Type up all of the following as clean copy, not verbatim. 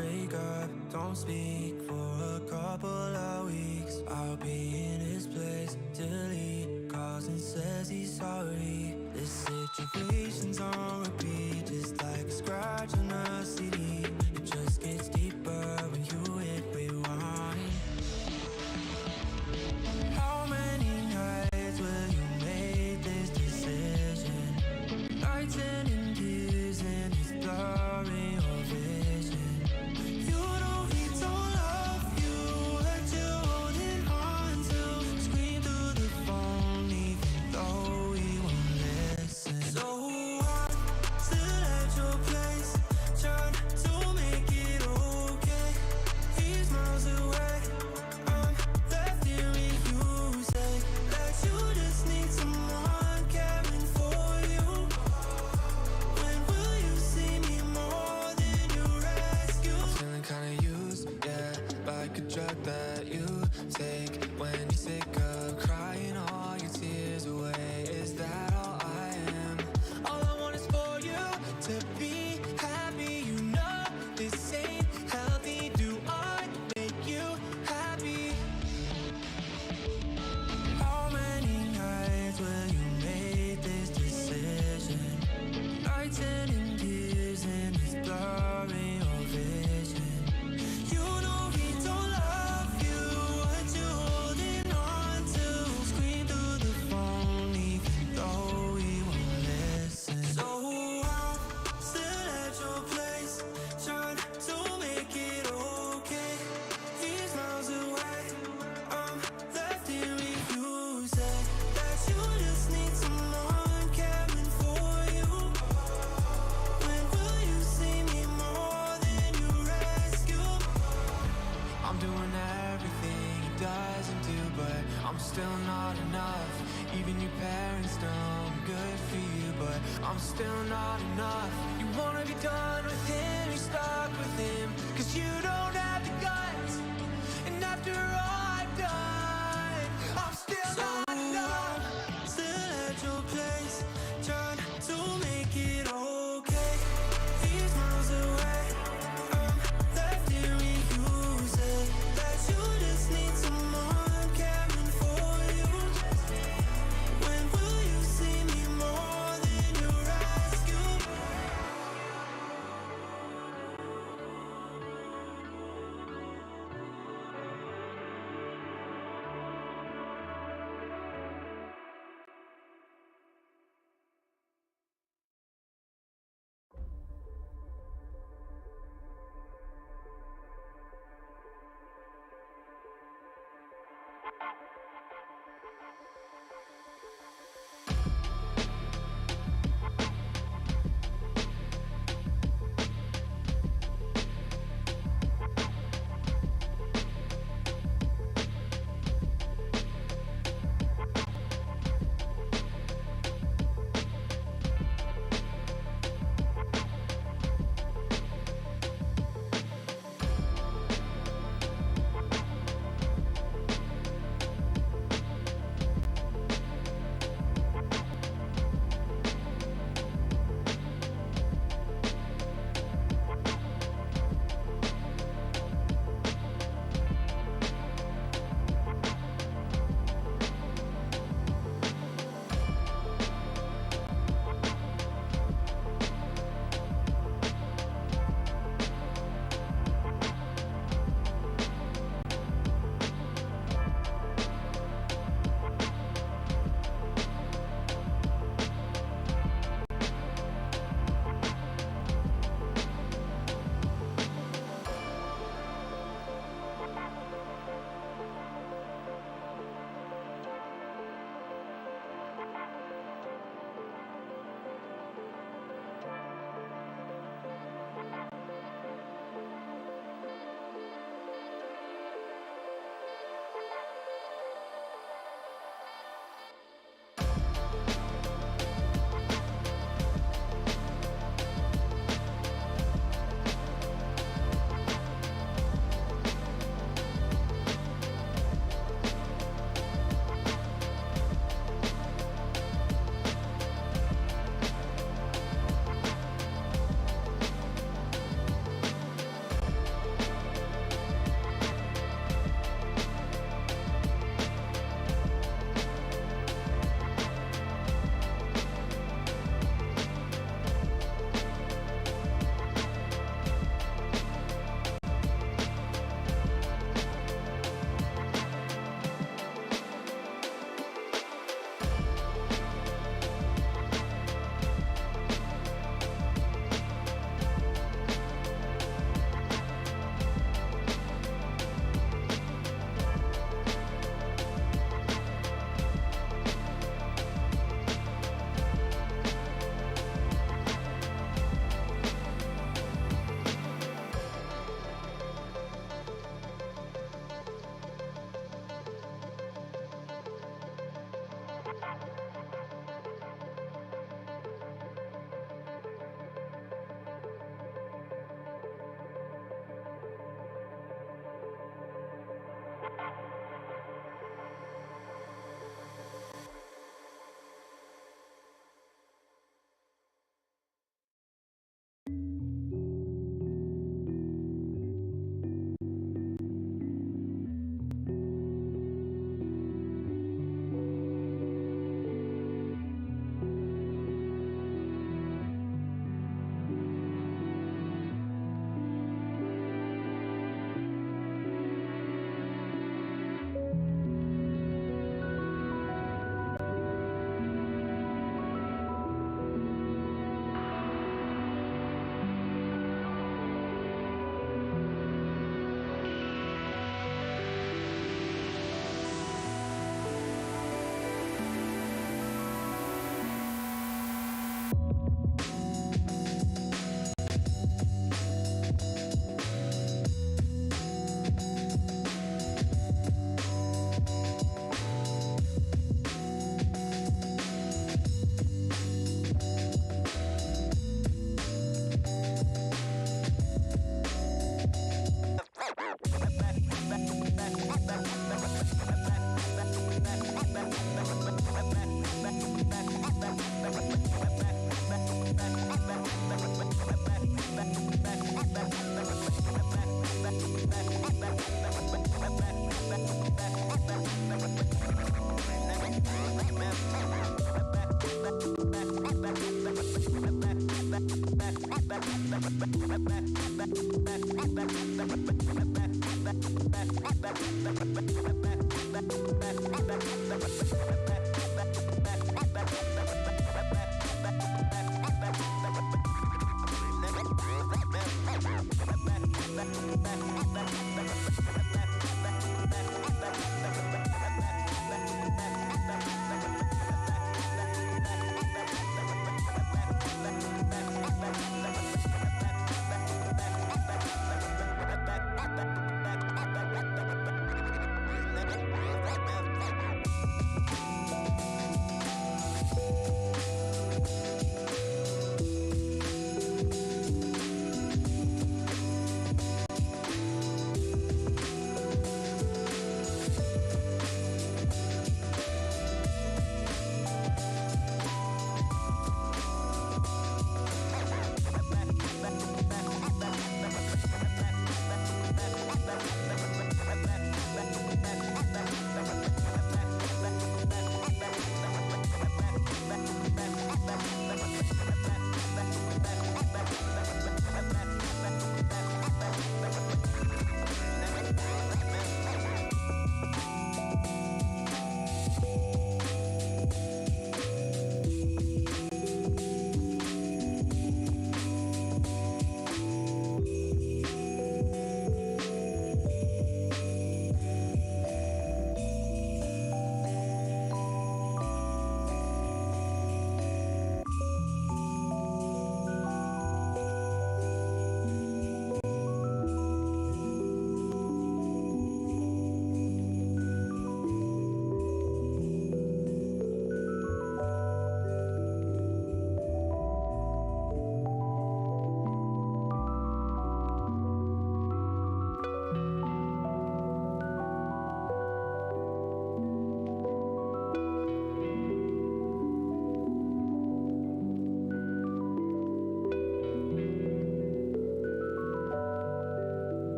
break up, don't speak for a couple of weeks. I'll be in his place till he calls and says he's sorry. This situation's on repeat, just like a scratch on a CD. It just gets deeper when you hit rewind. How many nights will you make this decision? Nights ending tears and it's blurring your vision. You know he don't love you, hurt you holding on to. Scream through the phone even though he won't listen. So I'm still at your place, trying to make it okay. He's miles away, I'm left hearing you say that you just need someone caring for you. When will you see me more than your rescue? I'm feeling kinda used, yeah, like a drug that you take when you're sick of crying all your tears away. Is that all I am? All I want is for you to be happy. You know this ain't healthy. Do I make you happy? How many nights will you make this decision? Nights ending tears and it's blurring your vision. You know he don't love you, what you holding on to. Scream through the phone even though he won't listen. So I'm still at your place, trying to make it okay. He's miles away, I'm left hearing you say that you just need someone caring for you. When will you see me more than you rescue? I'm doing everything he doesn't do, but I'm still not enough. Even your parents know I'm good for you, but I'm still not enough. You wanna be done with him, you're stuck with him, 'cause you don't have the guts. And after all I've done, I'm still not enough. Still at your place, trying to make it okay. He's miles away, I'm left hearing you say that you just need someone caring for you. When will you see me more than your rescue?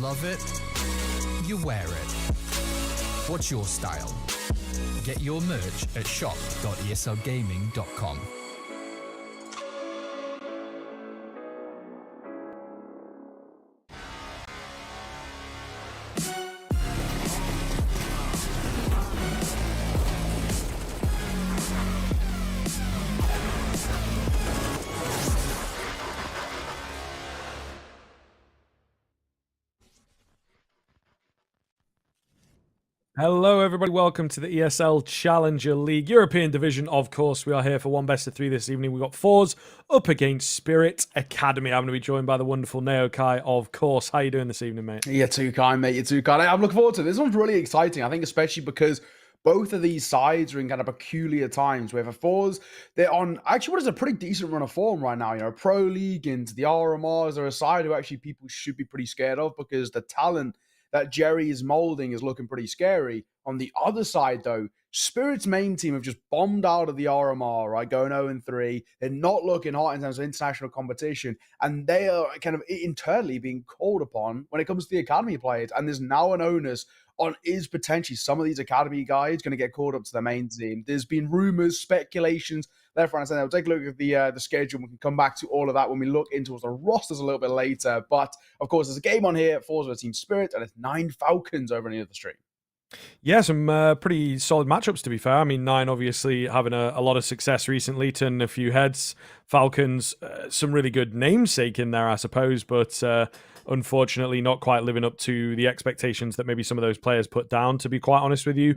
love it, you wear it. What's your style? Get your merch at shop.eslgaming.com. Hello, everybody. Welcome to the ESL Challenger League European Division. Of course, we are here for one best of three this evening. We've got forZe up against Spirit Academy. I'm going to be joined by the wonderful Naokai, of course. How you doing this evening, mate? You're too kind, mate. You're too kind. I'm looking forward to it. This one's really exciting. I think especially because both of these sides are in kind of peculiar times. Where for forZe, they're on actually what is a pretty decent run of form right now. You know, Pro League into the RMRs are a side who actually people should be pretty scared of because the talent that Jerry is molding is looking pretty scary. On the other side, though, Spirit's main team have just bombed out of the RMR, right? Going 0-3. They're not looking hot in terms of international competition. And they are kind of internally being called upon when it comes to the academy players. And there's now an onus on is potentially some of these academy guys going to get called up to the main team. There's been rumors, speculations, left, right, and center. We'll take a look at the schedule. We can come back to all of that when we look into the rosters a little bit later. But, of course, there's a game on here for Team Spirit, and it's 9 Falcons over on the other stream. Yeah, some pretty solid matchups, to be fair. I mean, 9 obviously having a lot of success recently, turning a few heads. Falcons, some really good namesake in there, I suppose, but unfortunately not quite living up to the expectations that maybe some of those players put down, to be quite honest with you.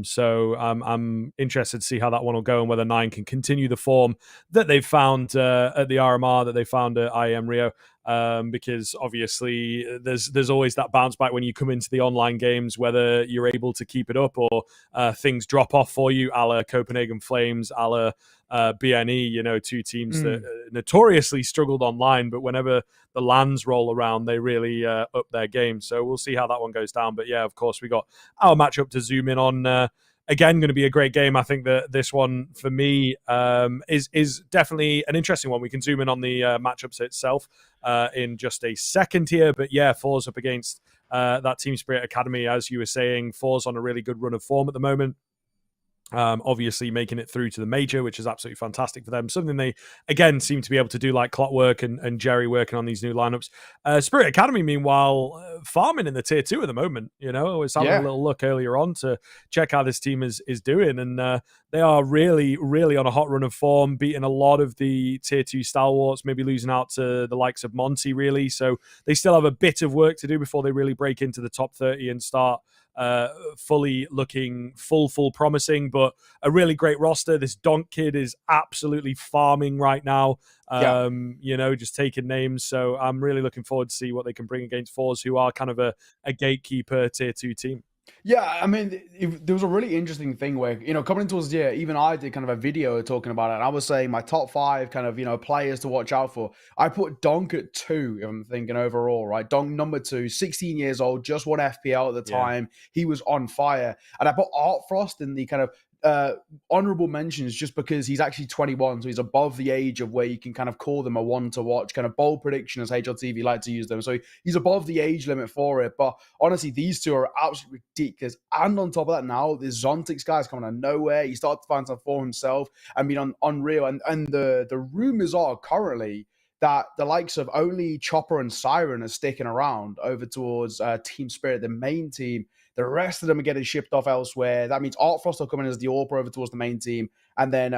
So I'm interested to see how that one will go and whether 9 can continue the form that they've found at the RMR, that they found at IEM Rio. Because obviously there's always that bounce back when you come into the online games, whether you're able to keep it up or things drop off for you, a la Copenhagen Flames, a la BNE, you know, two teams that notoriously struggled online, but whenever the LANs roll around, they really up their game. So we'll see how that one goes down. But yeah, of course, we got our matchup to zoom in on. Again, going to be a great game. I think that this one, for me, is definitely an interesting one. We can zoom in on the matchups itself in just a second here. But yeah, forZe up against that Team Spirit Academy, as you were saying. forZe on a really good run of form at the moment. Obviously making it through to the major, which is absolutely fantastic for them. Something they, again, seem to be able to do, like clockwork and Jerry working on these new lineups. Spirit Academy, meanwhile, farming in the tier 2 at the moment. You know, I was having a little look earlier on to check how this team is doing, and they are really, really on a hot run of form, beating a lot of the tier 2 stalwarts, maybe losing out to the likes of Monty, really. So they still have a bit of work to do before they really break into the top 30 and start fully looking full promising, but a really great roster. This Donk kid is absolutely farming right now. You know, just taking names. So I'm really looking forward to see what they can bring against forZe, who are kind of a gatekeeper tier 2 team. Yeah, I mean, there was a really interesting thing where, you know, coming towards the year, even I did kind of a video talking about it. And I was saying my top 5 kind of, you know, players to watch out for. I put Donk at 2, if I'm thinking overall, right? Donk number 2, 16 years old, just won FPL at the time. He was on fire. And I put Art Frost in the kind of honorable mentions just because he's actually 21, so he's above the age of where you can kind of call them a one to watch, kind of bold prediction as HLTV like to use them. So he's above the age limit for it. But honestly, these two are absolutely ridiculous. And on top of that, now this Zontix guy is coming out of nowhere. He started to find some for himself and been unreal. And the rumors are currently that the likes of only Chopper and Siren are sticking around over towards Team Spirit, the main team. The rest of them are getting shipped off elsewhere. That means Art Frost will come in as the AWPer over towards the main team. And then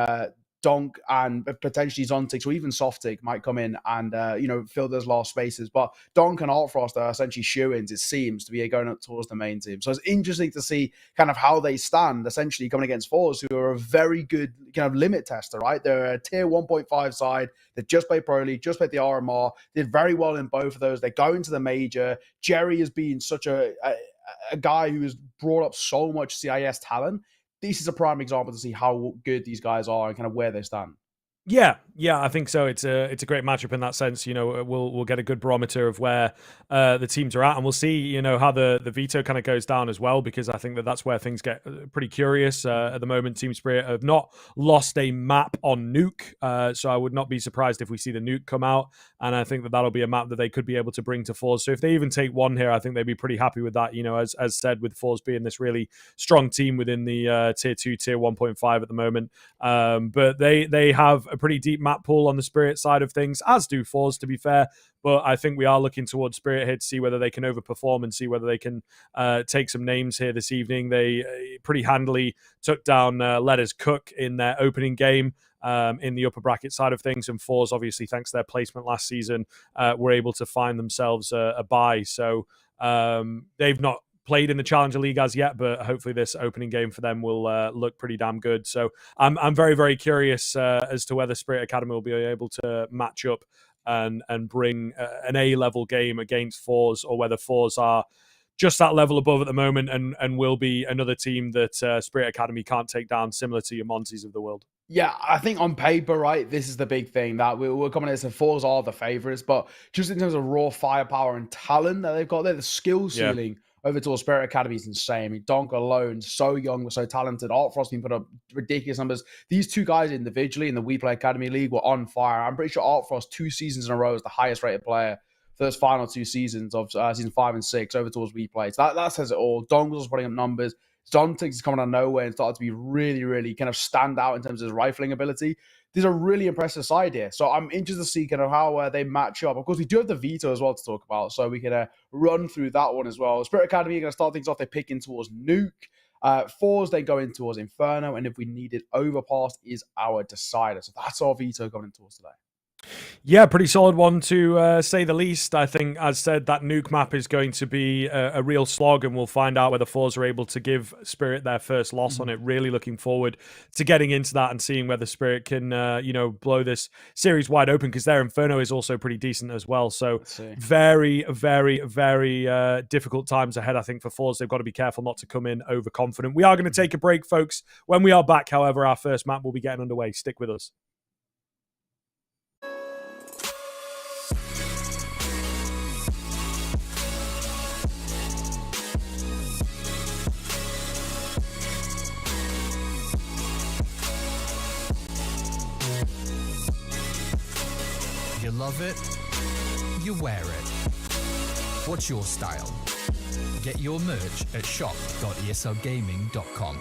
Donk and potentially Zontix or even Softic might come in and, you know, fill those last spaces. But Donk and Art Frost are essentially shoo-ins, it seems, to be going up towards the main team. So it's interesting to see kind of how they stand, essentially coming against forZe, who are a very good kind of limit tester, right? They're a tier 1.5 side. They just played Pro League, just played the RMR, did very well in both of those. They go into the major. Jerry has been such a guy who has brought up so much CIS talent. This is a prime example to see how good these guys are and kind of where they stand. Yeah, I think so. It's a great matchup in that sense. You know, we'll get a good barometer of where the teams are at, and we'll see, you know, how the veto kind of goes down as well, because I think that's where things get pretty curious. At the moment, Team Spirit have not lost a map on Nuke, so I would not be surprised if we see the Nuke come out, and I think that'll be a map that they could be able to bring to forZe. So if they even take one here, I think they'd be pretty happy with that. You know, as said, with forZe being this really strong team within the tier 2, tier 1.5 at the moment. But they have a pretty deep map pool on the Spirit side of things, as do forZe, to be fair. But I think we are looking towards Spirit here to see whether they can overperform and see whether they can take some names here this evening. They pretty handily took down Letters Cook in their opening game in the upper bracket side of things. And forZe, obviously, thanks to their placement last season, were able to find themselves a bye. So they've not played in the Challenger League as yet, but hopefully this opening game for them will look pretty damn good. So I'm very, very curious as to whether Spirit Academy will be able to match up and bring an A-level game against forZe, or whether forZe are just that level above at the moment and will be another team that Spirit Academy can't take down, similar to your Monties of the world. Yeah, I think on paper, right, this is the big thing that we're coming at this, and forZe are the favorites, but just in terms of raw firepower and talent that they've got there, the skill ceiling over towards Spirit Academy is insane. I mean, Donk alone, so young, but so talented. ArtFrost been put up ridiculous numbers. These two guys individually in the We Play Academy League were on fire. I'm pretty sure ArtFrost 2 seasons in a row is the highest rated player for those final 2 seasons of season 5 and 6 over towards We Play. So that says it all. Donk was putting up numbers. Zontix is coming out of nowhere and started to be really, really kind of stand out in terms of his rifling ability. There's a really impressive side here. So I'm interested to see kind of how they match up. Of course, we do have the veto as well to talk about, so we can run through that one as well. Spirit Academy are going to start things off. They pick in towards Nuke. forZe, they go in towards Inferno. And if we needed, Overpass is our decider. So that's our veto going in towards today. Yeah, pretty solid one to say the least. I think, as said, that Nuke map is going to be a real slog, and we'll find out whether forZe are able to give Spirit their first loss on it. Really looking forward to getting into that and seeing whether Spirit can, blow this series wide open, because their Inferno is also pretty decent as well. So very, very, very difficult times ahead, I think, for forZe. They've got to be careful not to come in overconfident. We are going to take a break, folks. When we are back, however, our first map will be getting underway. Stick with us. You love it, you wear it. What's your style? Get your merch at shop.eslgaming.com.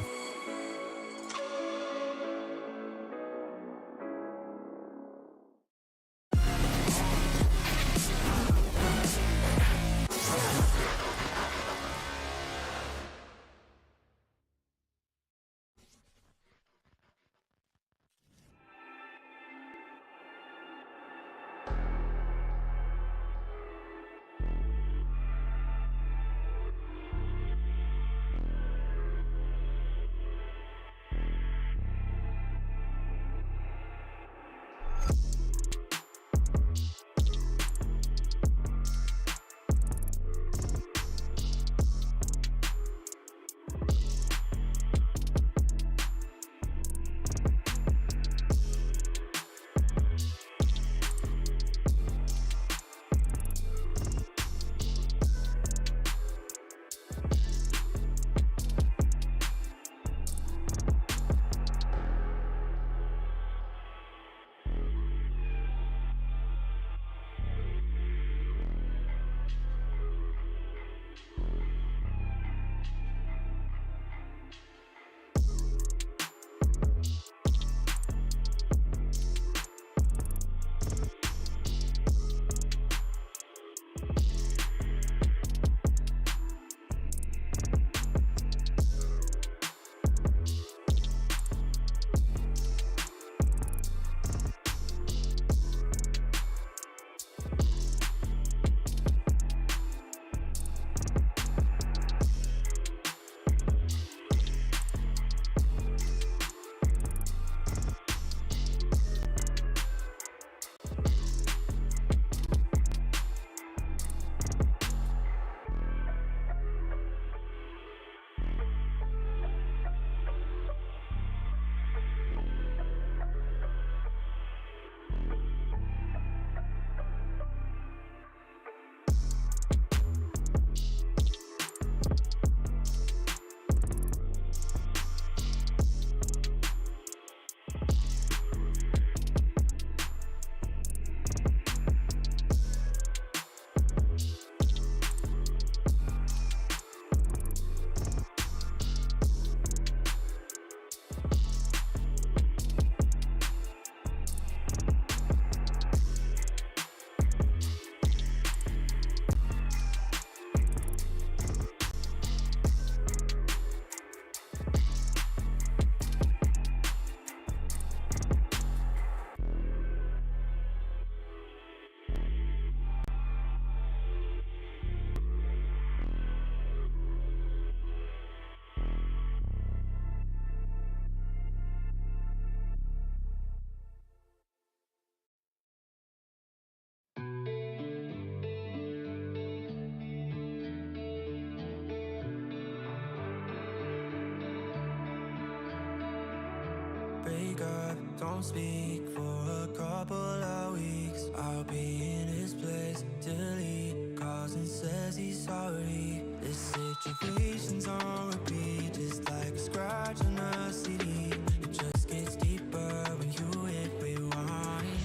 won't speak for a couple of weeks. I'll be in his place till he calls and says he's sorry. This situation's on repeat, just like a scratch on a CD. It just gets deeper when you hit rewind.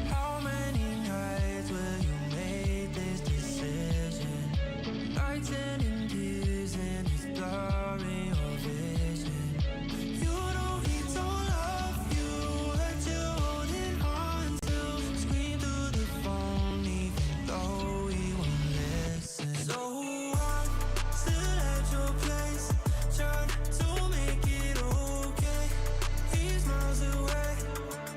How many nights will you make this decision? Nights ending tears and it's blurring your vision. You know he don't love you, but you're holding on to. Scream through the phone even though he won't listen. So I'm still at your place, trying to make it okay. He's miles away,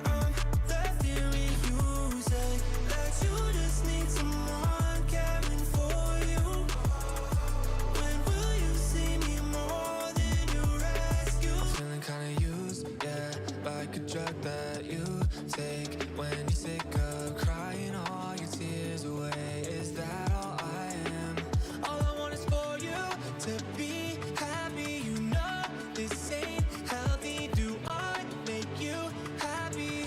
I'm left here with you. Say that you just need someone caring for you. When will you see me more than you rescue? I'm feeling kinda used, yeah, like a drug that you take when you're sick of crying all your tears away. Is that all I am? All I want is for you to be happy. You know this ain't healthy. Do I make you happy?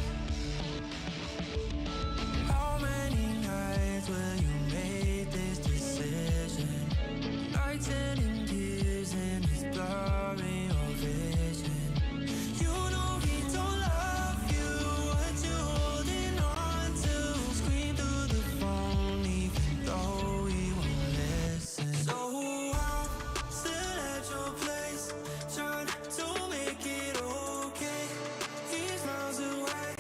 How many nights will you make this decision? Nights ending tears and it's blurring your vision. You know he don't love you, what you holding on to. Scream through the phone even though he won't listen. So I'm still at your place, trying to make it okay. He's miles away,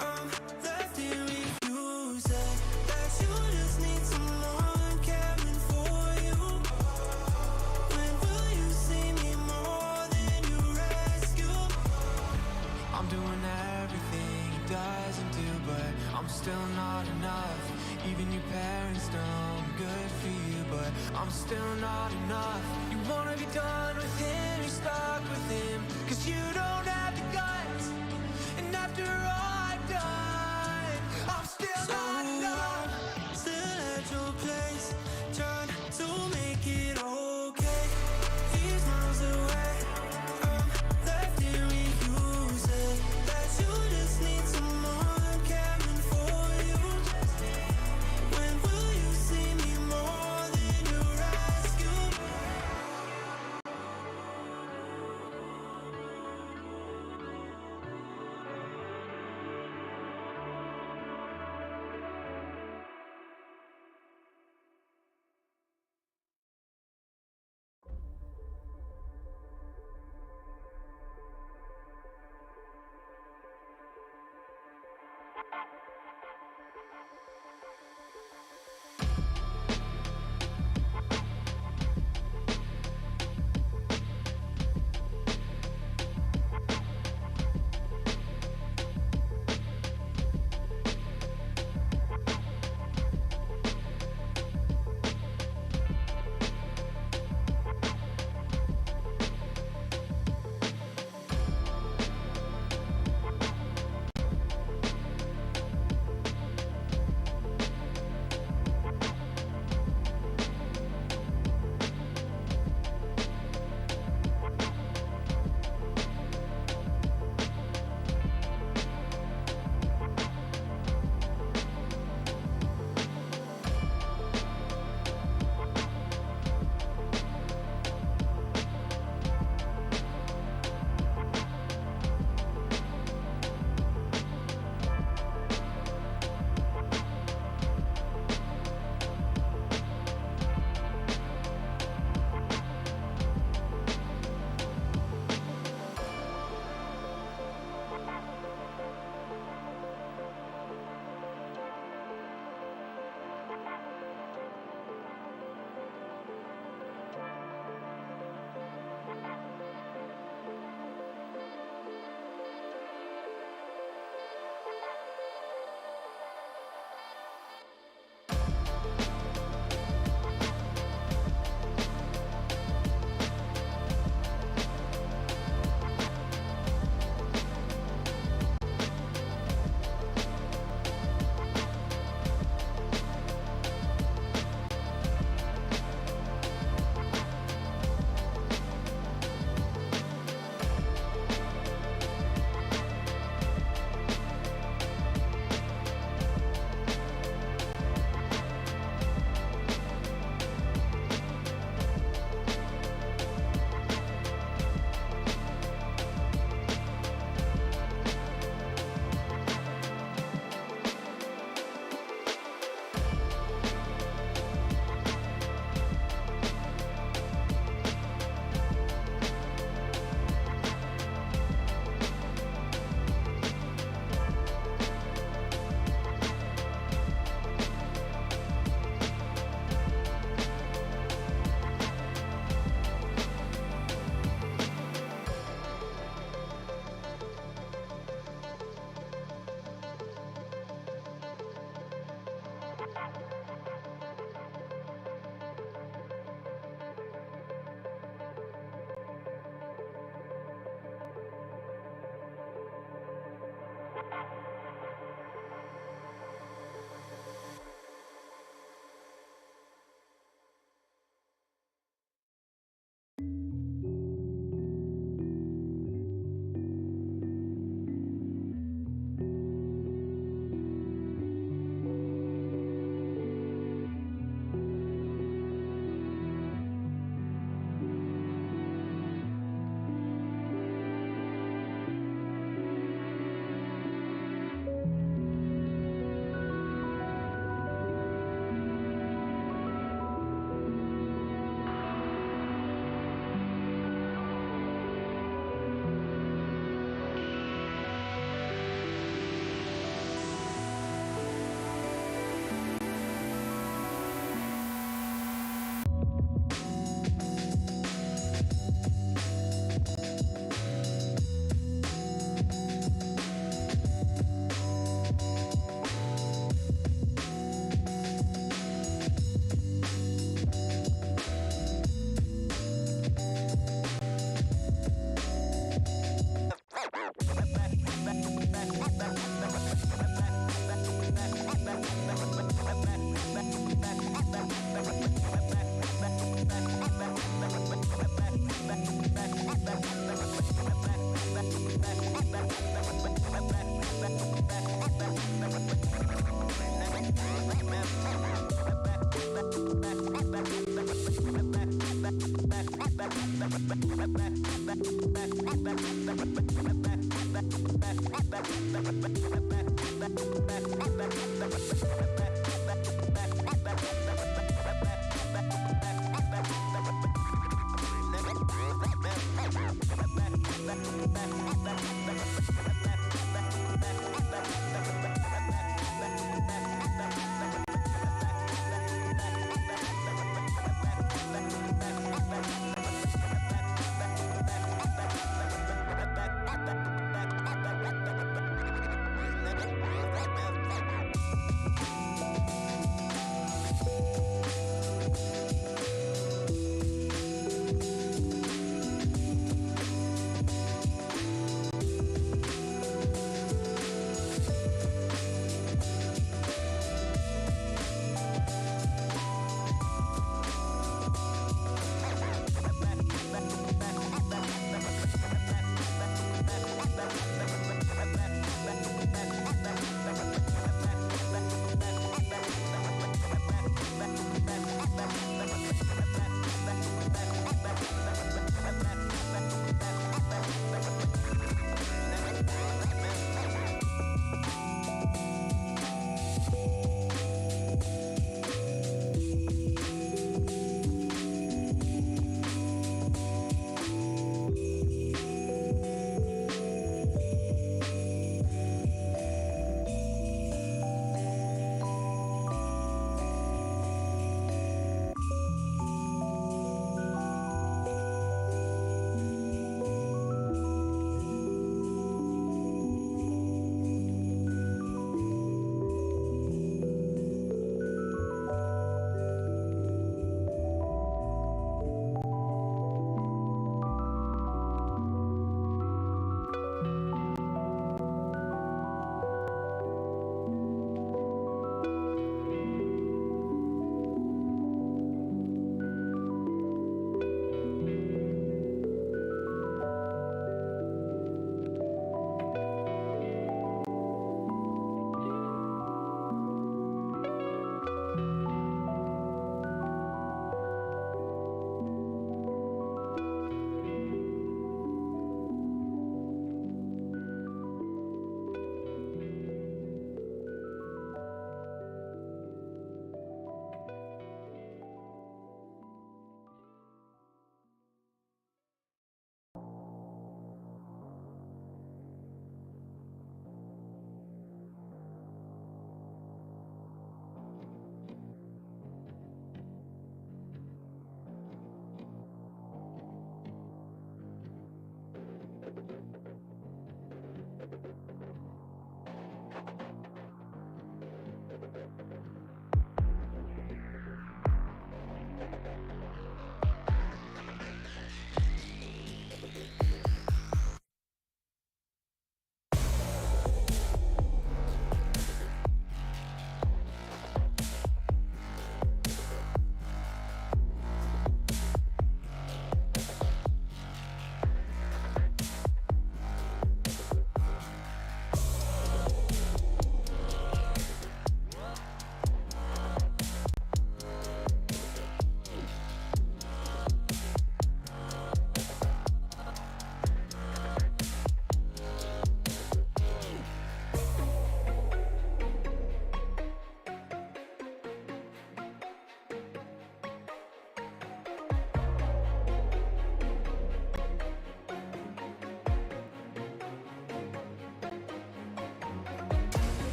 I'm left here with you. Say that you just need someone caring for you. When will you see me more than you rescue? I'm doing everything he doesn't do, but I'm still not enough. Even your parents know I'm good for you, but I'm still not enough. You wanna be done with him, you're stuck with him, 'cause you don't have the guts. And after all I've done, I'm still not enough. Still at your place, trying to make it okay. He's miles away, I'm left here with you. Say that you just need someone caring for you. When will you see me more than you rescue?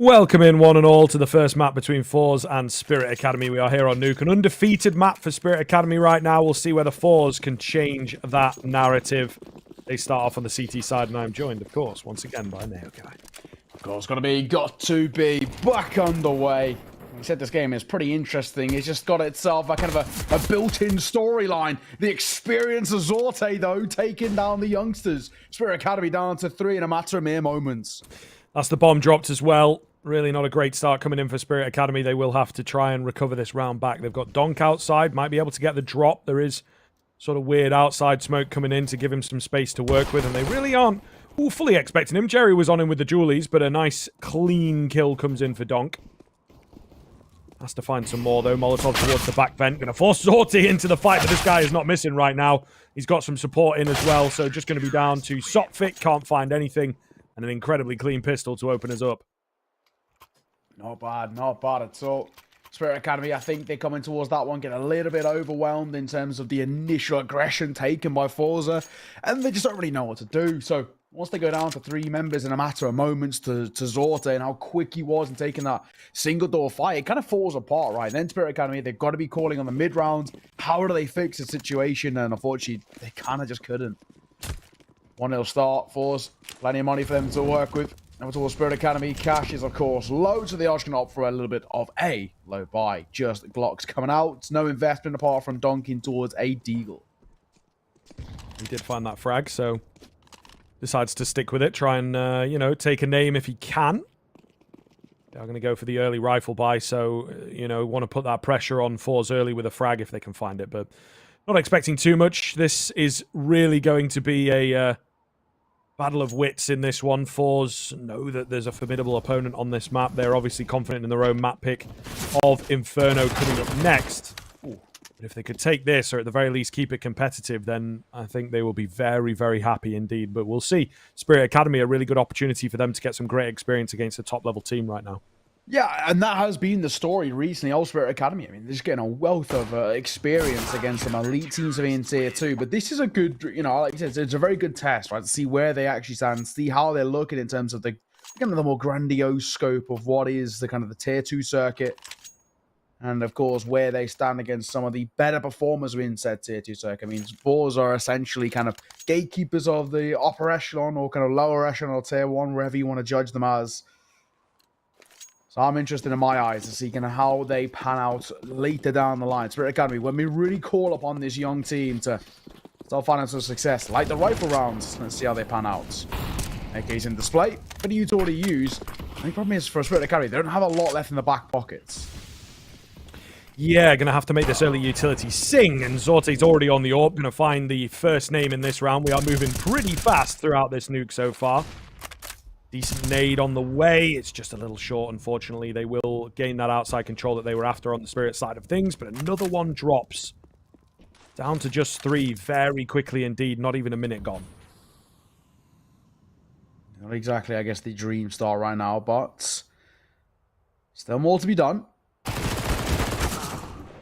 Welcome in one and all to the first map between forZe and Spirit Academy. We are here on Nuke, an undefeated map for Spirit Academy right now. We'll see whether forZe can change that narrative. They start off on the CT side, and I'm joined, of course, once again by Nail Guy. Of course, got to be back underway. He said this game is pretty interesting. It's just got itself a kind of a built-in storyline. The experience of forZe, though, taking down the youngsters. Spirit Academy down to 3 in a matter of mere moments. That's the bomb dropped as well. Really not a great start coming in for Spirit Academy. They will have to try and recover this round back. They've got Donk outside. Might be able to get the drop. There is sort of weird outside smoke coming in to give him some space to work with. And they really aren't fully expecting him. Jerry was on him with the Julies, but a nice clean kill comes in for Donk. Has to find some more, though. Molotov towards the back vent. Going to force zorTy into the fight, but this guy is not missing right now. He's got some support in as well, so just going to be down to Sopfit. Can't find anything. And an incredibly clean pistol to open us up. Not bad at all. Spirit Academy, I think they're coming towards that one, get a little bit overwhelmed in terms of the initial aggression taken by forZe, and they just don't really know what to do. So once they go down to 3 members in a matter of moments to zorTy and how quick he was in taking that single door fight, it kind of falls apart, right? And then Spirit Academy, they've got to be calling on the mid rounds. How do they fix the situation? And unfortunately, they kind of just couldn't. 1-0 start, forZe. Plenty of money for them to work with. Over towards Spirit Academy. Cash is, of course, low, so they are just going to opt for a little bit of a low buy. Just Glocks coming out. No investment apart from donking towards a deagle. He did find that frag, so decides to stick with it. Try and, you know, take a name if he can. They're going to go for the early rifle buy, so, you know, want to put that pressure on forZe early with a frag if they can find it, but not expecting too much. This is really going to be a battle of wits in this one. forZe know that there's a formidable opponent on this map. They're obviously confident in their own map pick of Inferno coming up next. Ooh. But if they could take this, or at the very least keep it competitive, then I think they will be very, very happy indeed. But we'll see. Spirit Academy, a really good opportunity for them to get some great experience against a top-level team right now. Yeah, and that has been the story recently of Spirit Academy. I mean, they're just getting a wealth of experience against some elite teams in Tier 2. But this is a good, you know, like you said, it's a very good test, right? To see where they actually stand, see how they're looking in terms of the kind of the more grandiose scope of what is the kind of the Tier 2 circuit. And, of course, where they stand against some of the better performers within said Tier 2 circuit. I mean, forZe are essentially kind of gatekeepers of the upper echelon or kind of lower echelon or Tier 1, wherever you want to judge them as. So I'm interested in my eyes to see kind of how they pan out later down the line. Spirit Academy, when we really call upon this young team to start finding some success, like the rifle rounds, let's see how they pan out. AK's in display, but you to already use. The only problem is for Spirit Academy, they don't have a lot left in the back pockets. Yeah, going to have to make this early utility sing, and zorTy's already on the AWP, going to find the first name in this round. We are moving pretty fast throughout this nuke so far. Decent nade on the way. It's just a little short, unfortunately. They will gain that outside control that they were after on the Spirit side of things, but another one drops. Down to just 3 very quickly indeed. Not even a minute gone. Not exactly, I guess, the dream star right now, but still more to be done.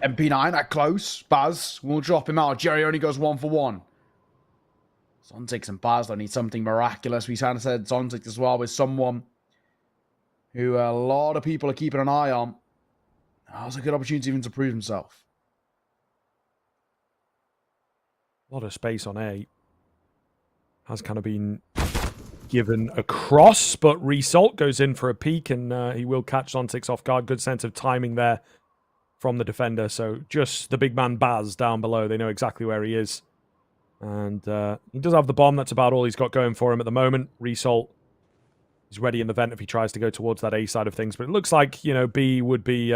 MP9 at close. Baz will drop him out. Jerry only goes 1 for 1. Zontic and Baz don't need something miraculous. We kind of said Zontic as well with someone who a lot of people are keeping an eye on. That was a good opportunity even to prove himself. A lot of space on A. Has kind of been given across, but Result goes in for a peek, and he will catch Zontic off guard. Good sense of timing there from the defender. So just the big man Baz down below. They know exactly where he is. And he does have the bomb. That's about all he's got going for him at the moment. Result is ready in the vent if he tries to go towards that A side of things. But it looks like, you know, B would be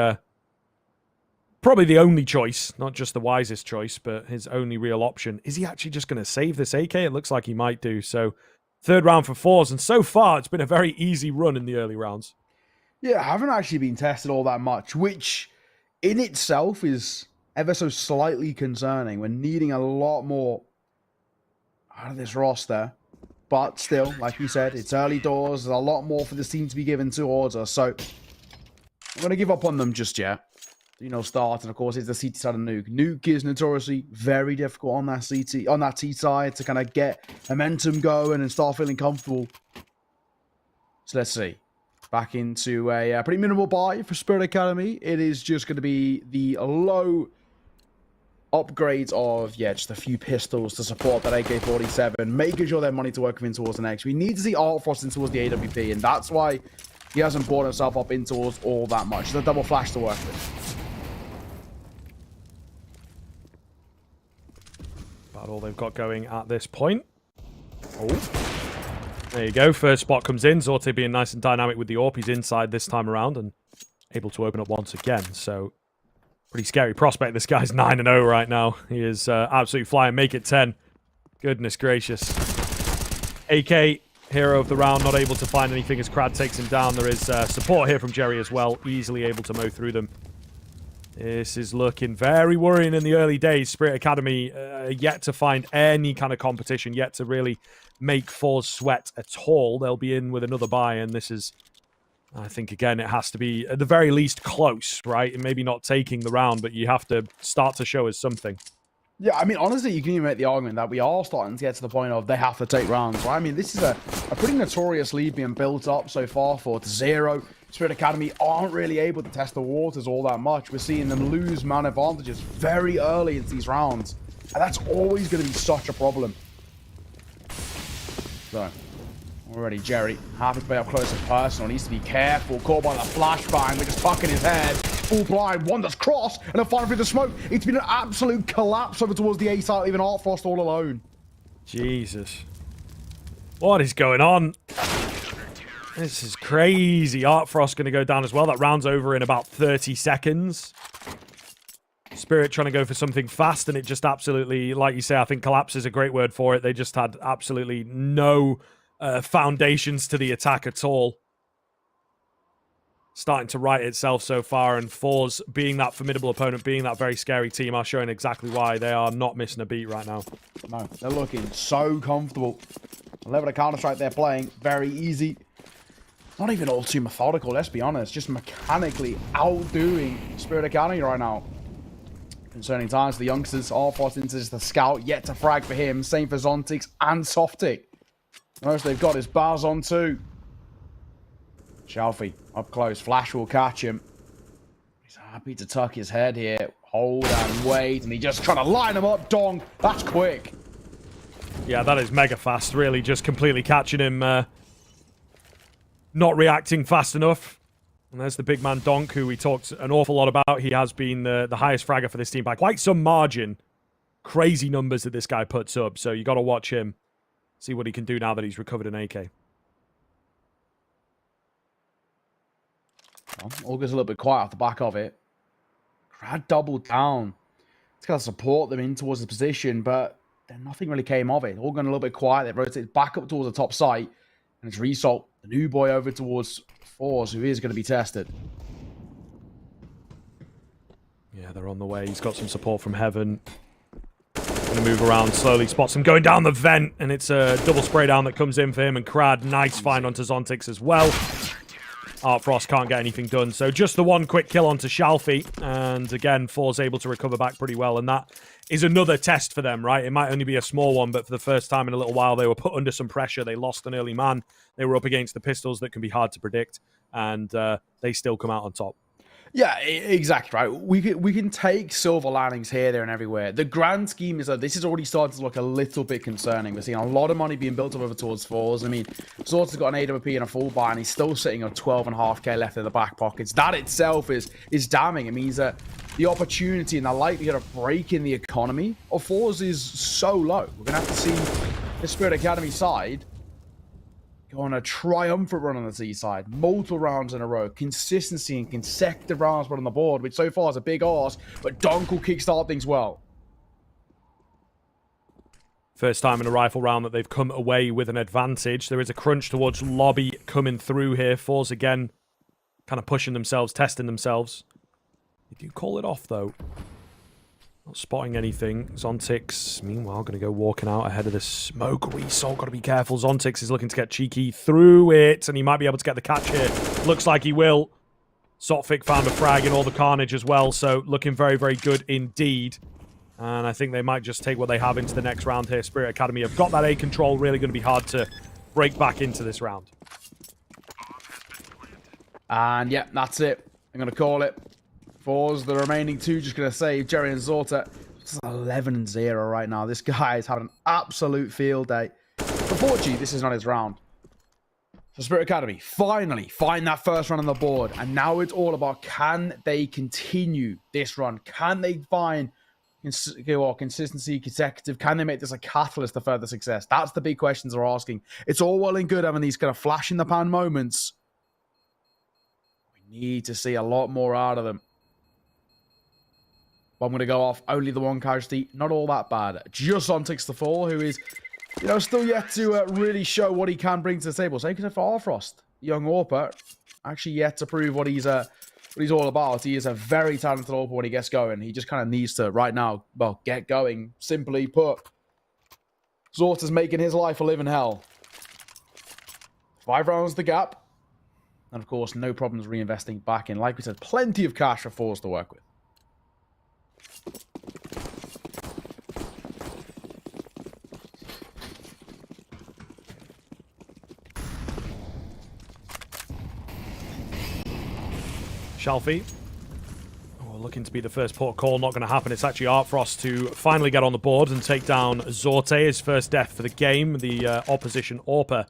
probably the only choice. Not just the wisest choice, but his only real option. Is he actually just going to save this AK? It looks like he might do. So, 3rd round for forZe. And so far, it's been a very easy run in the early rounds. Yeah, I haven't actually been tested all that much, which in itself is ever so slightly concerning. We're needing a lot more out of this roster, but still, like we said, it's early doors. There's a lot more for this team to be given towards us, so I'm going to give up on them just yet. You know, start, and of course, it's the CT side of Nuke. Nuke is notoriously very difficult on that T side to kind of get momentum going and start feeling comfortable. So let's see. back into a pretty minimal buy for Spirit Academy. It is just going to be the low upgrades of, just a few pistols to support that AK-47, making sure their money to work in towards the next. We need to see artFrost in towards the AWP, and that's why he hasn't brought himself up in towards all that much. There's a double flash to work with. About all they've got going at this point. Oh. There you go. First spot comes in. Zorte being nice and dynamic with the AWP. He's inside this time around and able to open up once again. So, pretty scary prospect. This guy's 9-0 right now. He is absolutely flying. Make it 10. Goodness gracious. AK, hero of the round, not able to find anything as Crad takes him down. There is support here from Jerry as well. Easily able to mow through them. This is looking very worrying in the early days. Spirit Academy yet to find any kind of competition, yet to really make forZe sweat at all. They'll be in with another buy, and this is, I think, again, it has to be at the very least close, right? And maybe not taking the round, but you have to start to show us something. Yeah, I mean, honestly, you can even make the argument that we are starting to get to the point of they have to take rounds, right? I mean, this is a pretty notorious lead being built up so far for 0. Spirit Academy aren't really able to test the waters all that much. We're seeing them lose man advantages very early into these rounds, and that's always going to be such a problem. So, already Jerry, happy to play up close and personal. Needs to be careful. Caught by the flashbang, but just tucking his head. Full blind, one does cross, and then finally through the smoke. It's been an absolute collapse over towards the A side, leaving artFrost all alone. Jesus. What is going on? This is crazy. artFrost going to go down as well. That round's over in about 30 seconds. Spirit trying to go for something fast, and it just absolutely, like you say, I think collapse is a great word for it. They just had absolutely no foundations to the attack at all. Starting to right itself so far, and forZe, being that formidable opponent, being that very scary team, are showing exactly why they are not missing a beat right now. No, they're looking so comfortable. The level of Counter-Strike they're playing, very easy. Not even all too methodical, let's be honest. Just mechanically outdoing Spirit Academy right now. Concerning times for the youngsters. artFrost into just the scout, yet to frag for him. Same for Zontix and Softic. Most they've got is Baz on 2. Shalfie up close. Flash will catch him. He's happy to tuck his head here. Hold and wait. And he just trying to line him up. Dong. That's quick. Yeah, that is mega fast. Really just completely catching him. Not reacting fast enough. And there's the big man Donk, who we talked an awful lot about. He has been the highest fragger for this team by quite some margin. Crazy numbers that this guy puts up. So you got to watch him. See what he can do now that he's recovered an AK. Well, all goes a little bit quiet off the back of it. Crad doubled down. It's got to support them in towards the position, but then nothing really came of it. All going a little bit quiet. They rotated back up towards the top site. And it's Result, the new boy, over towards forZe, who is going to be tested. Yeah, they're on the way. He's got some support from Heaven. Going to move around slowly. Spots him going down the vent. And it's a double spray down that comes in for him. And Crad, nice find onto Zontix as well. artFrost can't get anything done. So just the one quick kill onto Shalfie. And again, forZe able to recover back pretty well. And that is another test for them, right? It might only be a small one, but for the first time in a little while, they were put under some pressure. They lost an early man. They were up against the pistols that can be hard to predict. And they still come out on top. Yeah, exactly right. We can take silver linings here, there, and everywhere. The grand scheme is that this is already starting to look a little bit concerning. We're seeing a lot of money being built up over towards forZe. I mean, Zort's got an AWP and a full buy, and he's still sitting on 12.5k left in the back pockets. That itself is damning. It means that the opportunity and the likelihood of breaking the economy of forZe is so low. We're going to have to see the Spirit Academy side go on a triumphant run on the C side. Multiple rounds in a row. Consistency and consecutive rounds put on the board, which so far is a big ask, but Donk will kickstart things well. First time in a rifle round that they've come away with an advantage. There is a crunch towards lobby coming through here. forZe again kind of pushing themselves, testing themselves. They do call it off, though. Not spotting anything. Zontix, meanwhile, going to go walking out ahead of the smoke. Result, got to be careful. Zontix is looking to get cheeky through it, and he might be able to get the catch here. Looks like he will. Sotfik found a frag in all the carnage as well, so looking very, very good indeed. And I think they might just take what they have into the next round here. Spirit Academy have got that A control. Really going to be hard to break back into this round. And yeah, that's it. I'm going to call it. forZe, the remaining two, just going to say Jerry and Zorta. It's 11-0 right now. This guy has had an absolute field day. Unfortunately, this is not his round. So Spirit Academy finally find that first run on the board. And now it's all about, can they continue this run? Can they find consistency, consecutive? Can they make this a catalyst to further success? That's the big questions they're asking. It's all well and good having these kind of flash in the pan moments. We need to see a lot more out of them. But I'm going to go off only the one casualty. Not all that bad. Just on Tix the Fall, who is, still yet to really show what he can bring to the table. Same for forFrost. Young Orpa, actually yet to prove what he's all about. He is a very talented Orpa when he gets going. He just kind of needs to, right now, well, get going. Simply put, Zorta's making his life a living hell. 5 rounds the gap. And, of course, no problems reinvesting back in. Like we said, plenty of cash for forZe to work with. Shalfie. Looking to be the first port call. Not going to happen. It's actually forFrost to finally get on the board and take down Zorte. His first death for the game. The opposition Orpa.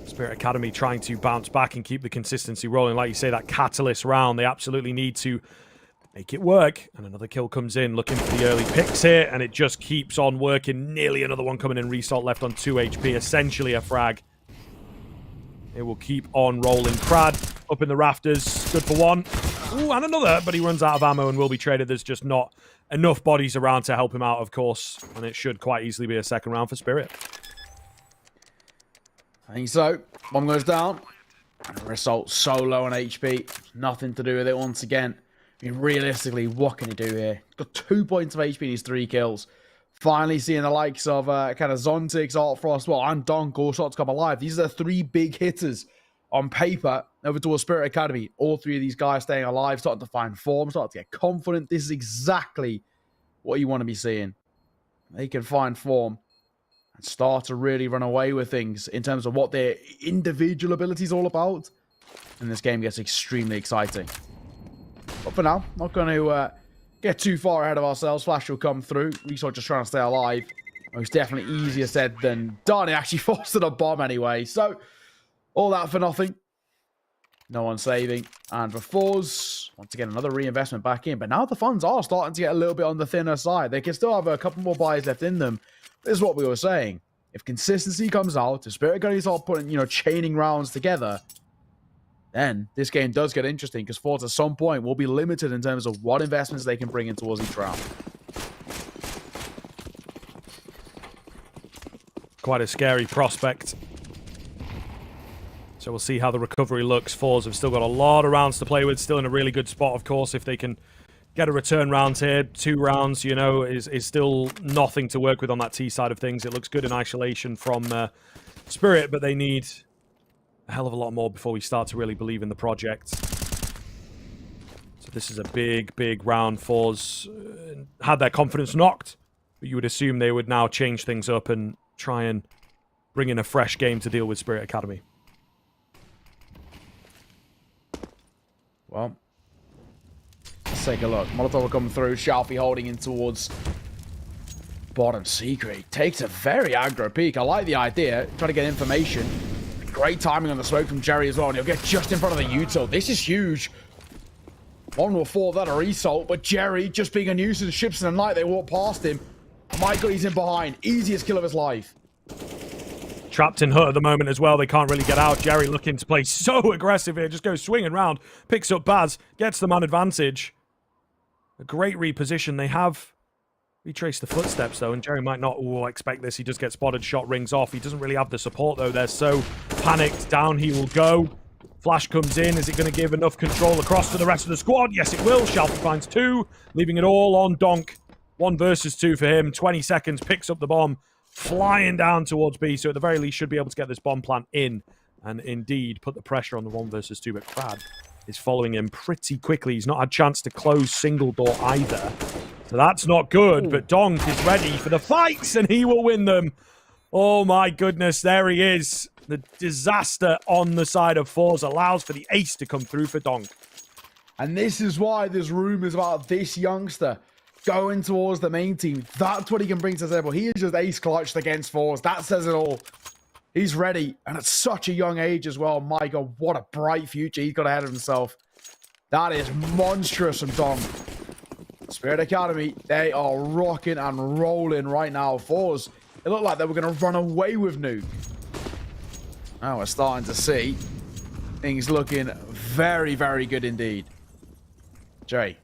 Spirit Academy trying to bounce back and keep the consistency rolling. Like you say, that catalyst round, they absolutely need to make it work. And another kill comes in, looking for the early picks here, and it just keeps on working. Nearly another one coming in. Restart left on 2 HP, essentially a frag. It will keep on rolling. Crad up in the rafters, good for one. Ooh, and another, but he runs out of ammo and will be traded. There's just not enough bodies around to help him out, of course, and it should quite easily be a second round for Spirit. I think so. Bomb goes down. Result so low on HP. Nothing to do with it once again. I mean, realistically, what can he do here? He's got 2 points of HP in his 3 kills. Finally seeing the likes of kind of Zontix, forFrost, and Donk all start to come alive. These are the 3 big hitters on paper over towards Spirit Academy. All 3 of these guys staying alive, starting to find form, starting to get confident. This is exactly what you want to be seeing. They can find form and start to really run away with things in terms of what their individual ability is all about. And this game gets extremely exciting. But for now, not going to get too far ahead of ourselves. Flash will come through. Resort just trying to stay alive. It's definitely easier said than done. He actually fostered a bomb anyway. So, all that for nothing. No one saving. And for forZe, once again, another reinvestment back in. But now the funds are starting to get a little bit on the thinner side. They can still have a couple more buys left in them. This is what we were saying. If consistency comes out, if Spirit Academy start putting, chaining rounds together, then this game does get interesting, because forZe at some point will be limited in terms of what investments they can bring in towards each round. Quite a scary prospect. So we'll see how the recovery looks. forZe have still got a lot of rounds to play with. Still in a really good spot, of course, if they can get a return round here. 2 rounds, is still nothing to work with on that T side of things. It looks good in isolation from Spirit, but they need a hell of a lot more before we start to really believe in the project. So this is a big, big round. forZe had their confidence knocked, but you would assume they would now change things up and try and bring in a fresh game to deal with Spirit Academy. Well, let's take a look. Molotov will come through. Sharpie holding in towards bottom secret. Takes a very aggro peek. I like the idea. Trying to get information. Great timing on the smoke from Jerry as well. And he'll get just in front of the util. This is huge. One will fall that a result. But Jerry, just being a nuisance, ships in the night. They walk past him. My God, he's in behind. Easiest kill of his life. Trapped in hut at the moment as well. They can't really get out. Jerry looking to play so aggressive here. Just goes swinging round. Picks up Baz. Gets the man advantage. A great reposition. They have retraced the footsteps, though. And Jerry might not expect this. He just gets spotted. Shot rings off. He doesn't really have the support, though. They're so panicked. Down he will go. Flash comes in. Is it going to give enough control across to the rest of the squad? Yes, it will. Shalfie finds 2. Leaving it all on Donk. 1 versus 2 for him. 20 seconds. Picks up the bomb. Flying down towards B, so at the very least should be able to get this bomb plant in and indeed put the pressure on the 1 versus 2, but Crad is following him pretty quickly. He's not had a chance to close single door either, so that's not good. But Donk is ready for the fights and he will win them. Oh my goodness, there he is. The disaster on the side of forZe allows for the ace to come through for Donk. And this is why there's rumors about this youngster going towards the main team. That's what he can bring to the table. He is just ace clutched against forZe. That says it all. He's ready. And at such a young age as well. My God, what a bright future he's got ahead of himself. That is monstrous from Donk. Spirit Academy, they are rocking and rolling right now. forZe, it looked like they were going to run away with Nuke. Now we're starting to see things looking very, very good indeed. Jay,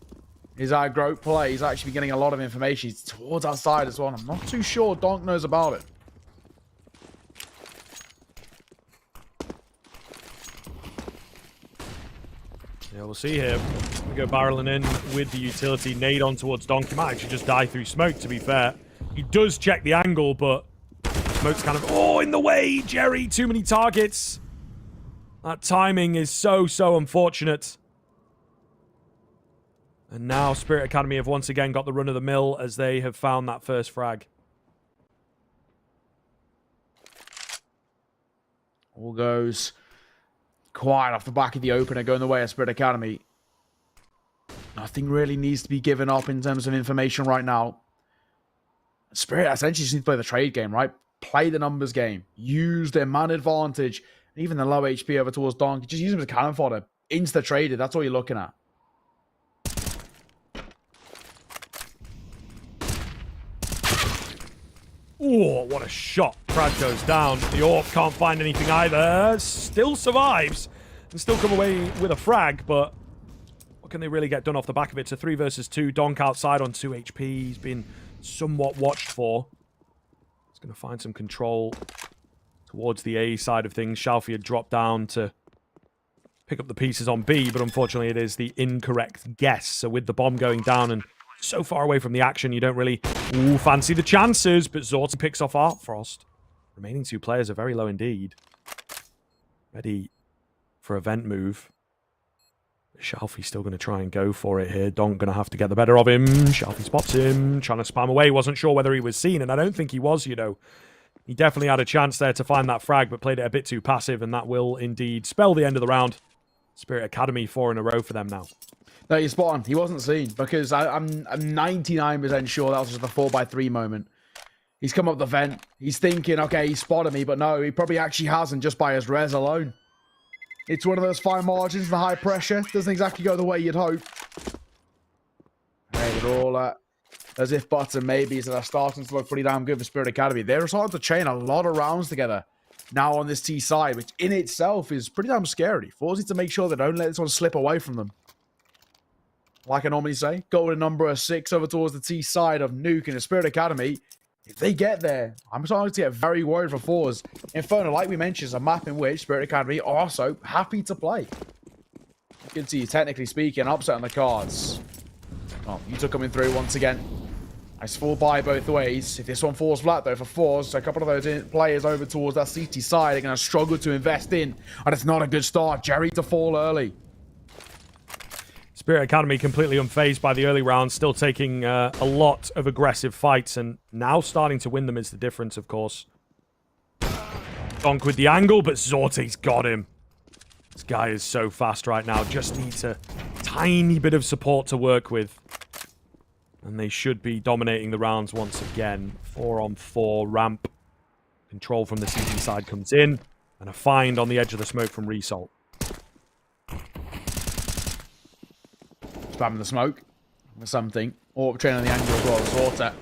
his aggro play, he's actually getting a lot of information. He's towards our side as well. I'm not too sure Donk knows about it. Yeah, we'll see here. We go barreling in with the utility. Nade on towards Donk. He might actually just die through smoke, to be fair. He does check the angle, but smoke's kind of, oh, in the way, Jerry. Too many targets. That timing is so unfortunate. And now Spirit Academy have once again got the run of the mill as they have found that first frag. All goes quiet off the back of the opener, going the way of Spirit Academy. Nothing really needs to be given up in terms of information right now. Spirit essentially just need to play the trade game, right? Play the numbers game. Use their man advantage. Even the low HP over towards Donk. Just use him as cannon fodder. Insta-traded. That's all you're looking at. Oh, what a shot. Crad goes down. The AWP can't find anything either. Still survives. And still come away with a frag, but what can they really get done off the back of it? It's a 3 versus 2. Donk outside on 2 HP. He's been somewhat watched for. He's going to find some control towards the A side of things. Shalfie had dropped down to pick up the pieces on B, but unfortunately it is the incorrect guess. So with the bomb going down and so far away from the action, you don't really fancy the chances, but Zorta picks off Artfrost. Remaining 2 players are very low indeed. Ready for a vent move. Shalfie's still going to try and go for it here. Donk going to have to get the better of him. Shalfie spots him, trying to spam away. Wasn't sure whether he was seen, and I don't think he was, you know. He definitely had a chance there to find that frag, but played it a bit too passive, and that will indeed spell the end of the round. Spirit Academy 4 in a row for them now. No, you're spot on. He wasn't seen because I'm 99% sure that was just a 4x3 moment. He's come up the vent. He's thinking, okay, he spotted me, but no, he probably actually hasn't just by his res alone. It's one of those fine margins, the high pressure. Doesn't exactly go the way you'd hope. Made it all as if buts and maybes that are starting to look pretty damn good for Spirit Academy. They're starting to chain a lot of rounds together now on this T side, which in itself is pretty damn scary. forZe to make sure they don't let this one slip away from them. Like I normally say, go with a number 6 over towards the T side of Nuke and the Spirit Academy. If they get there, I'm starting to get very worried for forZe. Inferno, like we mentioned, is a map in which Spirit Academy are also happy to play. You can see, technically speaking, upset on the cards. Oh, Utah coming through once again. Nice full buy both ways. If this one falls flat, though, for forZe, a couple of those players over towards that CT side are going to struggle to invest in. And it's not a good start. Jerry to fall early. Spirit Academy completely unfazed by the early rounds, still taking a lot of aggressive fights, and now starting to win them is the difference, of course. Donk with the angle, but Zorte's got him. This guy is so fast right now. Just needs a tiny bit of support to work with. And they should be dominating the rounds once again. 4-on-4 ramp. Control from the CT side comes in. And a find on the edge of the smoke from Result. Spamming the smoke or something. Or train on the angle as well. Zorta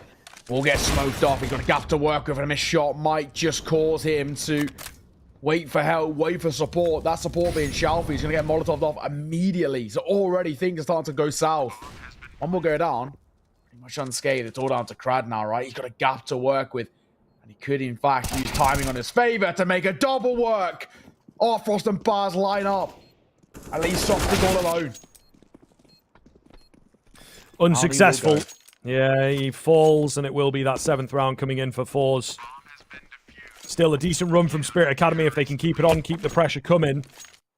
will get smoked off. He's got a gap to work with, and a missed shot might just cause him to wait for help, wait for support. That support being Shalfie. He's going to get Molotoved off immediately. So already things are starting to go south. One will go down. Pretty much unscathed. It's all down to Crad now, right? He's got a gap to work with. And he could, in fact, use timing on his favor to make a double work. Oh, Frost and Bars line up. At least Softy's all alone. Unsuccessful. Yeah, he falls, and it will be that 7th round coming in for forZe. Still a decent run from Spirit Academy. If they can keep it on, keep the pressure coming,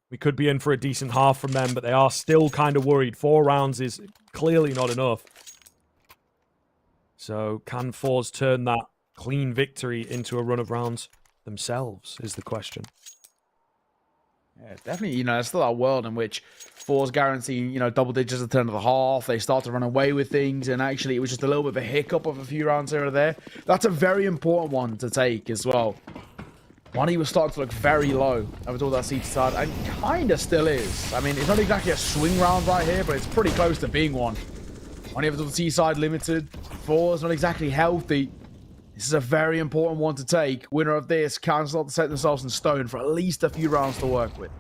we could be in for a decent half from them, but they are still kind of worried. 4 rounds is clearly not enough. So can forZe turn that clean victory into a run of rounds themselves is the question. Yeah, definitely, it's still that world in which forZe guaranteeing, double digits at the turn of the half. They start to run away with things, and actually it was just a little bit of a hiccup of a few rounds here or there. That's a very important one to take as well. Money was starting to look very low over towards that CT side, and kind of still is. I mean, it's not exactly a swing round right here, but it's pretty close to being one. Money over towards the C side limited. forZe not exactly healthy. This is a very important one to take. Winner of this can start to set themselves in stone for at least a few rounds to work with.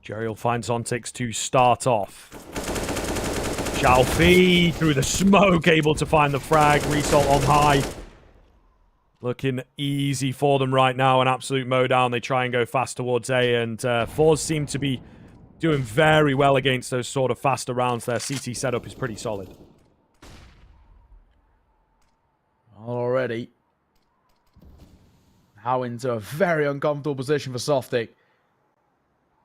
Jerry will find Zontix to start off. Xiaofi through the smoke, able to find the frag. Result on high. Looking easy for them right now. An absolute mowdown. They try and go fast towards A, and forZe seem to be doing very well against those sort of faster rounds. Their CT setup is pretty solid. Already. Now into a very uncomfortable position for Softic.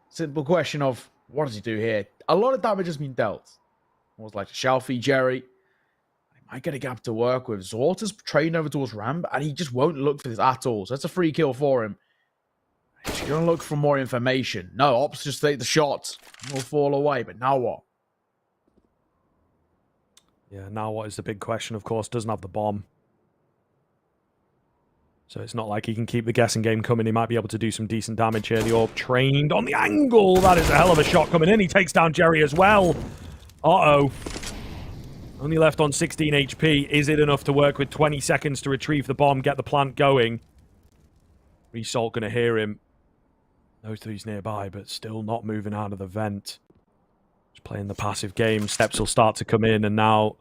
Simple question of, what does he do here? A lot of damage has been dealt. Almost like Xiaofi, Jerry. He might get a gap to work with. Zorta's trained over towards ramp, and he just won't look for this at all. So that's a free kill for him. He's going to look for more information. No, Ops just take the shot. He'll fall away, but now what? Yeah, now what is the big question, of course. Doesn't have the bomb. So it's not like he can keep the guessing game coming. He might be able to do some decent damage here. The Orb trained on the angle. That is a hell of a shot coming in. He takes down Jerry as well. Uh-oh. Only left on 16 HP. Is it enough to work with 20 seconds to retrieve the bomb, get the plant going? Result going to hear him. Knows that he's nearby, but still not moving out of the vent. Just playing the passive game. Steps will start to come in, and now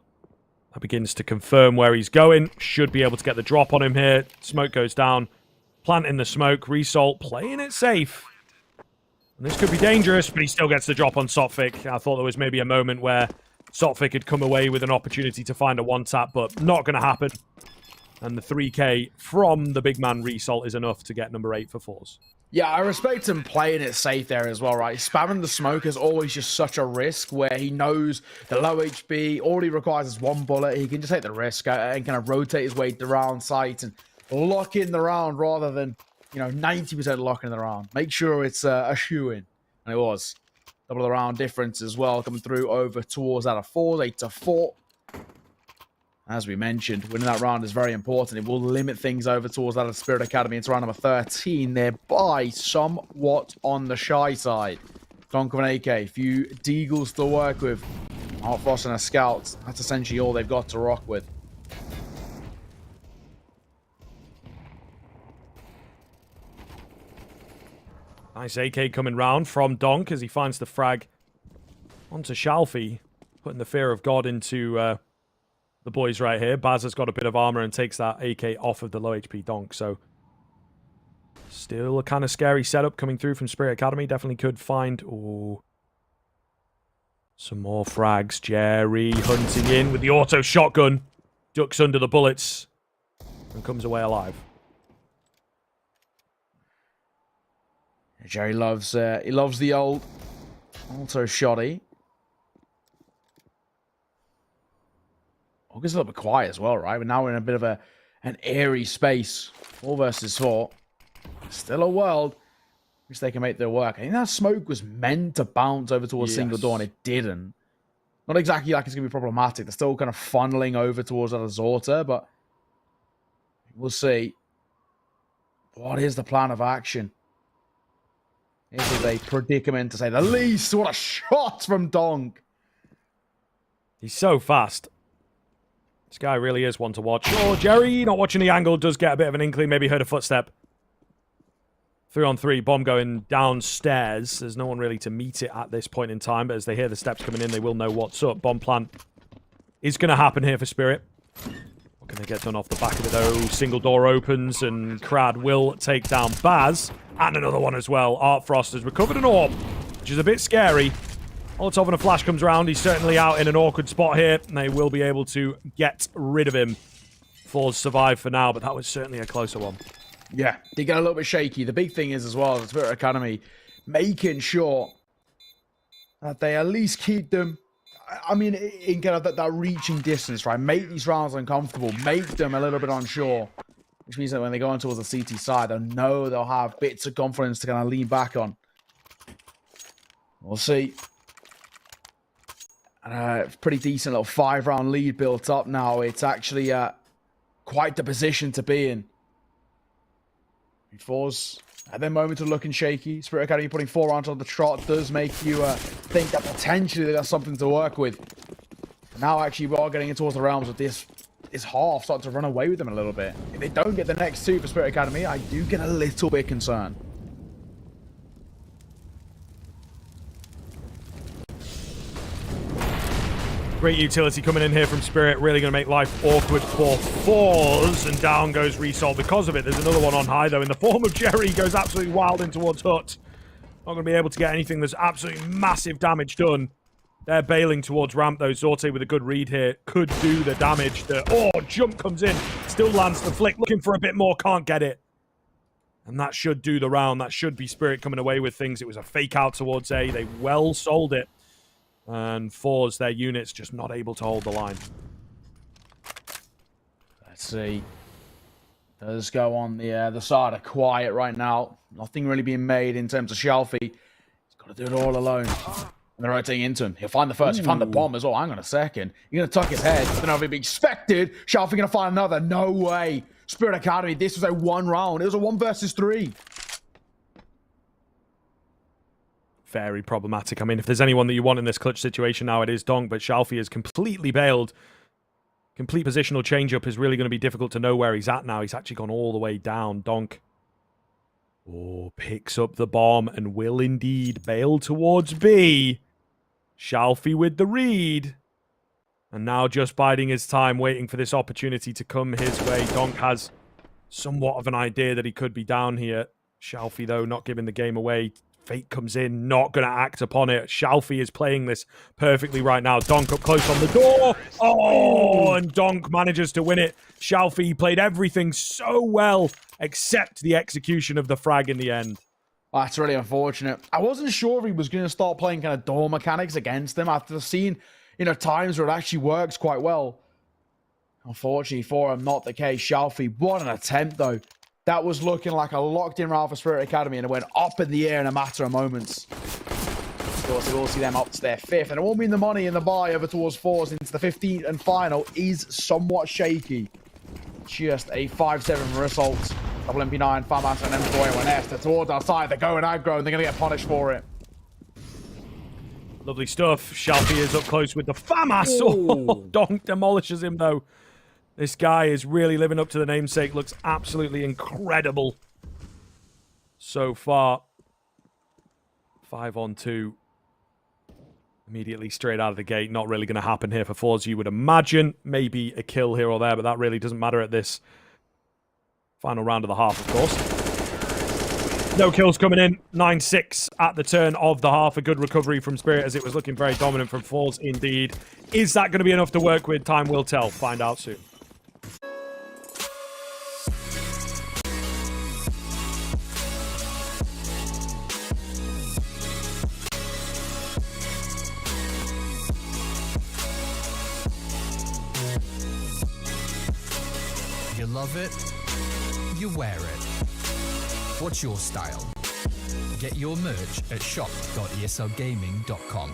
that begins to confirm where he's going. Should be able to get the drop on him here. Smoke goes down. Plant in the smoke. Result playing it safe. And this could be dangerous, but he still gets the drop on Sotfik. I thought there was maybe a moment where Sotfik had come away with an opportunity to find a one-tap, but not going to happen. And the 3K from the big man Result is enough to get number 8 for forZe. Yeah, I respect him playing it safe there as well, right? Spamming the smoke is always just such a risk where he knows the low HP, all he requires is one bullet. He can just take the risk and kind of rotate his way around sight and lock in the round rather than, 90% lock in the round. Make sure it's a shoe-in. And it was. Double the round difference as well, coming through over towards that of forZe, 8-4. As we mentioned, winning that round is very important. It will limit things over towards that of Spirit Academy into round number 13, thereby somewhat on the shy side. Donk of an AK, a few Deagles to work with. Hot Frost and a Scout. That's essentially all they've got to rock with. Nice AK coming round from Donk as he finds the frag onto Xiaofi, putting the fear of God into the boys right here. Baz has got a bit of armor and takes that AK off of the low HP Donk, so still a kind of scary setup coming through from Spirit Academy. Definitely could find some more frags. Jerry hunting in with the auto shotgun, ducks under the bullets and comes away alive. Jerry loves the old auto shotty. August a little bit quiet as well, right? But now we're in a bit of an airy space. 4 versus 4. Still a world which they can make their work. I think that smoke was meant to bounce over towards single door, and it didn't. Not exactly like it's going to be problematic. They're still kind of funneling over towards that Azorta, but we'll see. What is the plan of action? This is a predicament, to say the least. What a shot from Donk. He's so fast. This guy really is one to watch. Oh, Jerry, not watching the angle, does get a bit of an inkling. Maybe heard a footstep. 3-on-3, bomb going downstairs. There's no one really to meet it at this point in time, but as they hear the steps coming in, they will know what's up. Bomb plant is going to happen here for Spirit. What can they get done off the back of it, though? Single door opens, and Crad will take down Baz. And another one as well. Art Frost has recovered an orb, which is a bit scary. Molotov and a flash comes around. He's certainly out in an awkward spot here, and they will be able to get rid of him. forZe survive for now, but that was certainly a closer one. Yeah, they get a little bit shaky. The big thing is as well, the Spirit Academy making sure that they at least keep them I mean, in kind of that reaching distance, right? Make these rounds uncomfortable. Make them a little bit unsure. Which means that when they go on towards the CT side, they'll know they'll have bits of confidence to kind of lean back on. We'll see. Pretty decent little 5-round lead built up now. It's actually quite the position to be in. forZe at their moment of looking shaky. Spirit Academy putting 4 rounds on the trot does make you think that potentially they got something to work with. Now actually we are getting towards the realms of this half starting to run away with them a little bit. If they don't get the next 2 for Spirit Academy, I do get a little bit concerned. Great utility coming in here from Spirit. Really going to make life awkward for forZe. And down goes Resolve because of it. There's another one on high, though, in the form of Jerry. Goes absolutely wild in towards Hut. Not going to be able to get anything. There's absolutely massive damage done. They're bailing towards ramp, though. Zorte with a good read here could do the damage. Jump comes in. Still lands the flick. Looking for a bit more. Can't get it. And that should do the round. That should be Spirit coming away with things. It was a fake out towards A. They well sold it. And forZe, their units just not able to hold the line. Let's see. Does go on the side of quiet right now. Nothing really being made in terms of Shalfie. He's got to do it all alone. And they're rotating into him. He'll find the first. He'll find the bomb as well. Hang on a second. He's going to tuck his head. I don't know if he'd be expected. Shalfie going to find another. No way. Spirit Academy, this was a 1 round. It was a 1 versus 3. Very problematic. I mean, if there's anyone that you want in this clutch situation now, it is Donk, but Shalfie is completely bailed. Complete positional change-up is really going to be difficult to know where he's at now. He's actually gone all the way down. Donk picks up the bomb and will indeed bail towards B. Shalfie with the read. And now just biding his time, waiting for this opportunity to come his way. Donk has somewhat of an idea that he could be down here. Shalfie, though, not giving the game away. Fate comes in, not going to act upon it. Shalfie is playing this perfectly right now. Donk up close on the door. And Donk manages to win it. Shalfie played everything so well, except the execution of the frag in the end. That's really unfortunate. I wasn't sure if he was going to start playing kind of door mechanics against them after seeing, times where it actually works quite well. Unfortunately for him, not the case. Shalfie, what an attempt, though. That was looking like a locked-in round for Spirit Academy, and it went up in the air in a matter of moments. Of course, we'll see them up to their 5th, and it won't mean the money in the buy over towards forZe into the 15th and final is somewhat shaky. Just a 5-7 result. Double MP9, FAMAS, and M4A1S. They're towards our side. They're going aggro, and they're going to get punished for it. Lovely stuff. Shalfie is up close with the FAMAS. Donk demolishes him, though. This guy is really living up to the namesake. Looks absolutely incredible so far. 5-on-2. Immediately straight out of the gate. Not really going to happen here for forZe, you would imagine. Maybe a kill here or there, but that really doesn't matter at this final round of the half, of course. No kills coming in. 9-6 at the turn of the half. A good recovery from Spirit as it was looking very dominant from forZe indeed. Is that going to be enough to work with? Time will tell. Find out soon. You love it, you wear it. What's your style? Get your merch at shop.eslgaming.com.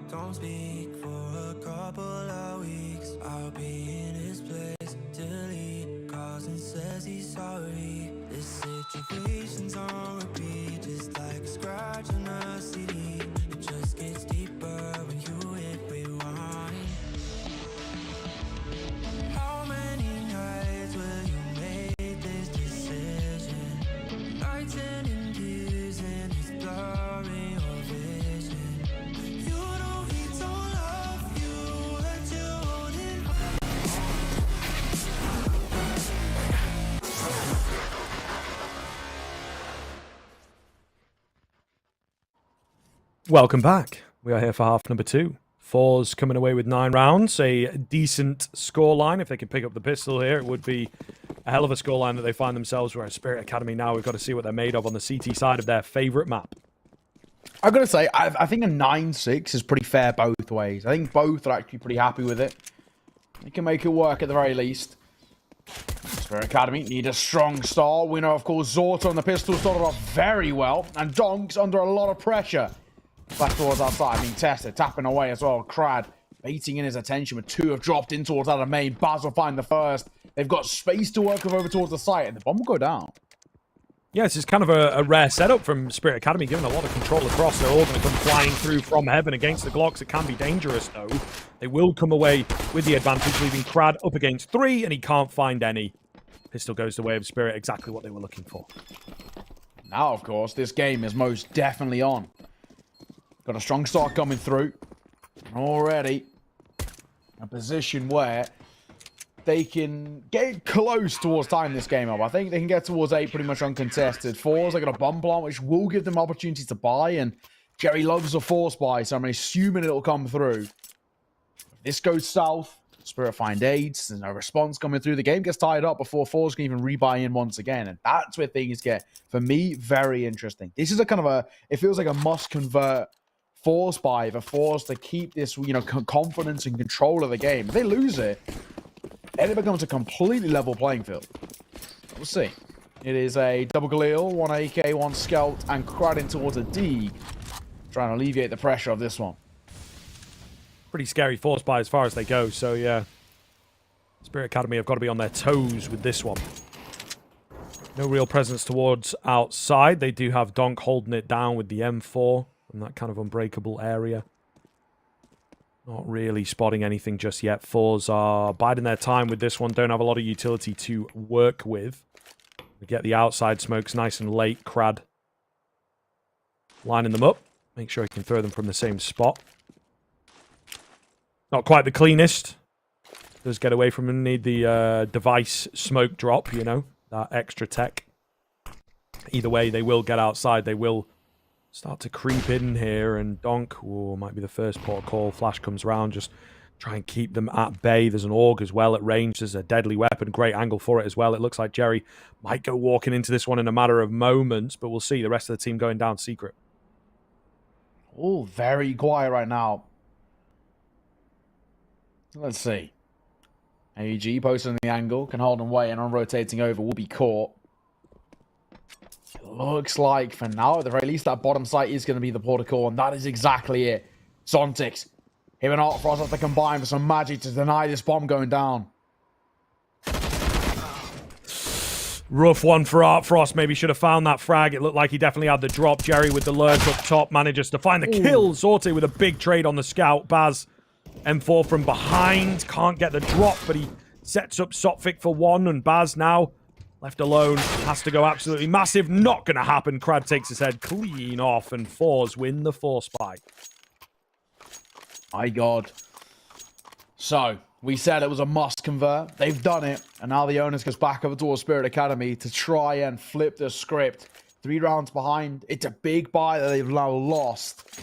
Don't speak for a couple of weeks. I'll be in his place till he calls and says he's sorry. This situation's on repeat, just like a scratch on a CD. It just gets deeper when you hit rewind. How many nights will you make this decision? Nights ending tears and it's blurring your vision. You know he don't love you, let you hold it. Welcome back. We are here for half number 2. forZe coming away with 9 rounds, a decent scoreline. If they can pick up the pistol here, it would be a hell of a scoreline that they find themselves. Whereas Spirit Academy now, we've got to see what they're made of on the CT side of their favourite map. I've got to say, I think a 9-6 is pretty fair both ways. I think both are actually pretty happy with it. They can make it work at the very least. Spirit Academy need a strong start. We know, of course, Zorta on the pistol started off very well. And Donk's under a lot of pressure. Back towards outside, being tested, tapping away as well. Crad baiting in his attention, but 2 have dropped in towards out of main. Baz will find the first. They've got space to work with over towards the site, and the bomb will go down. Yeah, this is kind of a rare setup from Spirit Academy, given a lot of control across. They're all going to come flying through from heaven against the Glocks. It can be dangerous, though. They will come away with the advantage, leaving Crad up against 3, and he can't find any. Pistol goes the way of Spirit, exactly what they were looking for. Now, of course, this game is most definitely on. Got a strong start coming through. Already a position where they can get close towards tying this game up. I think they can get towards 8 pretty much uncontested. forZe, they got a bomb plant, which will give them opportunities to buy, and Jerry loves a force buy, so I'm assuming it'll come through. If this goes south, Spirit find aids, there's no response coming through. The game gets tied up before forZe can even rebuy in once again, and that's where things get, for me, very interesting. This is a kind of a, it feels like a must-convert force buy for forZe to keep this, you know, confidence and control of the game. If they lose it, then it becomes a completely level playing field. We'll see. It is a double Galil, 1 AK, 1 Scout, and Crad in towards a D. Trying to alleviate the pressure of this one. Pretty scary force buy as far as they go, so yeah. Spirit Academy have got to be on their toes with this one. No real presence towards outside. They do have Donk holding it down with the M4 in that kind of unbreakable area. Not really spotting anything just yet. forZe are biding their time with this one. Don't have a lot of utility to work with. We get the outside smokes nice and late. Crad lining them up. Make sure he can throw them from the same spot. Not quite the cleanest. Does get away from him. Need the device smoke drop, you know. That extra tech. Either way, they will get outside. They will start to creep in here, and Donk might be the first port of call. Flash comes around, just try and keep them at bay. There's an AUG as well at range. There's a deadly weapon, great angle for it as well. It looks like Jerry might go walking into this one in a matter of moments, but we'll see. The rest of the team going down secret. Oh, very quiet right now. Let's see. AUG posting the angle, can hold and wait, and on rotating over will be caught. Looks like, for now, at the very least, that bottom site is going to be the port of call, and that is exactly it. Zontix, him and Artfrost have to combine for some magic to deny this bomb going down. Rough one for Artfrost. Maybe should have found that frag. It looked like he definitely had the drop. Jerry with the lurk up top manages to find the kill. Zorte with a big trade on the scout. Baz, M4 from behind. Can't get the drop, but he sets up Sophic for 1, and Baz now left alone, has to go absolutely massive. Not going to happen. Crad takes his head clean off, and forZe win the force buy. My God. So, we said it was a must convert. They've done it, and now the onus goes back over towards Spirit Academy to try and flip the script. 3 rounds behind. It's a big buy that they've now lost.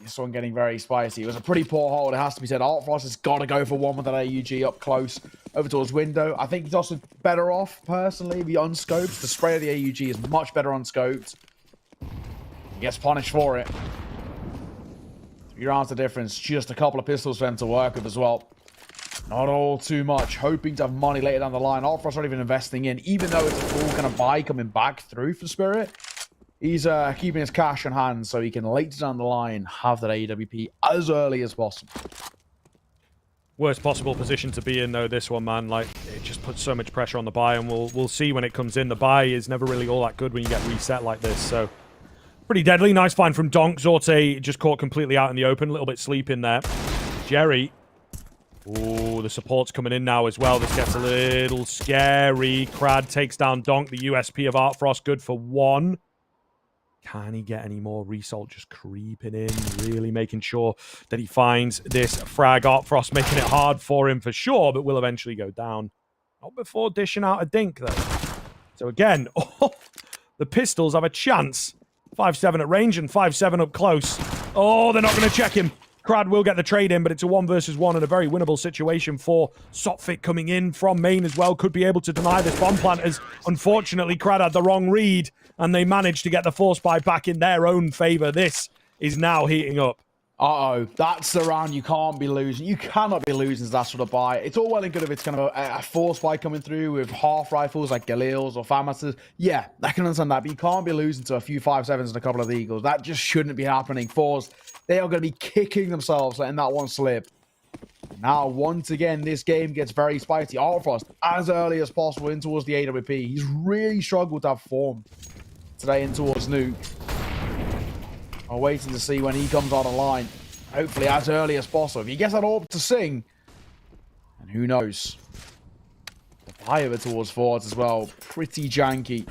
This one getting very spicy. It was a pretty poor hold, it has to be said. Artfrost has got to go for 1 with that AUG up close over towards window. I think he's also better off, personally, if he unscoped. The spray of the AUG is much better unscoped. He gets punished for it. 3 rounds of difference. Just a couple of pistols for them to work with as well. Not all too much. Hoping to have money later down the line. Artfrost not even investing in, even though it's a full kind of buy coming back through for Spirit. He's keeping his cash on hand so he can later down the line have that AWP as early as possible. Worst possible position to be in, though, this one, man. Like, it just puts so much pressure on the buy, and we'll see when it comes in. The buy is never really all that good when you get reset like this, so... Pretty deadly. Nice find from Donk. Zorte just caught completely out in the open. A little bit sleep in there. Jerry. Ooh, the support's coming in now as well. This gets a little scary. Crad takes down Donk. The USP of Art Frost, good for 1. Can he get any more? Result just creeping in, really making sure that he finds this frag. Art Frost making it hard for him for sure, but will eventually go down. Not before dishing out a dink, though. So again, the Pistols have a chance. 5-7 at range and 5-7 up close. Oh, they're not going to check him. Crad will get the trade in, but it's a 1 versus 1 and a very winnable situation for Sotfik coming in from main as well. Could be able to deny this bomb plant as, unfortunately, Crad had the wrong read and they managed to get the force buy back in their own favor. This is now heating up. Uh-oh, that's the round you can't be losing. You cannot be losing to that sort of buy. It's all well and good if it's kind of a force buy coming through with half rifles like Galils or Famasters. Yeah, I can understand that, but you can't be losing to a few 5-7s and a couple of Eagles. That just shouldn't be happening. forZe, they are going to be kicking themselves in that one slip. Now, once again, this game gets very spicy. Art Frost, as early as possible in towards the AWP. He's really struggled to have form today in towards Nuke. I'm waiting to see when he comes on the line. Hopefully as early as possible. If he gets that orb to sing, and who knows. The buy over towards forwards as well. Pretty janky.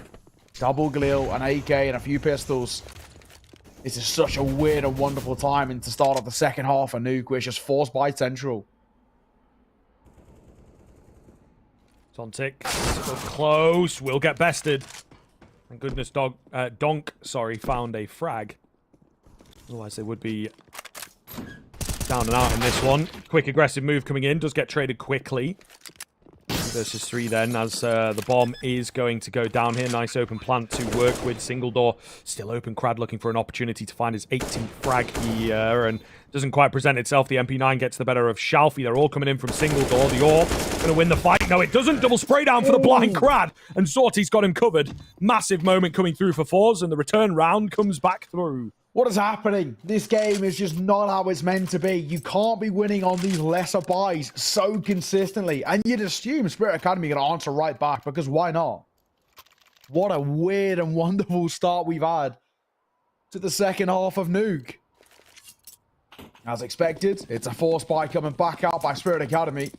Double Galil, an AK, and a few pistols. This is such a weird and wonderful timing to start off the second half of Nuke, where it's just forced by Central. Tontic, up close, will get bested. Thank goodness Donk, found a frag. Otherwise they would be down and out in this one. Quick aggressive move coming in, does get traded quickly. Versus 3 then, as the bomb is going to go down here. Nice open plant to work with. Single door still open. Crad looking for an opportunity to find his 18th frag here, and doesn't quite present itself. The MP9 gets the better of Shalfie. They're all coming in from single door. The Orb going to win the fight. No, it doesn't. Double spray down for the blind Crad, and Sorty's got him covered. Massive moment coming through for forZe, and the return round comes back through. What is happening? This game is just not how it's meant to be. You can't be winning on these lesser buys so consistently. And you'd assume Spirit Academy are going to answer right back, because why not? What a weird and wonderful start we've had to the second half of Nuke. As expected, it's a force buy coming back out by Spirit Academy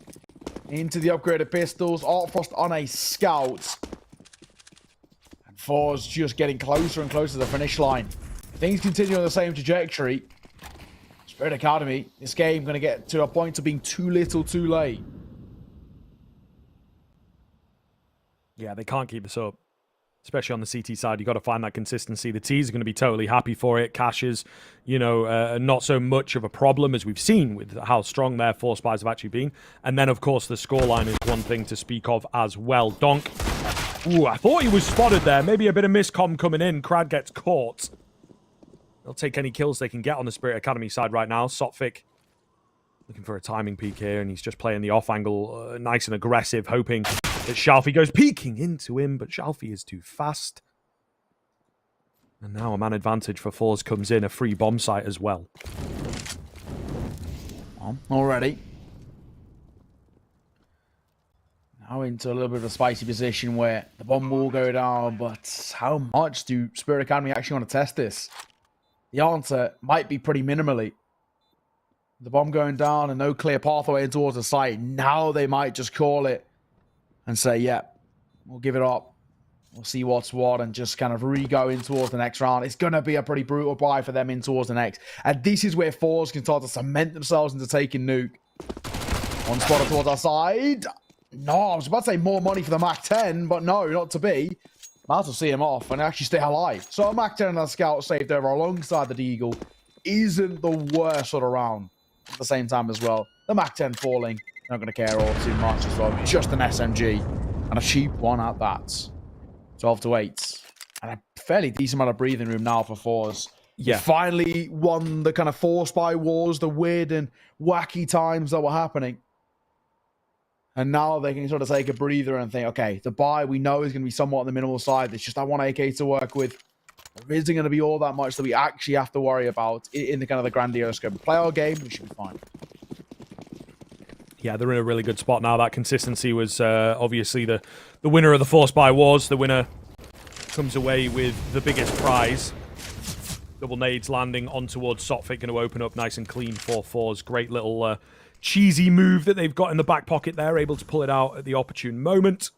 into the upgraded pistols. Art Frost on a scout. And forZe just getting closer and closer to the finish line. Things continue on the same trajectory. Spirit Academy, this game going to get to a point of being too little too late. Yeah, they can't keep this up. Especially on the CT side, you got to find that consistency. The T's are going to be totally happy for it. Caches, not so much of a problem as we've seen with how strong their force buys have actually been. And then, of course, the scoreline is one thing to speak of as well. Donk. Ooh, I thought he was spotted there. Maybe a bit of miscomm coming in. Crad gets caught. They'll take any kills they can get on the Spirit Academy side right now. Sotfik looking for a timing peek here, and he's just playing the off angle, nice and aggressive, hoping that Shalfie goes peeking into him, but Shalfie is too fast. And now a man advantage for forZe comes in, a free bomb site as well. Already. Now into a little bit of a spicy position where the bomb will go down, but how much do Spirit Academy actually want to test this? The answer might be pretty minimally. The bomb going down and no clear pathway towards the site. Now they might just call it and say, yeah, we'll give it up. We'll see what's what and just kind of re-go in towards the next round. It's going to be a pretty brutal buy for them in towards the next. And this is where forZe can start to cement themselves into taking Nuke. One spotter towards our side. No, I was about to say more money for the Mac 10, but no, not to be. Might as well see him off and actually stay alive. So a Mac 10 and a Scout saved over alongside the Deagle isn't the worst sort of round at the same time as well. The Mac 10 falling, not going to care all too much as well. Just an SMG and a cheap one at that. 12-8. And a fairly decent amount of breathing room now for forZe. Yeah. Finally won the kind of force buy wars, the weird and wacky times that were happening. And now they can sort of take a breather and think, okay, the buy we know is going to be somewhat on the minimal side. There's just that one AK to work with. There isn't going to be all that much that we actually have to worry about in the kind of the grandiose scope. Play our game, we should be fine. Yeah, they're in a really good spot now. That consistency was obviously the winner of the force buy wars. The winner comes away with the biggest prize. Double nades landing on towards Sotfik, going to open up nice and clean for forZe. Great little cheesy move that they've got in the back pocket there, able to pull it out at the opportune moment.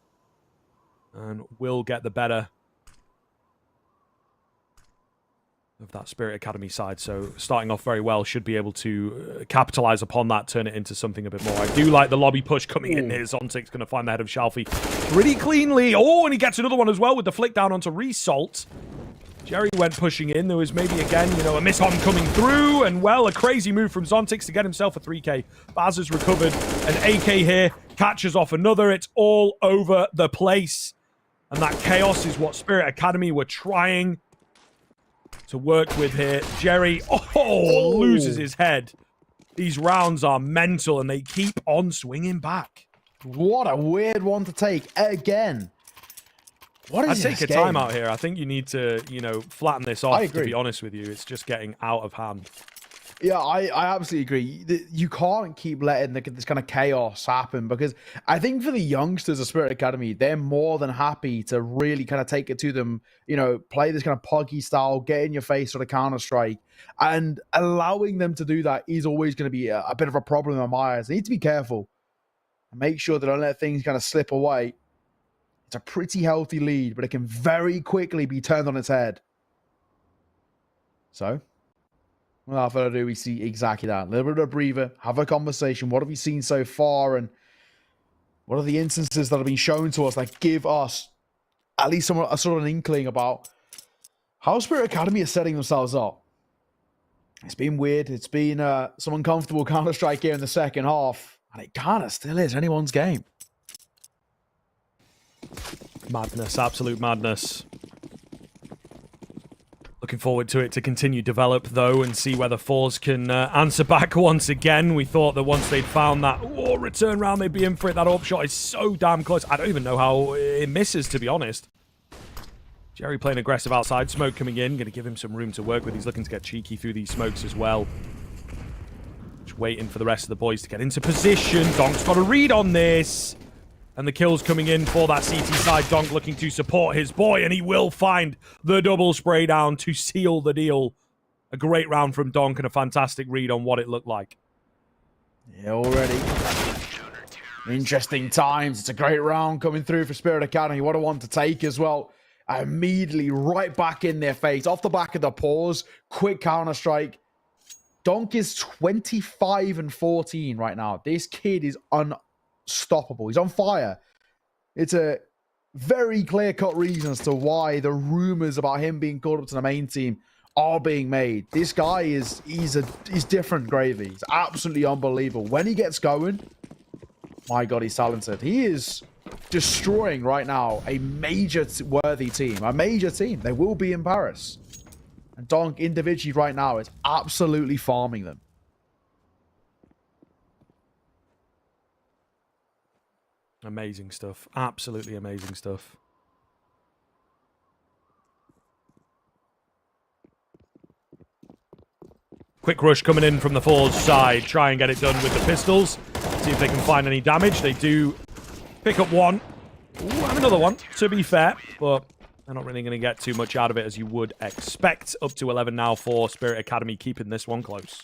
And will get the better of that Spirit Academy side. So starting off very well, should be able to capitalize upon that, turn it into something a bit more. I do like the lobby push coming in here. Zontic's going to find the head of Shalfie pretty cleanly. Oh, and he gets another one as well with the flick down onto Resalt. Jerry went pushing in. There was maybe, again, you know, a miss on coming through. And, well, a crazy move from Zontix to get himself a 3K. Baz has recovered an AK here. Catches off another. It's all over the place. And that chaos is what Spirit Academy were trying to work with here. Jerry, loses his head. These rounds are mental, and they keep on swinging back. What a weird one to take again. What is I'd take a timeout here. I think you need to, you know, flatten this off, to be honest with you. It's just getting out of hand. Yeah, I absolutely agree. You can't keep letting this kind of chaos happen, because I think for the youngsters of Spirit Academy, they're more than happy to really kind of take it to them, you know, play this kind of puggy style, get in your face sort of Counter-Strike, and allowing them to do that is always going to be a bit of a problem in my eyes. They need to be careful and make sure they don't let things kind of slip away. It's a pretty healthy lead, but it can very quickly be turned on its head. So, without further ado, we see exactly that. A little bit of a breather, have a conversation. What have we seen so far? And what are the instances that have been shown to us that give us at least a sort of an inkling about how Spirit Academy is setting themselves up? It's been weird. It's been some uncomfortable Counter-Strike here in the second half. And it kind of still is anyone's game. Madness, absolute madness. Looking forward to it to continue develop, though, and see whether forZe can answer back once again. We thought that once they'd found that return round, they'd be in for it. That AWP shot is so damn close. I don't even know how it misses, to be honest. Jerry playing aggressive outside. Smoke coming in. Going to give him some room to work with. He's looking to get cheeky through these smokes as well. Just waiting for the rest of the boys to get into position. Donk's got a read on this. And the kills coming in for that CT side. Donk looking to support his boy, and he will find the double spray down to seal the deal. A great round from Donk and a fantastic read on what it looked like. Yeah, already. Interesting times. It's a great round coming through for Spirit Academy. What a one to take as well. Immediately right back in their face. Off the back of the pause. Quick Counter-Strike. Donk is 25-14 right now. This kid is unstoppable. He's on fire. It's a very clear-cut reason as to why the rumors about him being called up to the main team are being made. This guy he's different gravy. He's absolutely unbelievable. When he gets going, my God, he's talented. He is destroying right now a major worthy team. A major team. They will be in Paris. And Donk individually right now is absolutely farming them. Amazing stuff. Absolutely amazing stuff. Quick rush coming in from the forZe side. Try and get it done with the pistols. See if they can find any damage. They do pick up one. Ooh, and another one, to be fair. But they're not really going to get too much out of it as you would expect. Up to 11 now for Spirit Academy, keeping this one close.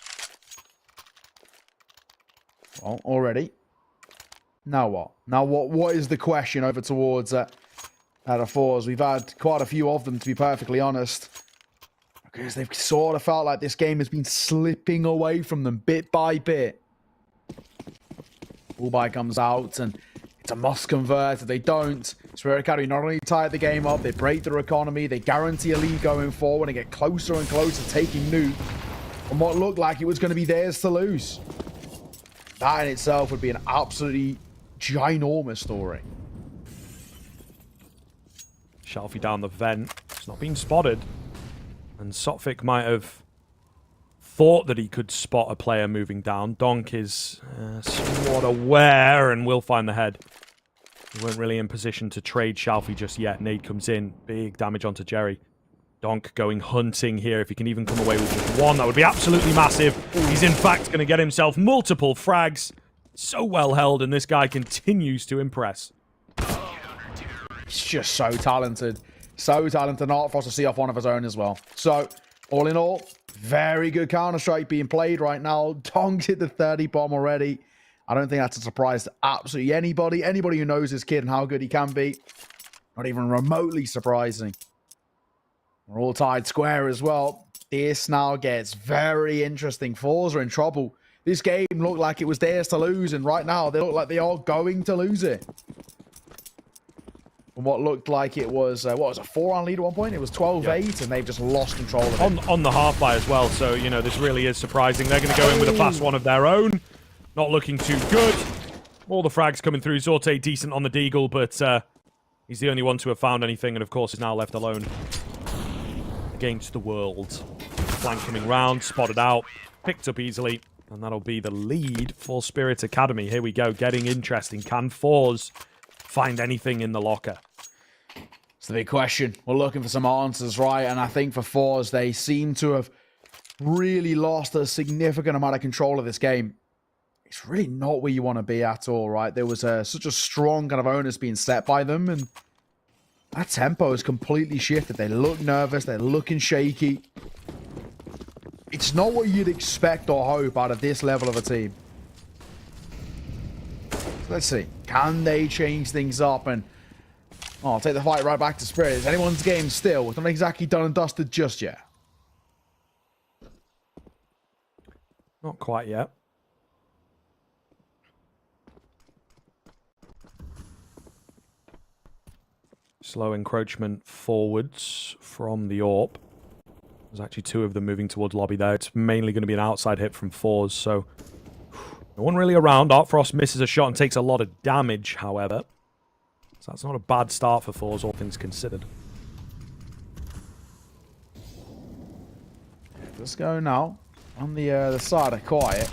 Well, already. Now what? Now what is the question over towards the forZe? We've had quite a few of them, to be perfectly honest. Because they've sort of felt like this game has been slipping away from them bit by bit. Bullby comes out and it's a must convert. If they don't, Spirit Academy not only tie the game up, they break their economy, they guarantee a lead going forward and get closer and closer to taking Nuke on what looked like it was going to be theirs to lose. That in itself would be an absolutely ginormous story. Shalfie down the vent. It's not been spotted. And Sotfik might have thought that he could spot a player moving down. Donk is somewhat aware and will find the head. He weren't really in position to trade Shalfie just yet. Nade comes in. Big damage onto Jerry. Donk going hunting here. If he can even come away with just one, that would be absolutely massive. He's in fact going to get himself multiple frags. So well held, and this guy continues to impress. He's just so talented. So talented. Not for us to see off one of his own as well. So, all in all, very good Counter-Strike being played right now. Donk's hit the 30 bomb already. I don't think that's a surprise to absolutely anybody. Anybody who knows this kid and how good he can be. Not even remotely surprising. We're all tied square as well. This now gets very interesting. forZe are in trouble. This game looked like it was theirs to lose, and right now they look like they are going to lose it. From what looked like it was, what was a 4-round lead at one point? It was 12-8, and they've just lost control of it. On the half buy as well, so, you know, this really is surprising. They're going to go in with a +1 of their own. Not looking too good. All the frags coming through. Zorte decent on the Deagle, but he's the only one to have found anything, and of course is now left alone against the world. Flank coming round, spotted out, picked up easily, and that'll be the lead for Spirit Academy. Here we go, getting interesting. Can forZe find anything in the locker? It's the big question. We're looking for some answers, right? And I think for forZe, they seem to have really lost a significant amount of control of this game. It's really not where you want to be at all, right? There was such a strong kind of onus being set by them, and that tempo has completely shifted. They look nervous. They're looking shaky. It's not what you'd expect or hope out of this level of a team. So let's see. Can they change things up? And I'll take the fight right back to Spirit. It's anyone's game still. It's not exactly done and dusted just yet. Not quite yet. Slow encroachment forwards from the AWP. There's actually two of them moving towards lobby there. It's mainly going to be an outside hit from forZe, so no one really around. Artfrost misses a shot and takes a lot of damage, however. So that's not a bad start for forZe, all things considered. Let's go now on the side of quiet.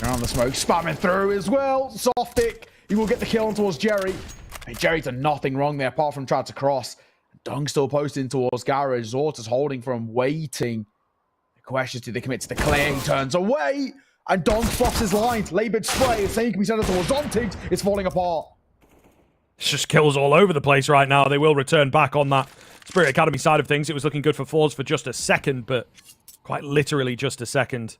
Around the smoke, spamming through as well. Softic, he will get the kill on towards Jerry. Hey, Jerry done nothing wrong there apart from trying to cross. Dung still posting towards Garage. Zorta's holding for him, waiting. The question is, do they commit to the clear? He turns away, and Dung flops his lines. Labid spray, saying he can be sent towards Zontigs. It's falling apart. It's just kills all over the place right now. They will return back on that Spirit Academy side of things. It was looking good for forZe for just a second, but quite literally just a second.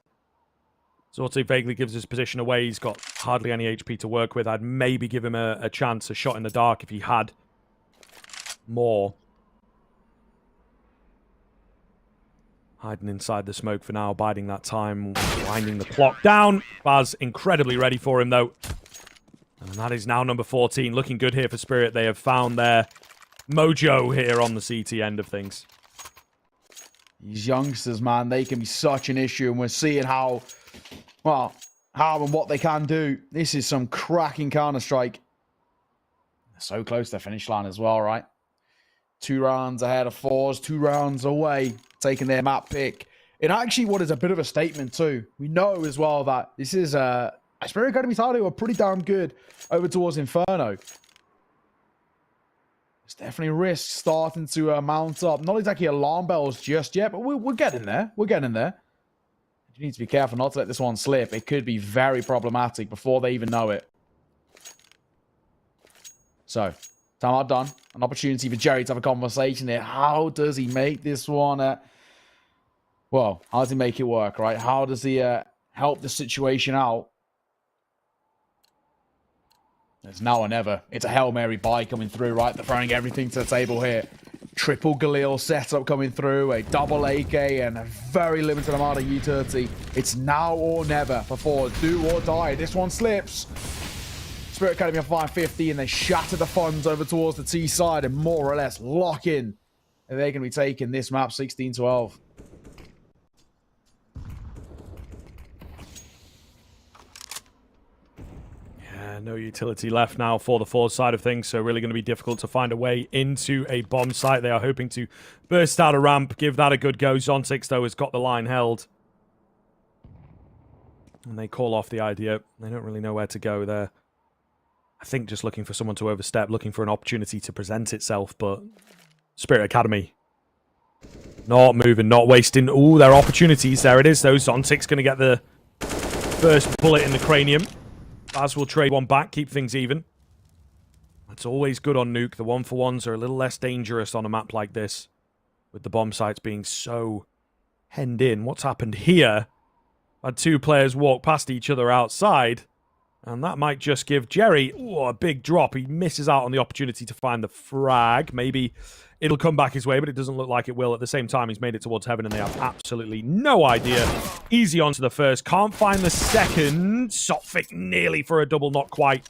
Zorte vaguely gives his position away. He's got hardly any HP to work with. I'd maybe give him a chance, a shot in the dark if he had more. Hiding inside the smoke for now, biding that time, winding the clock down. Baz incredibly ready for him, though. And that is now number 14. Looking good here for Spirit. They have found their mojo here on the CT end of things. These youngsters, man, they can be such an issue, and we're seeing how and what they can do. This is some cracking Counter-Strike. They're so close to the finish line as well, right? 2 rounds ahead of forZe, 2 rounds away, taking their map pick. And actually, what is a bit of a statement too. We know as well that this is Spirit Academy side who are pretty damn good over towards Inferno. There's definitely risks starting to mount up. Not exactly alarm bells just yet, but we're getting there. We're getting there. You need to be careful not to let this one slip. It could be very problematic before they even know it. So, time out done. An opportunity for Jerry to have a conversation there. How does he make this one? Well, how does he make it work, right? How does he help the situation out? There's now or never. It's a Hail Mary buy coming through, right? They're throwing everything to the table here. Triple Galil setup coming through, a double AK, and a very limited amount of utility. It's now or never for forZe. Do or die. This one slips. Spirit Academy on 550, and they shatter the funds over towards the T side and more or less lock in. And they're going to be taking this map 16-12. No utility left now for the forZe side of things, so really going to be difficult to find a way into a bomb site. They are hoping to burst out a ramp, give that a good go. Zontix, though, has got the line held. And they call off the idea. They don't really know where to go there. I think just looking for someone to overstep, looking for an opportunity to present itself, but Spirit Academy Not moving, not wasting all their opportunities. There it is, though. Zontic's going to get the first bullet in the cranium. Baz will trade one back, keep things even. That's always good on Nuke. The one-for-ones are a little less dangerous on a map like this, with the bomb sites being so hemmed in. What's happened here? Had two players walk past each other outside, and that might just give Jerry a big drop. He misses out on the opportunity to find the frag. Maybe it'll come back his way, but it doesn't look like it will. At the same time, he's made it towards heaven, and they have absolutely no idea. Easy onto the first. Can't find the second. Sotfik nearly for a double, not quite.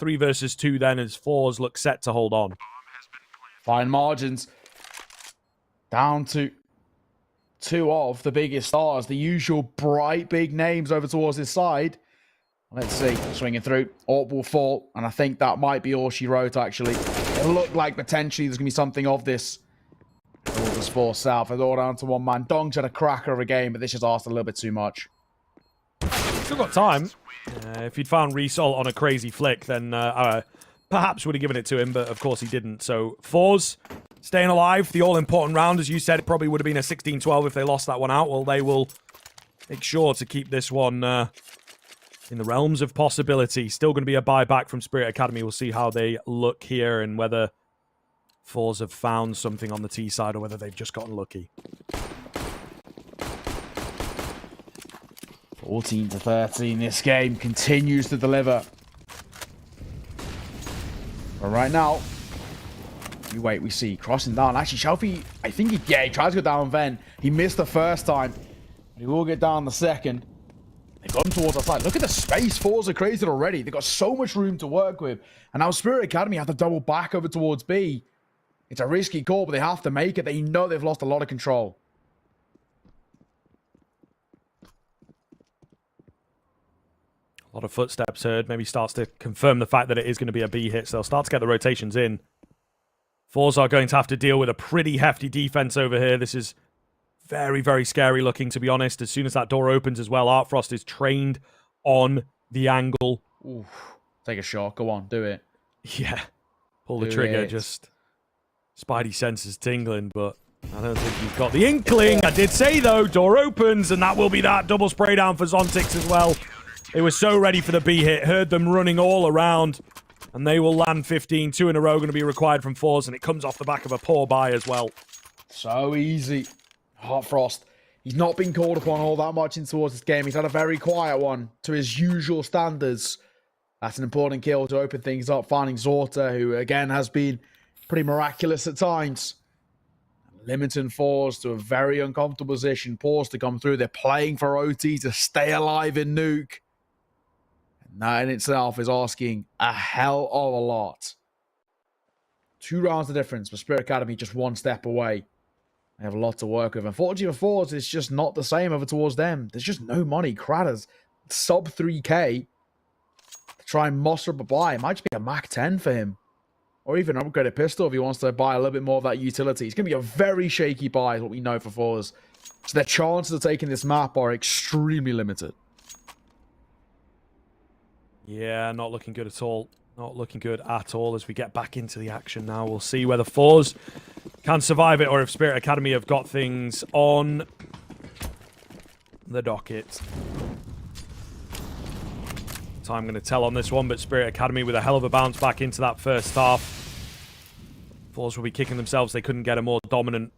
3 versus 2 then as forZe look set to hold on. Fine margins. Down to 2 of the biggest stars. The usual bright, big names over towards his side. Let's see. Swinging through. Orb will fall. And I think that might be all she wrote, actually. It looked like potentially there's going to be something of this. All this force south. It's all down to 1 man. Dong's had a cracker of a game, but this just asked a little bit too much. Still got time. If he'd found Resol on a crazy flick, then perhaps would have given it to him, but of course he didn't. So forZe staying alive. The all-important round, as you said, it probably would have been a 16-12 if they lost that one out. Well, they will make sure to keep this one in the realms of possibility. Still going to be a buyback from Spirit Academy. We'll see how they look here and whether forZe have found something on the T side or whether they've just gotten lucky. 14-13. This game continues to deliver. But right now, we see crossing down. Actually, Shelfie, I think he tries to go down then. He missed the first time. But he will get down the second. They've gone towards our side. Look at the space forZe are created already. They've got so much room to work with. And now Spirit Academy have to double back over towards B. It's a risky call, but they have to make it. They know they've lost a lot of control. A lot of footsteps heard. Maybe starts to confirm the fact that it is going to be a B hit. So they'll start to get the rotations in. forZe are going to have to deal with a pretty hefty defense over here. This is very, very scary looking, to be honest. As soon as that door opens as well, Artfrost is trained on the angle. Oof. Take a shot. Go on. Do it. Yeah. Pull the trigger. Just Spidey senses tingling, but I don't think he's got the inkling. I did say, though, door opens, and that will be that. Double spray down for Zontix as well. They were so ready for the B hit. Heard them running all around, and they will land 15. 2 in a row going to be required from forZe, and it comes off the back of a poor buy as well. So easy. Artfrost, he's not been called upon all that much in towards this game. He's had a very quiet one to his usual standards. That's an important kill to open things up, finding Zorta, who again has been pretty miraculous at times. Limiting forZe to a very uncomfortable position. Pause to come through. They're playing for OT to stay alive in Nuke. And that in itself is asking a hell of a lot. 2 rounds of difference, but Spirit Academy just 1 step away. They have a lot to work with. Unfortunately for forZe, it's just not the same over towards them. There's just no money. Kratter's sub 3k to try and muster up a buy. It might just be a Mac 10 for him. Or even an upgraded pistol if he wants to buy a little bit more of that utility. It's going to be a very shaky buy, is what we know for forZe. So their chances of taking this map are extremely limited. Yeah, not looking good at all. Not looking good at all as we get back into the action now. We'll see whether forZe can survive it or if Spirit Academy have got things on the docket. Time going to tell on this one, but Spirit Academy with a hell of a bounce back into that first half. forZe will be kicking themselves. They couldn't get a more dominant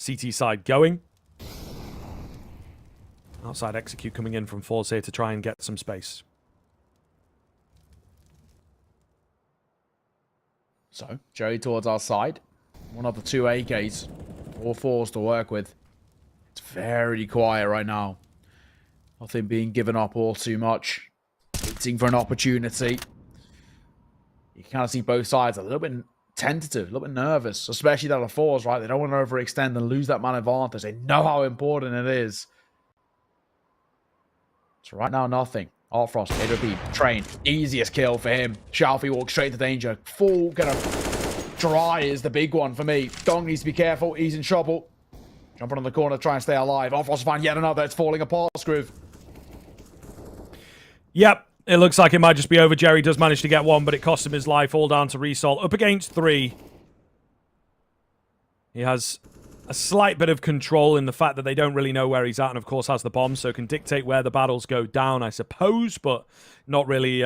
CT side going. Outside execute coming in from forZe here to try and get some space. So, Joey towards our side. One of the 2 AKs. All forZe to work with. It's very quiet right now. Nothing being given up all too much. Waiting for an opportunity. You can kind of see both sides a little bit tentative, a little bit nervous. Especially that of forZe, right? They don't want to overextend and lose that man advantage. They know how important it is. So right now, nothing. Artfrost, AWP, train. Easiest kill for him. Shelfie walks straight to danger. Full kind of dry is the big one for me. Dong needs to be careful. He's in trouble. Jumping on the corner, try and stay alive. Artfrost find yet another. It's falling apart, Scrooge. Yep, it looks like it might just be over. Jerry does manage to get one, but it cost him his life. All down to Resol. Up against 3. He has a slight bit of control in the fact that they don't really know where he's at, and of course has the bomb, so can dictate where the battles go down, I suppose, but not really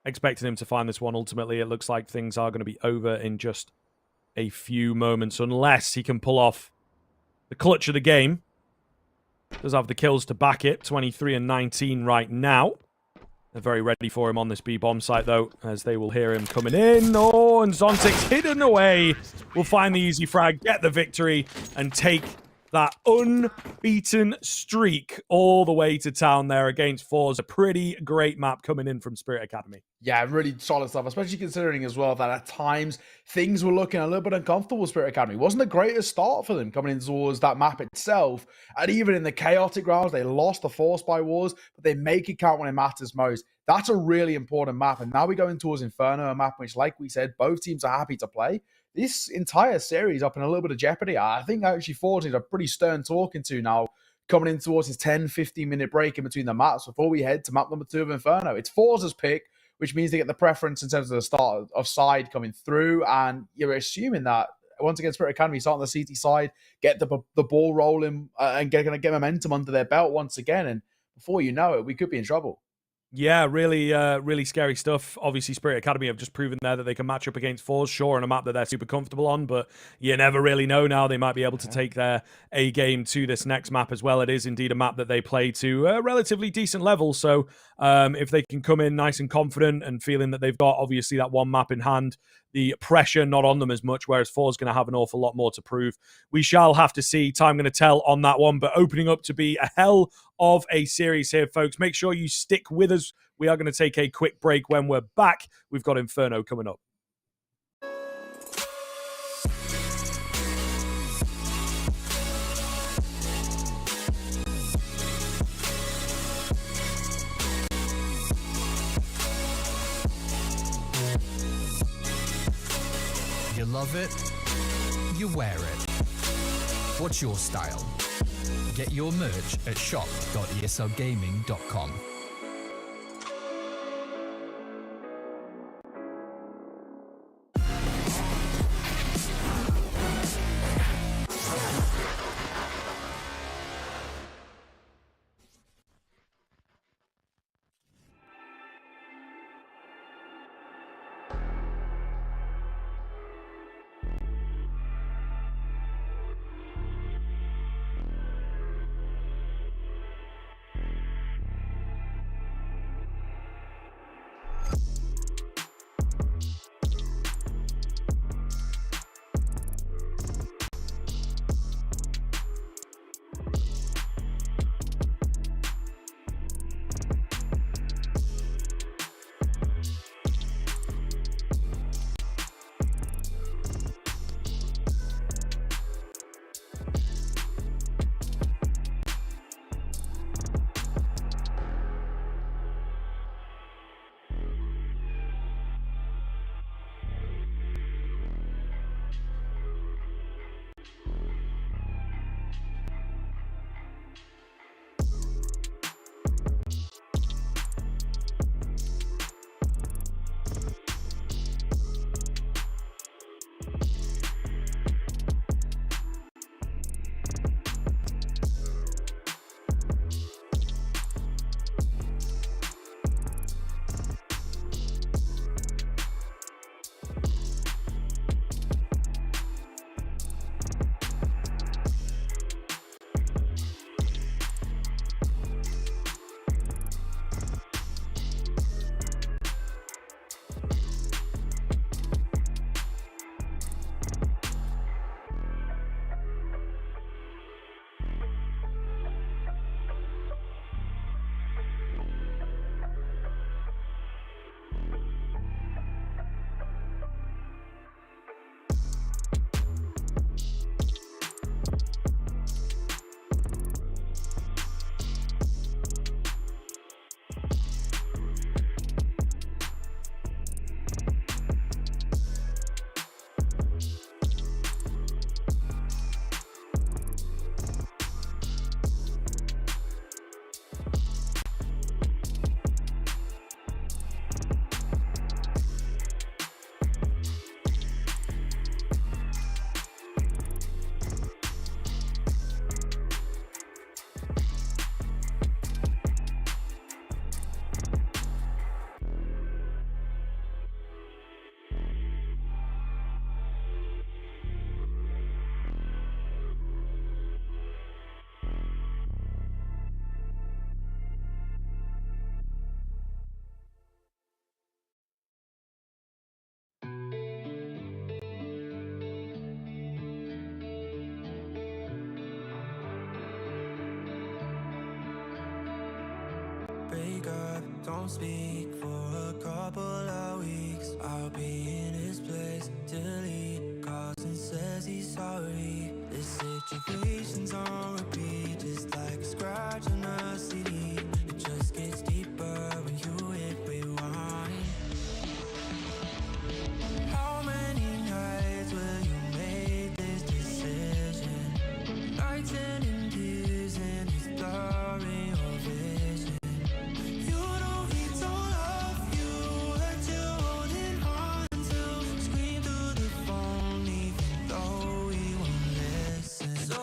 expecting him to find this one. Ultimately, it looks like things are going to be over in just a few moments, unless he can pull off the clutch of the game. Does have the kills to back it, 23 and 19 right now. They're very ready for him on this B-bomb site, though, as they will hear him coming in. Oh, and Zontic's hidden away. Will find the easy frag, get the victory, and take that unbeaten streak all the way to town there against forZe. A pretty great map coming in from Spirit Academy. Yeah, really solid stuff, especially considering as well that at times things were looking a little bit uncomfortable with Spirit Academy. It wasn't the greatest start for them coming in towards that map itself. And even in the chaotic rounds, they lost the Force by Wars, but they make it count when it matters most. That's a really important map. And now we're going towards Inferno, a map which, like we said, both teams are happy to play. This entire series up in a little bit of jeopardy. I think actually forZe is a pretty stern talking to now, coming in towards his 10-15 minute break in between the maps before we head to map number 2 of Inferno. It's forZe's pick, which means they get the preference in terms of the start of side coming through. And you're assuming that once again, Spirit Academy start on the CT side, get the ball rolling and get momentum under their belt once again. And before you know it, we could be in trouble. Yeah, really scary stuff. Obviously, Spirit Academy have just proven there that they can match up against forZe, sure, on a map that they're super comfortable on, but you never really know now. They might be able to take their A game to this next map as well. It is indeed a map that they play to a relatively decent level, so if they can come in nice and confident and feeling that they've got, obviously, that one map in hand, the pressure not on them as much, whereas forZe going to have an awful lot more to prove. We shall have to see. Time going to tell on that one, but opening up to be a hell of a series here, folks. Make sure you stick with us. We are going to take a quick break. When we're back, we've got Inferno coming up. You love it, you wear it. What's your style? Get your merch at shop.eslgaming.com. don't speak for a couple of weeks. I'll be in his place till he calls and says he's sorry. This situation's on repeat, just like a scratch on a CD. It just gets deeper when you hit rewind. How many nights will you make this decision? Nights ending tears and it's blurring your vision. You know he don't love you, hurt you holding on to. Scream through the phone even though he won't listen. So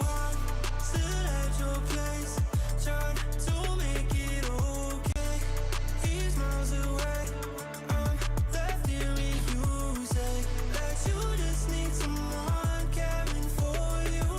I'm still at your place, trying to make it okay. He's miles away, I'm left here with you. Say that you just need someone caring for you.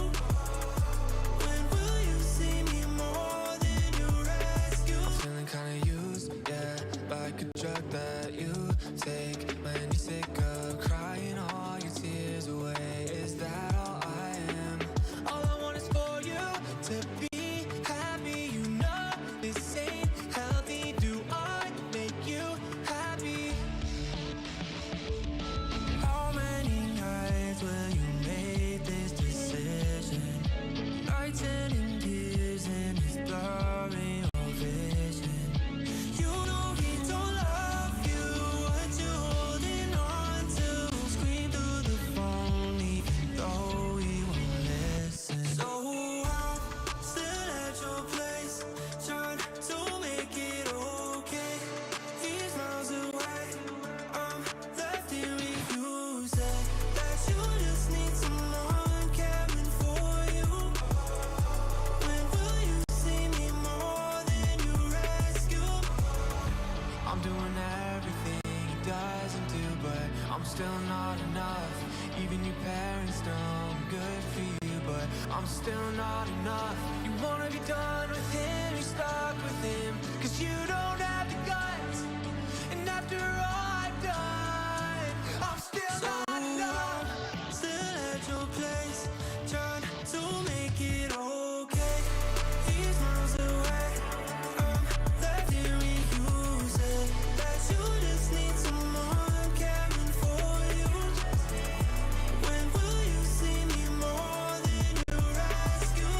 When will you see me more than you rescue? I'm feeling kinda used, yeah, like a drug that you take when you're sick of crying all your tears away. Is that all I am? All I want is for you to be happy. You know this ain't healthy. Do I make you happy? How many nights will you make this decision? Nights ending tears and it's blurring your vision. You know he don't love you, what you holding on to. Scream through the phone even though he won't listen. So I'm still at your place, trying to make it okay. He's miles away, I'm left here with you. Say that you just need someone caring for you. When will you see me more than you rescue? I'm doing everything he doesn't do, but I'm still not enough. Even your parents know I'm good for you, but I'm still not enough. You wanna be done with him, you're stuck with him, 'cause you don't have the guts. And after all I've done, I'm still not enough. Still at your place, trying to make it okay. He's miles away, I'm left here with you. Say that you just need someone caring for you. When will you see me more than you rescue?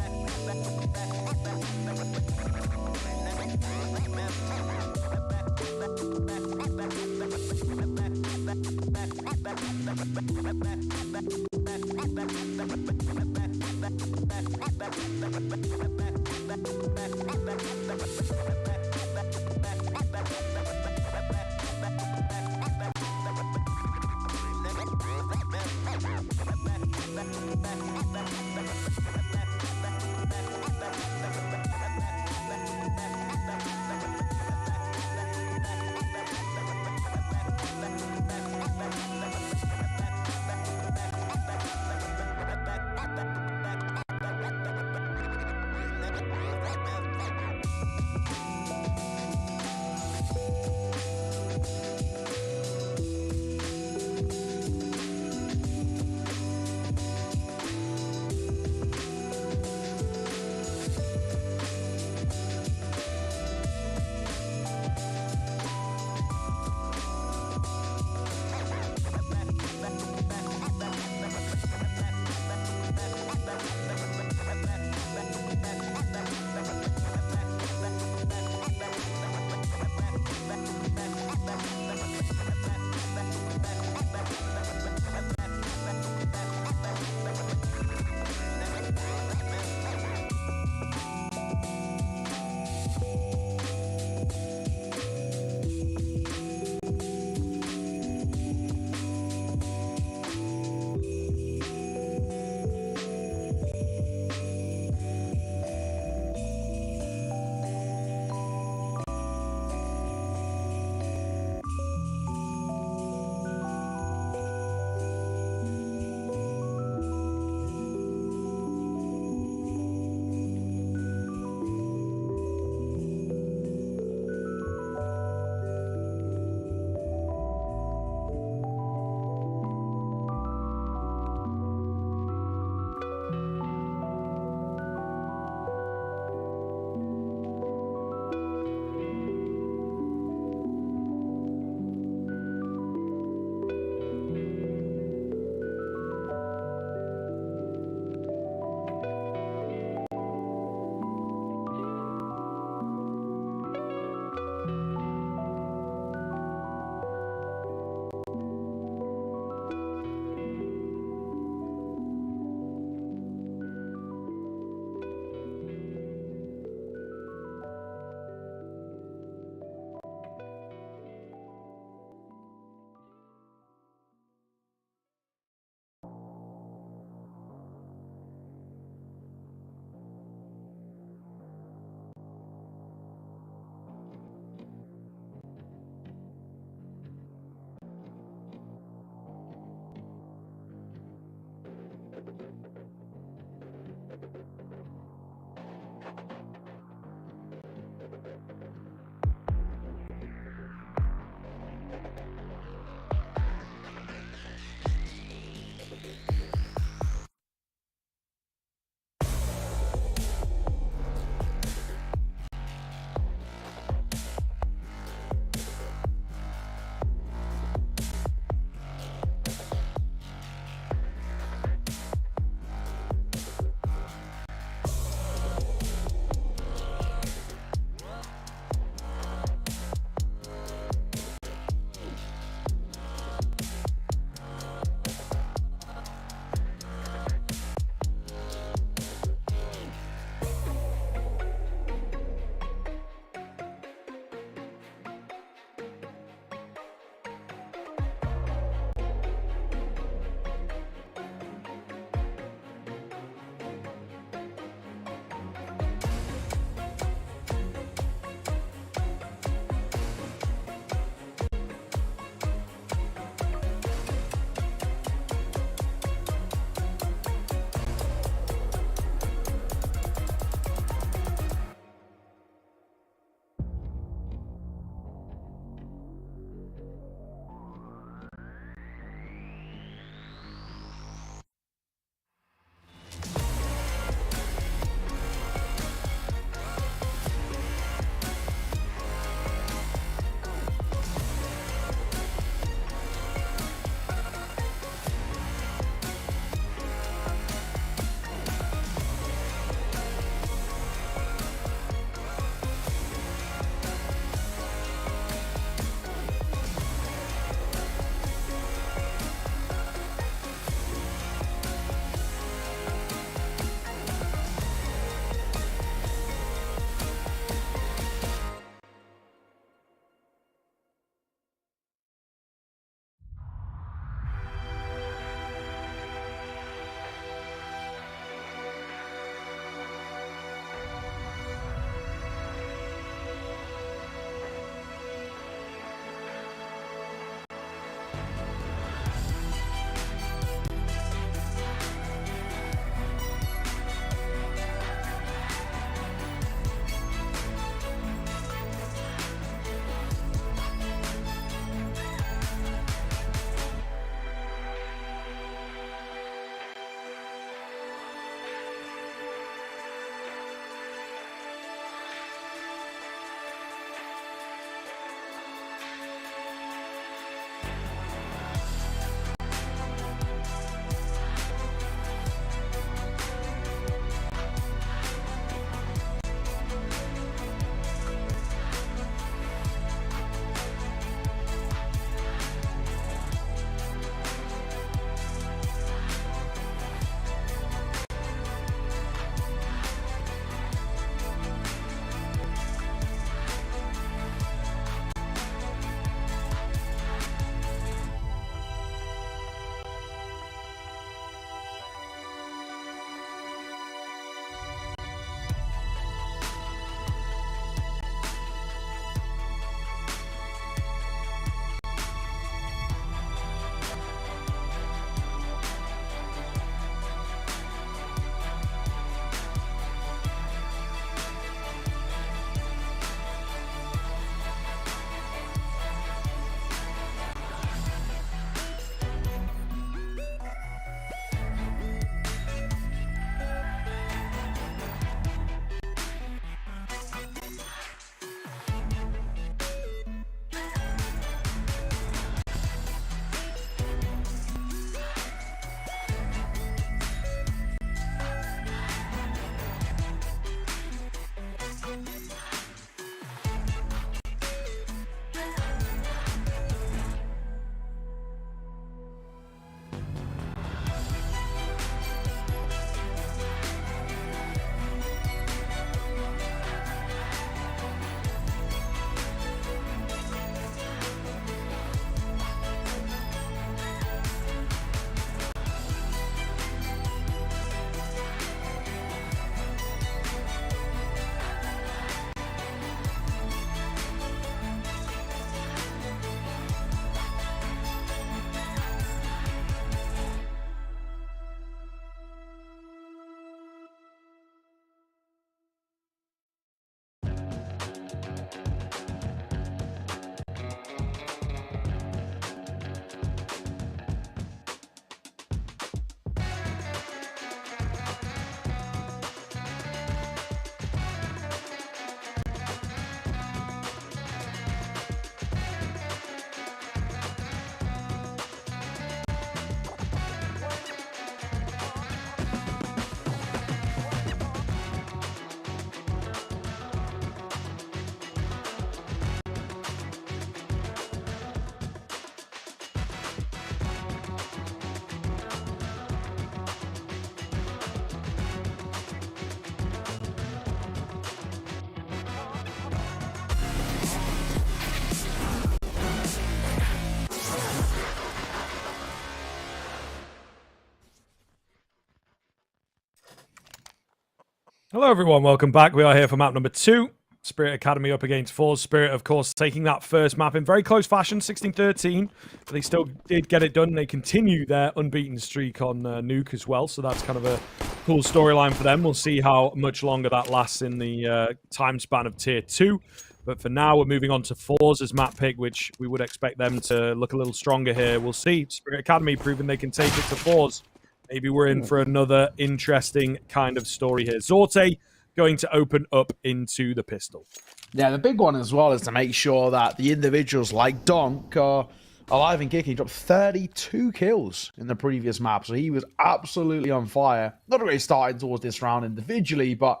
Hello, everyone. Welcome back. We are here for map number 2. Spirit Academy up against forZe. Spirit, of course, taking that first map in very close fashion, 16-13. But they still did get it done. They continue their unbeaten streak on Nuke as well. So that's kind of a cool storyline for them. We'll see how much longer that lasts in the time span of Tier 2. But for now, we're moving on to forZe's map pick, which we would expect them to look a little stronger here. We'll see. Spirit Academy proving they can take it to forZe. Maybe we're in for another interesting kind of story here. Zorte going to open up into the pistol. Yeah, the big one as well is to make sure that the individuals like Donk are alive and kicking. He dropped 32 kills in the previous map, so he was absolutely on fire. Not a great start towards this round individually, but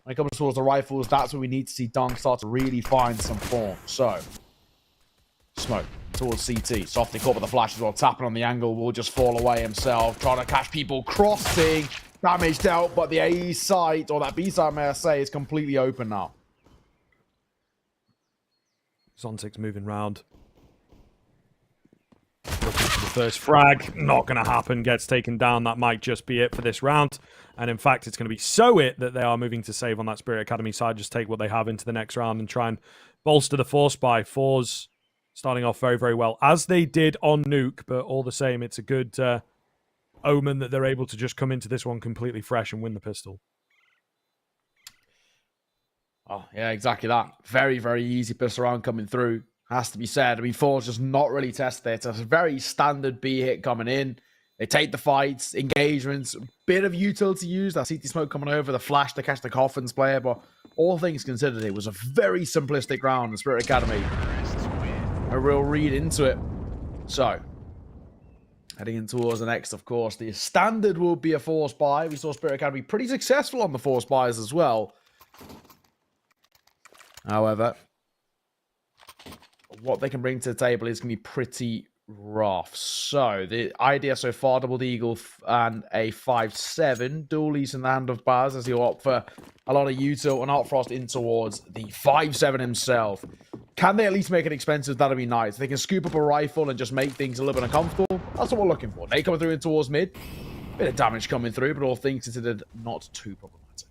when it comes towards the rifles, that's where we need to see Donk start to really find some form. So, smoke towards CT. Softly caught with the flash as well. Tapping on the angle will just fall away himself. Trying to catch people crossing. Damage dealt, but the A site, or that B site, may I say, is completely open now. Zontic's moving round. Looking for the first frag. Not going to happen. Gets taken down. That might just be it for this round. And in fact, it's going to be so it that they are moving to save on that Spirit Academy side. Just take what they have into the next round and try and bolster the force by forZe. Starting off very, very well, as they did on Nuke, but all the same, it's a good omen that they're able to just come into this one completely fresh and win the pistol. Oh, yeah, exactly that. Very, very easy pistol round coming through. Has to be said. I mean, forZe just not really tested it. It's a very standard B hit coming in. They take the fights, engagements, bit of utility use. That CT smoke coming over, the flash to catch the Coffins player, but all things considered, it was a very simplistic round in Spirit Academy. A real read into it. So, heading in towards the next, of course, the standard will be a force buy. We saw Spirit Academy pretty successful on the force buys as well. However, what they can bring to the table is going to be pretty rough. So, the idea so far, Double Eagle and a 5-7. Dualies in the hand of Baz as he'll opt for a lot of util and Outfrost in towards the 5-7 himself. Can they at least make it expensive? That'd be nice. They can scoop up a rifle and just make things a little bit uncomfortable. That's what we're looking for. They coming through in towards mid. Bit of damage coming through, but all things considered, not too problematic.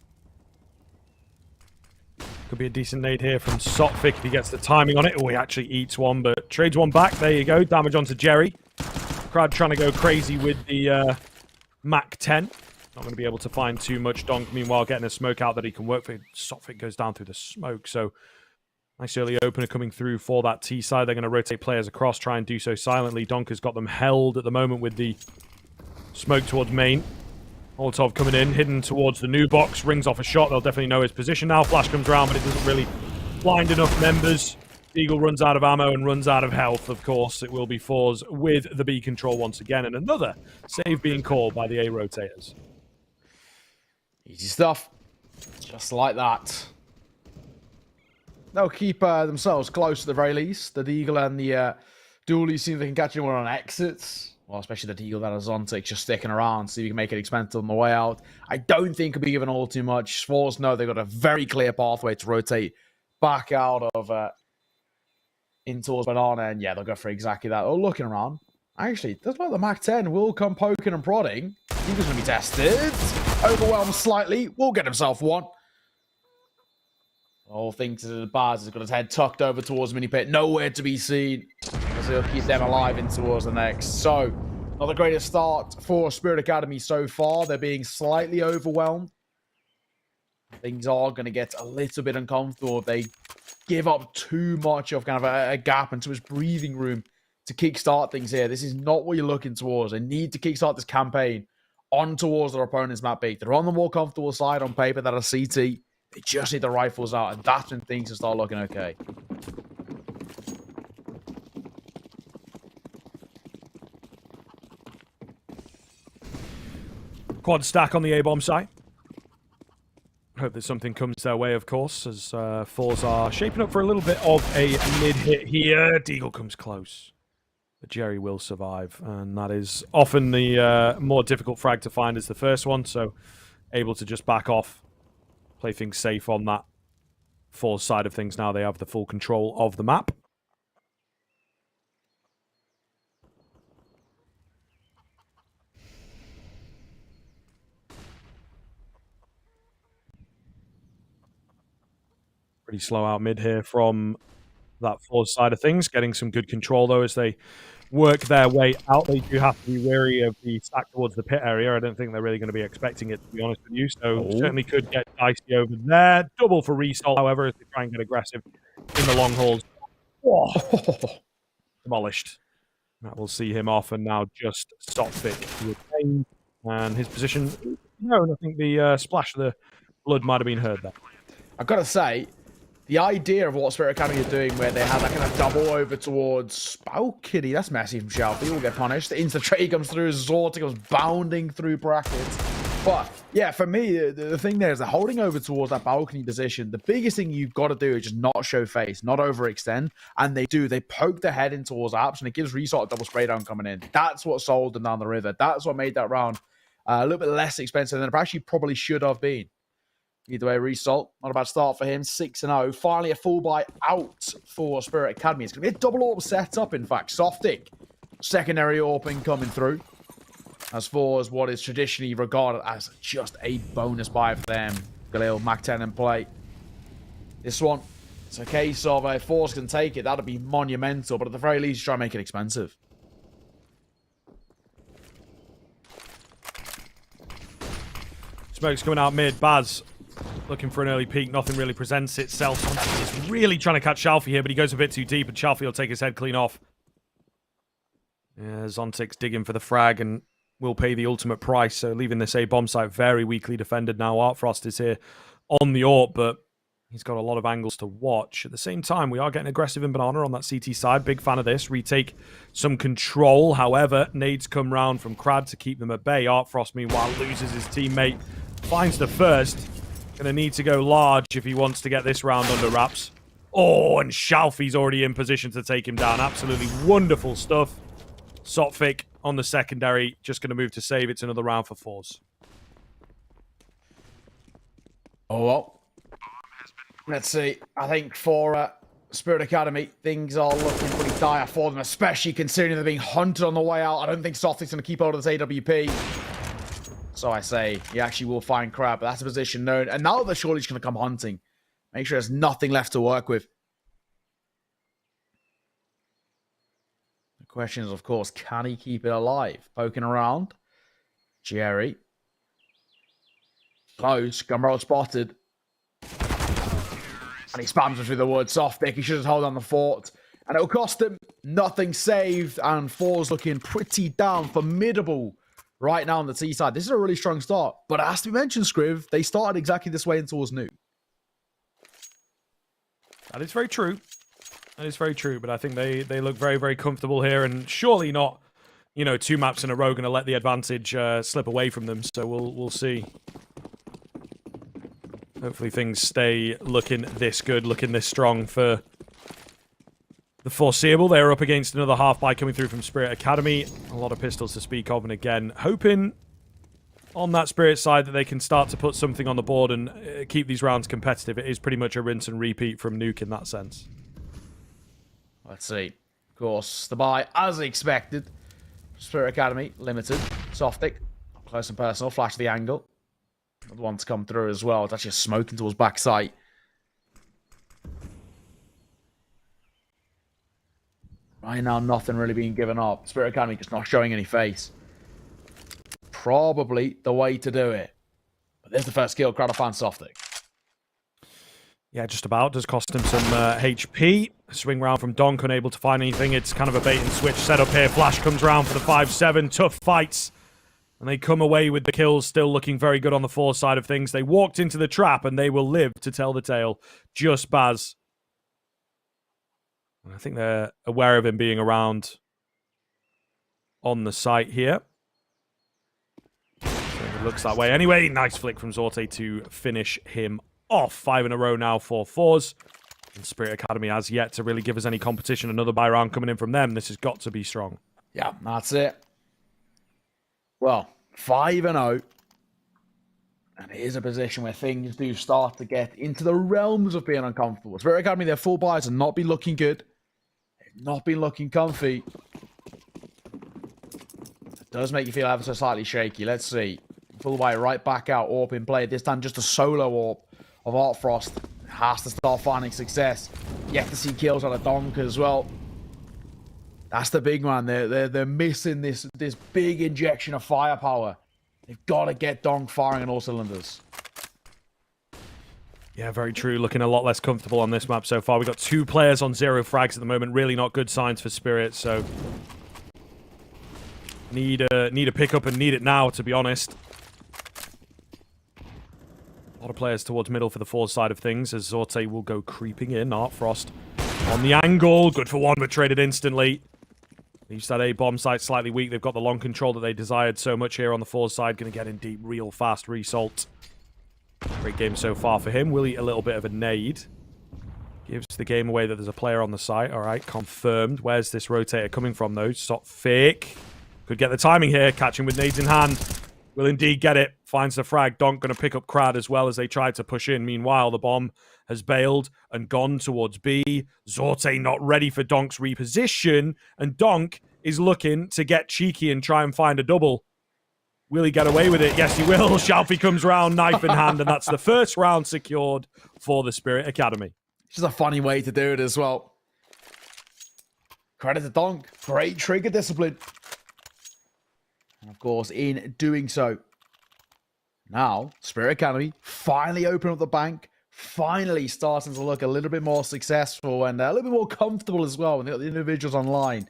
Could be a decent nade here from Sotfik if he gets the timing on it. Oh, he actually eats one, but trades one back. There you go. Damage onto Jerry. Crowd trying to go crazy with the Mac 10. Not going to be able to find too much. Donk, meanwhile, getting a smoke out that he can work for. Sotfik goes down through the smoke, so nice early opener coming through for that T side. They're going to rotate players across, try and do so silently. Donk has got them held at the moment with the smoke towards main. Molotov coming in, hidden towards the new box. Rings off a shot. They'll definitely know his position now. Flash comes around, but it doesn't really blind enough members. Eagle runs out of ammo and runs out of health, of course. It will be forZe with the B control once again. And another save being called by the A rotators. Easy stuff. Just like that. They'll keep themselves close at the very least. The Deagle and the Dualies see if they can catch anyone on exits. Well, especially the Deagle that is Zontic just sticking around, see if you can make it expensive on the way out. I don't think it'll be given all too much. forZe know they've got a very clear pathway to rotate back out of in towards Banana, and yeah, they'll go for exactly that. Oh, looking around. Actually, that's why the Mac 10 will come poking and prodding. Deagle's going to be tested. Overwhelmed slightly. Will get himself one. All things to the bars. He's got his head tucked over towards Mini Pit. Nowhere to be seen. So he'll keep them alive in towards the next. So, not the greatest start for Spirit Academy so far. They're being slightly overwhelmed. Things are going to get a little bit uncomfortable if they give up too much of kind of a gap and too much breathing room to kickstart things here. This is not what you're looking towards. They need to kickstart this campaign on towards their opponent's map B. They're on the more comfortable side on paper that are CT. They just need the rifles out, and that's when things will start looking okay. Quad stack on the A-bomb site. Hope that something comes their way, of course, as forZe are shaping up for a little bit of a mid-hit here. Deagle comes close, but Jerry will survive, and that is often the more difficult frag to find as the first one, so able to just back off, play things safe on that forZe side of things now. They have the full control of the map. Pretty slow out mid here from that forward side of things. Getting some good control, though, as they work their way out. They do have to be wary of the stack towards the pit area. I don't think they're really going to be expecting it, to be honest with you. So certainly could get dicey over there. Double for Result, however, as they try and get aggressive in the long hauls. Whoa. Demolished. That will see him off, and now just Stopfik retained. And his position, no, I think the splash of the blood might have been heard there. I've got to say, the idea of what Spirit Academy are doing, where they have that kind of double over towards Balcony, that's messy from Shelby. He will get punished. The insta trade comes through, Zorta goes bounding through brackets. But yeah, for me, the thing there is they're holding over towards that balcony position. The biggest thing you've got to do is just not show face, not overextend. And they do. They poke their head in towards Apps, and it gives Resort a double spray down coming in. That's what sold them down the river. That's what made that round a little bit less expensive than it actually probably should have been. Either way, Result, not a bad start for him. 6-0. Finally, a full buy out for Spirit Academy. It's going to be a double AWP setup, in fact. Softic, secondary AWPing coming through. As far as what is traditionally regarded as just a bonus buy for them. Galil, Mac 10 in play. This one, it's a case of if forZe can take it, that'd be monumental. But at the very least, try and make it expensive. Smoke's coming out mid. Baz looking for an early peek. Nothing really presents itself. He's really trying to catch Shalfie here, but he goes a bit too deep, and Shalfie will take his head clean off. Yeah, Zontic's digging for the frag and will pay the ultimate price. So leaving this A bomb site very weakly defended now. Artfrost is here on the AWP, but he's got a lot of angles to watch. At the same time, we are getting aggressive in Banana on that CT side. Big fan of this. Retake some control. However, nades come round from Crad to keep them at bay. Artfrost, meanwhile, loses his teammate. Finds the first. Going to need to go large if he wants to get this round under wraps. Oh, and Shalfie's already in position to take him down. Absolutely wonderful stuff. Sotfik on the secondary. Just going to move to save. It's another round for forZe. Oh, well. Let's see. I think for Spirit Academy, things are looking pretty dire for them, especially considering they're being hunted on the way out. I don't think Softic's going to keep hold of this AWP. So I say, he actually will find Crab, but that's a position known. And now they're surely just going to come hunting. Make sure there's nothing left to work with. The question is, of course, can he keep it alive? Poking around. Jerry. Close. Gumroad spotted. And he spams through the woods. Softic, he should have held on the fort. And it'll cost him nothing saved. And forZe looking pretty down, formidable right now on the T side. This is a really strong start. But as we mentioned, Scriv, they started exactly this way in towards Nuke. That is very true. That is very true. But I think they look very, very comfortable here. And surely not, 2 maps in a row going to let the advantage slip away from them. So we'll see. Hopefully things stay looking this good, looking this strong for the foreseeable. They're up against another half buy coming through from Spirit Academy. A lot of pistols to speak of. And again, hoping on that Spirit side that they can start to put something on the board and keep these rounds competitive. It is pretty much a rinse and repeat from Nuke in that sense. Let's see. Of course, the buy, as expected. Spirit Academy, limited. Softic, close and personal. Flash the angle. Another one to come through as well. It's actually smoking towards backside. Right now, nothing really being given up. Spirit Academy just not showing any face. Probably the way to do it. But there's the first kill. Crowd fan Softic. Yeah, just about. Does cost him some HP. Swing round from Donk, unable to find anything. It's kind of a bait and switch setup here. Flash comes round for the 5-7. Tough fights. And they come away with the kills, still looking very good on the forZe side of things. They walked into the trap, and they will live to tell the tale. Just Baz. And I think they're aware of him being around on the site here. So it looks that way. Anyway, nice flick from Zorte to finish him off. 5 in a row now for forZe. And Spirit Academy has yet to really give us any competition. Another buy round coming in from them. This has got to be strong. Yeah, that's it. Well, 5-0. And it is a position where things do start to get into the realms of being uncomfortable. Spirit Academy, their full buys have not been looking good. They've not been looking comfy. It does make you feel ever so slightly shaky. Let's see. Full buy right back out. AWP in play. This time just a solo AWP of Artfrost. Has to start finding success. Yet to see kills on a Donk as well. That's the big man. They're missing this big injection of firepower. They've got to get Donk firing on all cylinders. Yeah, very true. Looking a lot less comfortable on this map so far. We've got 2 players on 0 frags at the moment. Really not good signs for Spirit, so need a pickup and need it now, to be honest. A lot of players towards middle for the forZe side of things, as Zorte will go creeping in. Artfrost on the angle. Good for 1, but traded instantly. Leaves that A bomb site slightly weak. They've got the long control that they desired so much here on the forZe side. Going to get in deep real fast. Result. Great game so far for him. Will eat a little bit of a nade. Gives the game away that there's a player on the site. All right, confirmed. Where's this rotator coming from, though? Stop fake. Could get the timing here. Catching with nades in hand. Will indeed get it. Finds the frag. Donk going to pick up Crad as well as they try to push in. Meanwhile, the bomb has bailed and gone towards B. Zorte not ready for Donk's reposition. And Donk is looking to get cheeky and try and find a double. Will he get away with it? Yes, he will. Shalfie comes round, knife in hand, and that's the first round secured for the Spirit Academy. It's just a funny way to do it as well. Credit to Donk. Great trigger discipline. And of course, in doing so, now Spirit Academy finally open up the bank, finally starting to look a little bit more successful and a little bit more comfortable as well when they got the individuals online.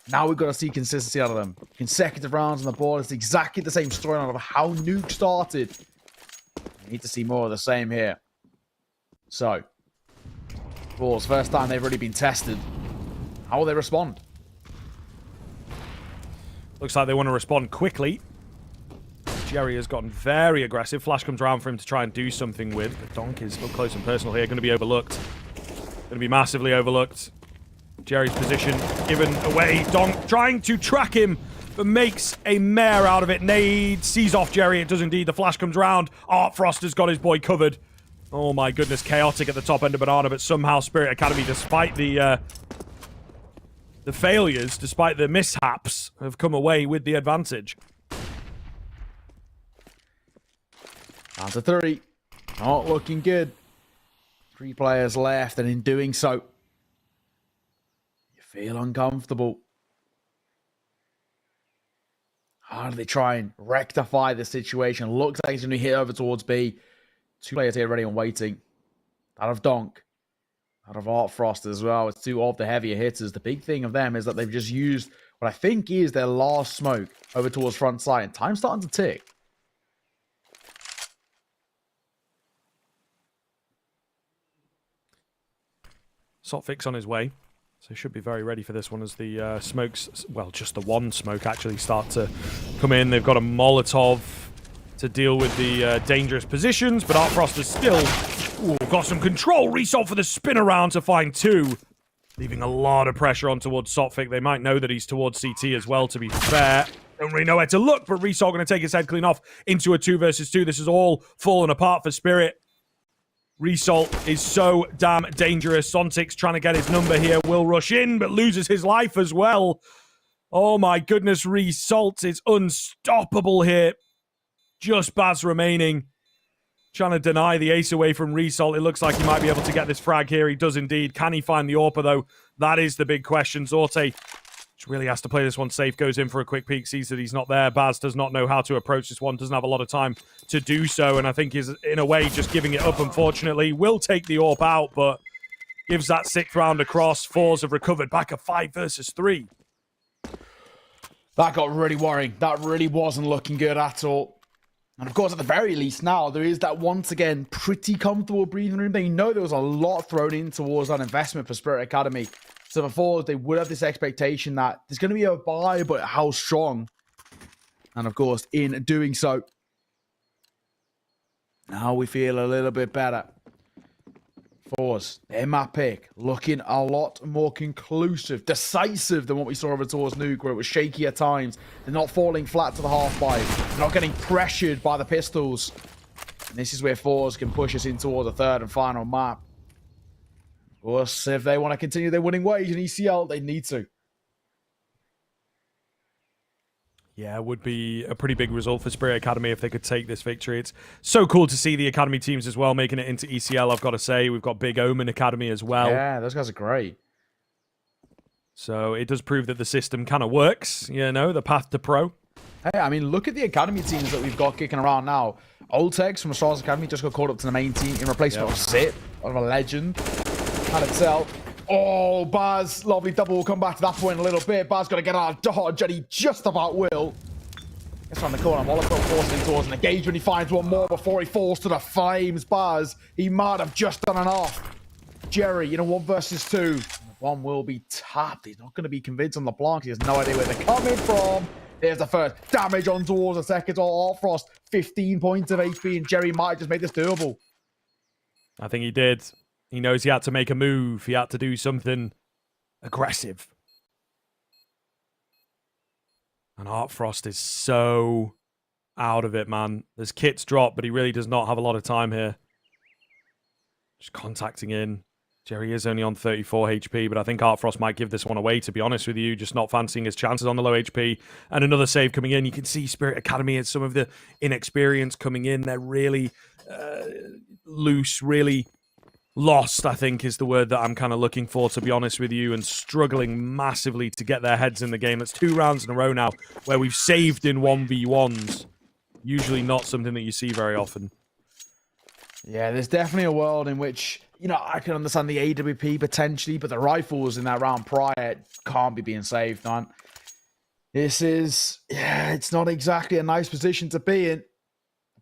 Now we've got to see consistency out of them. Consecutive rounds on the board. It's exactly the same storyline of how Nuke started. We need to see more of the same here. So, forZe, first time they've already been tested. How will they respond? Looks like they want to respond quickly. Jerry has gotten very aggressive. Flash comes around for him to try and do something with. But Donk is up close and personal here. Going to be overlooked. Going to be massively overlooked. Jerry's position given away. Donk trying to track him, but makes a mare out of it. Nade sees off Jerry. It does indeed. The flash comes round. Artfrost has got his boy covered. Oh my goodness, chaotic at the top end of Banana, but somehow Spirit Academy, despite the failures, despite the mishaps, have come away with the advantage. Down to 3. Not looking good. 3 players left, and in doing so, feel uncomfortable. How do they try and rectify the situation? Looks like he's going to hit over towards B. 2 players here ready and waiting. Out of Donk. Out of Artfrost as well. It's 2 of the heavier hitters. The big thing of them is that they've just used what I think is their last smoke over towards front side. And time's starting to tick. Sotfix on his way. So should be very ready for this one as the smokes, well, just the one smoke actually start to come in. They've got a Molotov to deal with the dangerous positions, but Artfrost is still got some control. Result for the spin around to find 2, leaving a lot of pressure on towards Sotfix. They might know that he's towards CT as well, to be fair. Don't really know where to look, but Result going to take his head clean off into a 2 versus 2. This is all falling apart for Spirit. Result is so damn dangerous. Sontix trying to get his number here. Will rush in, but loses his life as well. Oh my goodness, Result is unstoppable here. Just Baz remaining. Trying to deny the ace away from Result. It looks like he might be able to get this frag here. He does indeed. Can he find the AWPer though? That is the big question. Zorte really has to play this one safe. Goes in for a quick peek. Sees that he's not there. Baz does not know how to approach this one. Doesn't have a lot of time to do so. And I think is, in a way, just giving it up, unfortunately. Will take the AWP out, but gives that 6th round across. forZe have recovered back at 5 versus 3. That got really worrying. That really wasn't looking good at all. And of course, at the very least now, there is that once again pretty comfortable breathing room. They know there was a lot thrown in towards that investment for Spirit Academy. So before, they would have this expectation that there's going to be a buy, but how strong? And of course, in doing so, now we feel a little bit better. forZe, their map pick, looking a lot more conclusive, decisive than what we saw over towards Nuke, where it was shaky at times. They're not falling flat to the half-pipe. They're not getting pressured by the pistols. And this is where forZe can push us in towards the 3rd and final map. Of course, if they want to continue their winning ways in ECL, they need to. Yeah, it would be a pretty big result for Spirit Academy if they could take this victory. It's so cool to see the Academy teams as well making it into ECL, I've got to say. We've got Big Omen Academy as well. Yeah, those guys are great. So it does prove that the system kind of works, you know, the path to pro. Hey, I mean, look at the Academy teams that we've got kicking around now. Oltex from Stars Academy just got called up to the main team in replacement of Zip, of a legend. And itself. Oh, Baz, lovely double. We'll come back to that point in a little bit. Baz got to get out of dodge, and he just about will. Gets around the corner. Molotov forcing towards an engagement. He finds one more before he falls to the flames. Baz, he might have just done enough. Jerry, 1 versus 2. One will be tapped. He's not going to be convinced on the blank. He has no idea where they're coming from. There's the first damage on towards the second. Art Frost, 15 points of HP, and Jerry might just make this doable. I think he did. He knows he had to make a move. He had to do something aggressive. And Art Frost is so out of it, man. There's kits drop, but he really does not have a lot of time here. Just contacting in. Jerry is only on 34 HP, but I think Art Frost might give this one away, to be honest with you. Just not fancying his chances on the low HP. And another save coming in. You can see Spirit Academy and some of the inexperience coming in. They're really loose, really lost, I think, is the word that I'm kind of looking for, to be honest with you, and struggling massively to get their heads in the game. That's 2 rounds in a row now where we've saved in 1v1s. Usually not something that you see very often. Yeah, there's definitely a world in which, I can understand the AWP potentially, but the rifles in that round prior can't be being saved, man. This is, it's not exactly a nice position to be in.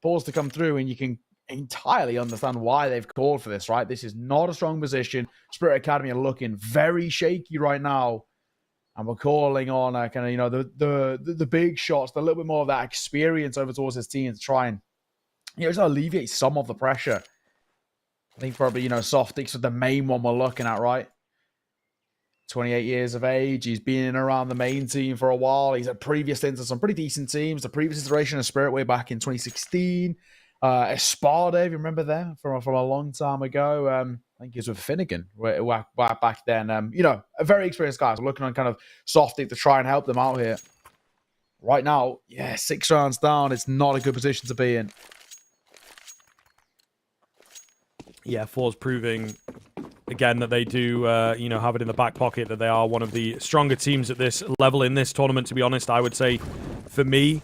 Balls to come through, and you can entirely understand why they've called for this, right? This is not a strong position. Spirit Academy are looking very shaky right now, and we're calling on kind of the big shots, a little bit more of that experience over towards this team to try and just alleviate some of the pressure. I think probably Softix is the main one we're looking at, right? 28 years of age. He's been around the main team for a while. He's had previous stints of some pretty decent teams. The previous iteration of Spirit way back in 2016. Espada, if you remember them from a long time ago. I think he was with Finnegan back then. A very experienced guy. So looking on kind of Softy to try and help them out here. Right now, 6 rounds down. It's not a good position to be in. Yeah, forZe proving again that they do, have it in the back pocket, that they are one of the stronger teams at this level in this tournament. To be honest, I would say, for me,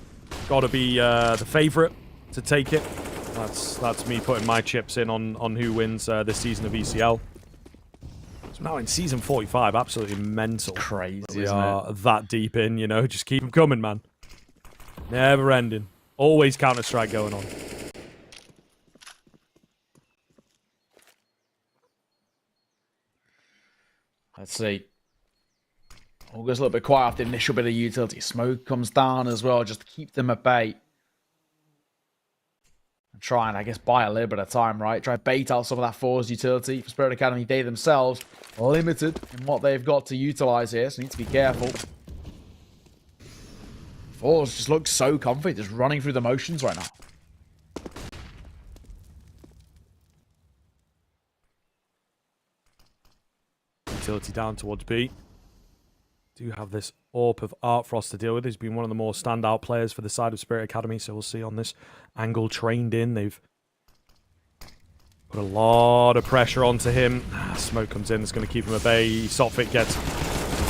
got to be the favorite to take it. That's me putting my chips in on who wins this season of ECL. So now in season 45, absolutely mental. Crazy, we are that deep in, just keep them coming, man. Never ending. Always Counter-Strike going on. Let's see. All goes a little bit quiet after the initial bit of utility. Smoke comes down as well, just to keep them at bay. And try and, I guess, buy a little bit of time, right? Try to bait out some of that forZe utility. For Spirit Academy, they themselves are limited in what they've got to utilize here, so need to be careful. forZe just looks so comfy, just running through the motions right now. Utility down towards B. Do have this AWP of Art Frost to deal with. He's been one of the more standout players for the side of Spirit Academy, so we'll see on this angle trained in. They've put a lot of pressure onto him. Smoke comes in, it's going to keep him at bay. Sotfit gets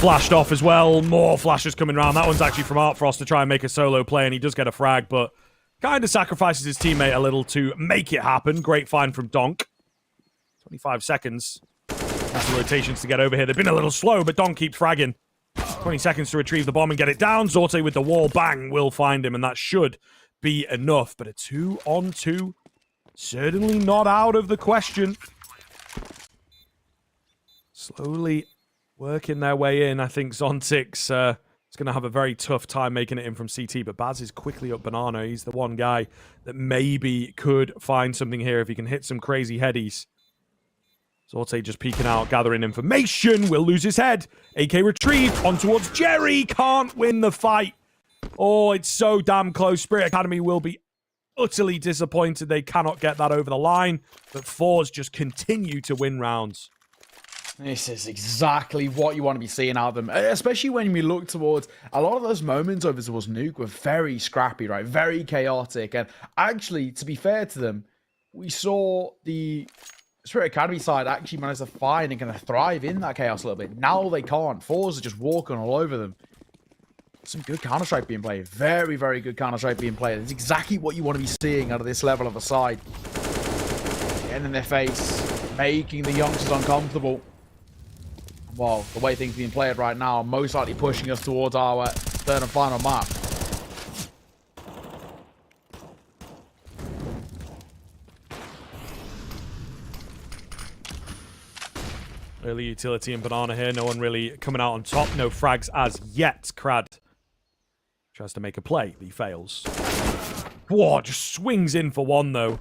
flashed off as well. More flashes coming around. That one's actually from Art Frost to try and make a solo play, and he does get a frag, but kind of sacrifices his teammate a little to make it happen. Great find from Donk. 25 seconds. That's the rotations to get over here. They've been a little slow, but Donk keeps fragging. 20 seconds to retrieve the bomb and get it down. Zorte with the wall. Bang. Will find him, and that should be enough. But a 2-on-2. Certainly not out of the question. Slowly working their way in. I think Zontix is going to have a very tough time making it in from CT. But Baz is quickly up Banana. He's the one guy that maybe could find something here if he can hit some crazy headies. Zorte just peeking out, gathering information. Will lose his head. AK retrieved. On towards Jerry. Can't win the fight. Oh, it's so damn close. Spirit Academy will be utterly disappointed they cannot get that over the line. But forZe just continue to win rounds. This is exactly what you want to be seeing out of them, especially when we look towards a lot of those moments over towards Nuke were very scrappy, right? Very chaotic. And actually, to be fair to them, we saw the Spirit Academy side actually manage to find and kind of thrive in that chaos a little bit. Now they can't. forZe are just walking all over them. Some good Counter-Strike being played. Very, very good Counter-Strike being played. It's exactly what you want to be seeing out of this level of a side. Getting in their face, making the youngsters uncomfortable. Well, the way things are being played right now are most likely pushing us towards our third and final map. Early utility and banana here. No one really coming out on top. No frags as yet. Crad tries to make a play. He fails. Whoa, just swings in for one, though.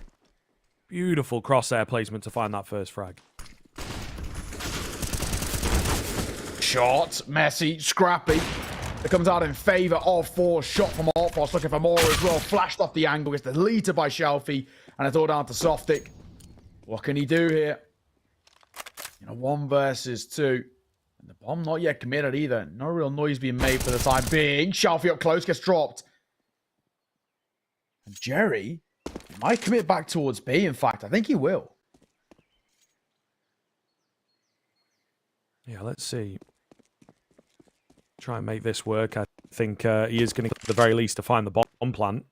Beautiful crosshair placement to find that first frag. Shot, messy, scrappy. It comes out in favor of forZe. Shot from Overpass, looking for more as well. Flashed off the angle, gets deleted by Shelfie, and it's all down to Softic. What can he do here? You know, 1 versus 2. And the bomb not yet committed either. No real noise being made for the time being. Shelfie up close, gets dropped. And Jerry might commit back towards B, in fact. I think he will. Yeah, let's see. Try and make this work. I think he is going to, at the very least, to find the bomb plant.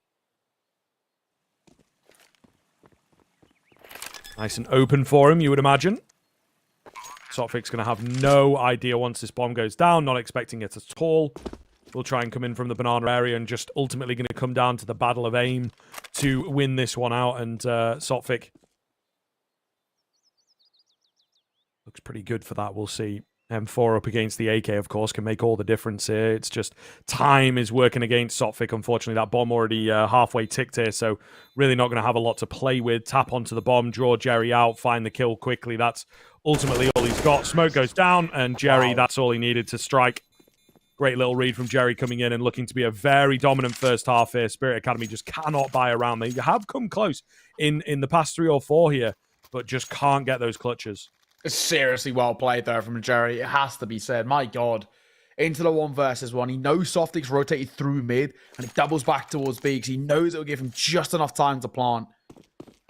Nice and open for him, you would imagine. Softic's going to have no idea once this bomb goes down. Not expecting it at all. We'll try and come in from the banana area and just ultimately going to come down to the battle of aim to win this one out. And Softic looks pretty good for that. We'll see. M4 up against the AK, of course, can make all the difference here. It's just time is working against Softic. Unfortunately, that bomb already halfway ticked here, so really not going to have a lot to play with. Tap onto the bomb, draw Jerry out, find the kill quickly. That's ultimately all he's got. Smoke goes down, and Jerry, that's all he needed to strike. Great little read from Jerry coming in and looking to be a very dominant first half here. Spirit Academy just cannot buy around. They have come close in the past 3 or 4 here, but just can't get those clutches. Seriously well played there from Jerry. It has to be said. My God. Into the 1 versus 1. He knows Softic's rotated through mid, and he doubles back towards B because he knows it will give him just enough time to plant.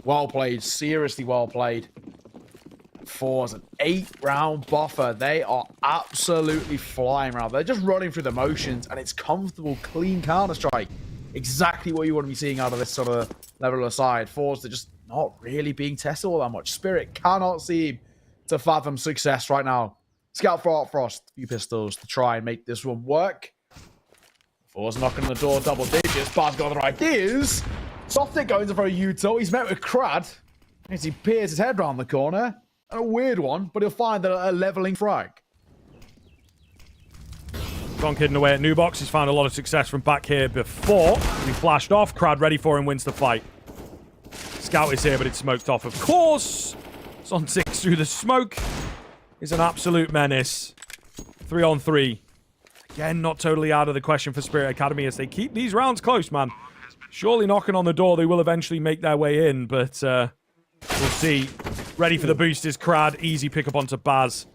Well played. Seriously well played. forZe an 8-round buffer. They are absolutely flying around. They're just running through the motions, and it's comfortable, clean Counter-Strike. Exactly what you want to be seeing out of this sort of level of side. forZe, they're just not really being tested all that much. Spirit cannot seem to fathom success right now. Scout for Artfrost, a few pistols to try and make this one work. forZe knocking on the door, double digits. Bad's got the ideas. Softic going to very util. He's met with Crad as he peers his head around the corner. A weird one, but he'll find a leveling frag. Gone kidding away at Nubox. He's found a lot of success from back here before. He flashed off. Crad ready for him, wins the fight. Scout is here, but it's smoked off, of course. On 6 through the smoke is an absolute menace. 3 on 3. Again, not totally out of the question for Spirit Academy as they keep these rounds close, man. Surely knocking on the door, they will eventually make their way in, but we'll see. Ready for the boost is Crad. Easy pick up onto Baz.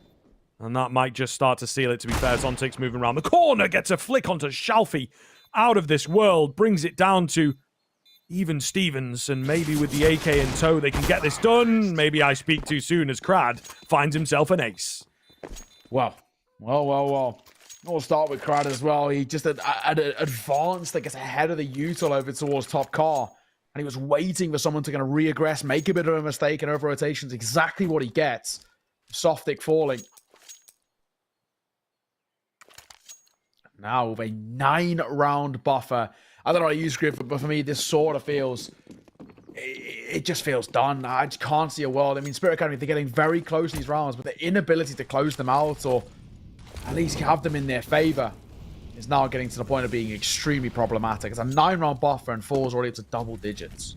And that might just start to seal it, to be fair. Zontic's moving around the corner, gets a flick onto Shalfie. Out of this world, brings it down to even Stevens, and maybe with the AK in tow, they can get this done. Maybe I speak too soon as Crad finds himself an ace. Well. We'll start with Crad as well. He just had an advance that gets ahead of the util over towards top car. And he was waiting for someone to kind of reaggress, make a bit of a mistake, and over rotations, exactly what he gets. Softic falling. Now with a 9-round buffer. I don't know how to use Griff, but for me, this sort of feels... It just feels done. I just can't see a world. I mean, Spirit Academy, they're getting very close to these rounds, but the inability to close them out or at least have them in their favor is now getting to the point of being extremely problematic. It's a 9-round buffer and forZe already up to double digits.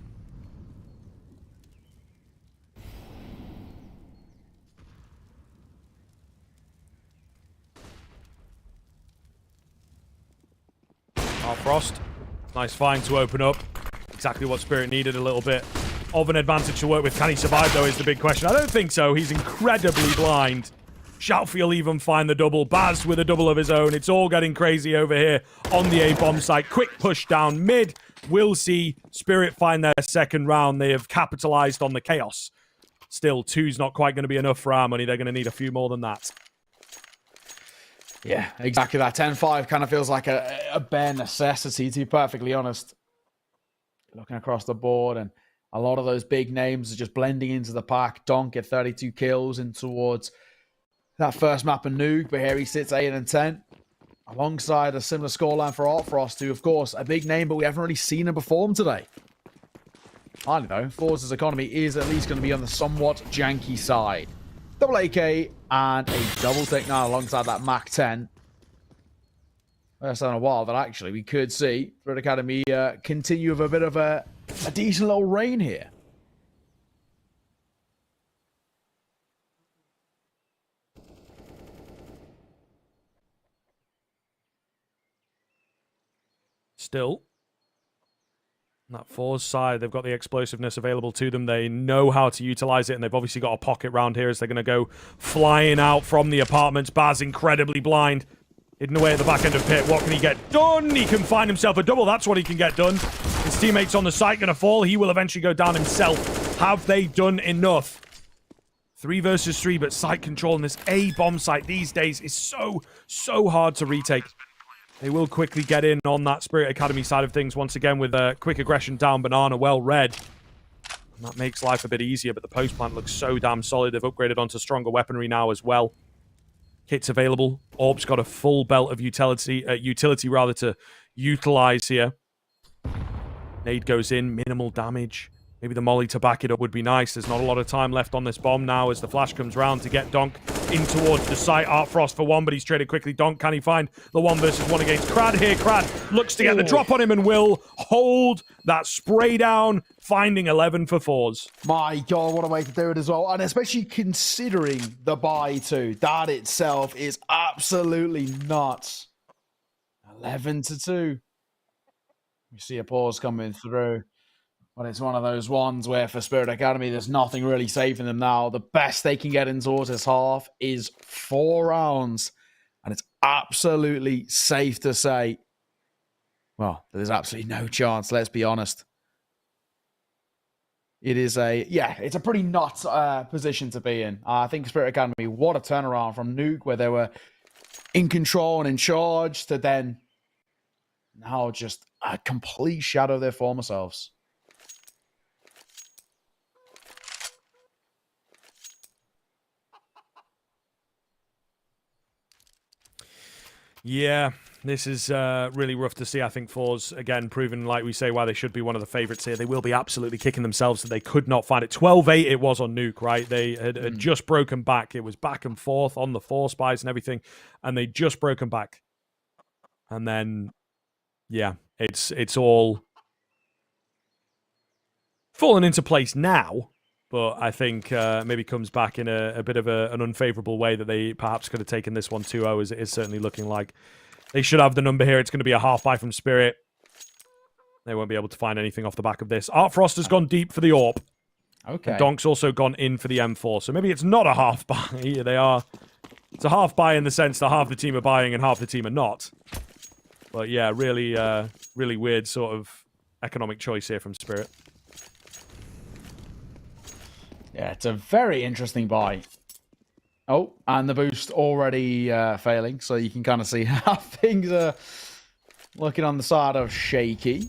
Frost. Nice find to open up. Exactly what Spirit needed, a little bit of an advantage to work with. Can he survive, though, is the big question. I don't think so. He's incredibly blind. Shalfie will even find the double. Baz with a double of his own. It's all getting crazy over here on the A bomb site. Quick push down mid. We'll see Spirit find their second round. They have capitalized on the chaos. Still, 2's not quite going to be enough for our money. They're going to need a few more than that. Yeah, exactly that. 10-5 kind of feels like a bare necessity, to be perfectly honest. Looking across the board, and a lot of those big names are just blending into the pack. Donk get 32 kills in towards that first map of Nuke, but here he sits 8-10. Alongside a similar scoreline for forZe, who, of course, a big name, but we haven't really seen him perform today. I don't know. forZe's economy is at least going to be on the somewhat janky side. Double AK and a double take 9 alongside that Mach 10. First time in a while that actually we could see Spirit Academy continue with a bit of a decent little reign here. Still, that forZe side, they've got the explosiveness available to them. They know how to utilize it, and they've obviously got a pocket round here as they're going to go flying out from the apartments. Baz incredibly blind, hidden away at the back end of pit. What can he get done? He can find himself a double. That's what he can get done. His teammates on the site going to fall. He will eventually go down himself. Have they done enough? 3 versus 3, but site control in this A bomb site these days is so hard to retake. They will quickly get in on that Spirit Academy side of things once again with a quick aggression down. Banana well read. And that makes life a bit easier, but the post plant looks so damn solid. They've upgraded onto stronger weaponry now as well. Kits available. Orb's got a full belt of utility to utilize here. Nade goes in, minimal damage. Maybe the molly to back it up would be nice. There's not a lot of time left on this bomb now as the flash comes round to get Donk in towards the site. forZe for one, but he's traded quickly. Donk, can he find the 1 versus 1 against Crad here? Crad looks to get the drop on him and will hold that spray down, finding 11 for forZe. My God, what a way to do it as well. And especially considering the buy too. That itself is absolutely nuts. 11-2. You see a pause coming through. But it's one of those ones where for Spirit Academy, there's nothing really saving them now. The best they can get in towards this half is 4 rounds. And it's absolutely safe to say, well, there's absolutely no chance, let's be honest. It is it's a pretty nuts position to be in. I think Spirit Academy, what a turnaround from Nuke, where they were in control and in charge, to then now just a complete shadow of their former selves. Yeah, this is really rough to see. I think forZe, again, proving, like we say, why they should be one of the favorites here. They will be absolutely kicking themselves that they could not find it. 12-8 it was on Nuke, right? They had just broken back. It was back and forth on the 4 spies and everything, and they just broken back. And then, yeah, it's all fallen into place now. But I think maybe comes back in a bit of an unfavorable way that they perhaps could have taken this one 2-0, as it is certainly looking like. They should have the number here. It's going to be a half buy from Spirit. They won't be able to find anything off the back of this. forZe has gone deep for the AWP. Okay. And Donk's also gone in for the M4. So maybe it's not a half buy. It's a half buy in the sense that half the team are buying and half the team are not. But yeah, really, really weird sort of economic choice here from Spirit. Yeah, it's a very interesting buy. Oh, and the boost already failing, so you can kind of see how things are looking on the side of shaky.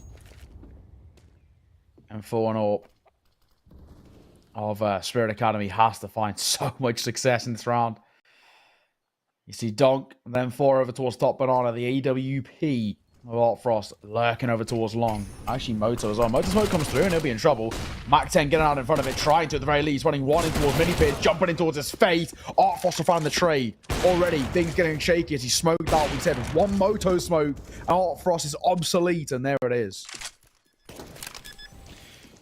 And for an AWP of Spirit Academy has to find so much success in this round. You see Donk, then 4 over towards top banana, the AWP. forZe lurking over towards long. Actually, Moto as well. Moto smoke comes through and he'll be in trouble. Mach 10 getting out in front of it, trying to at the very least, running 1 in towards mini pit, jumping in towards his face. forZe found the trade. Already, things getting shaky as he smoked out. We said 1 Moto smoke, and forZe is obsolete, and there it is.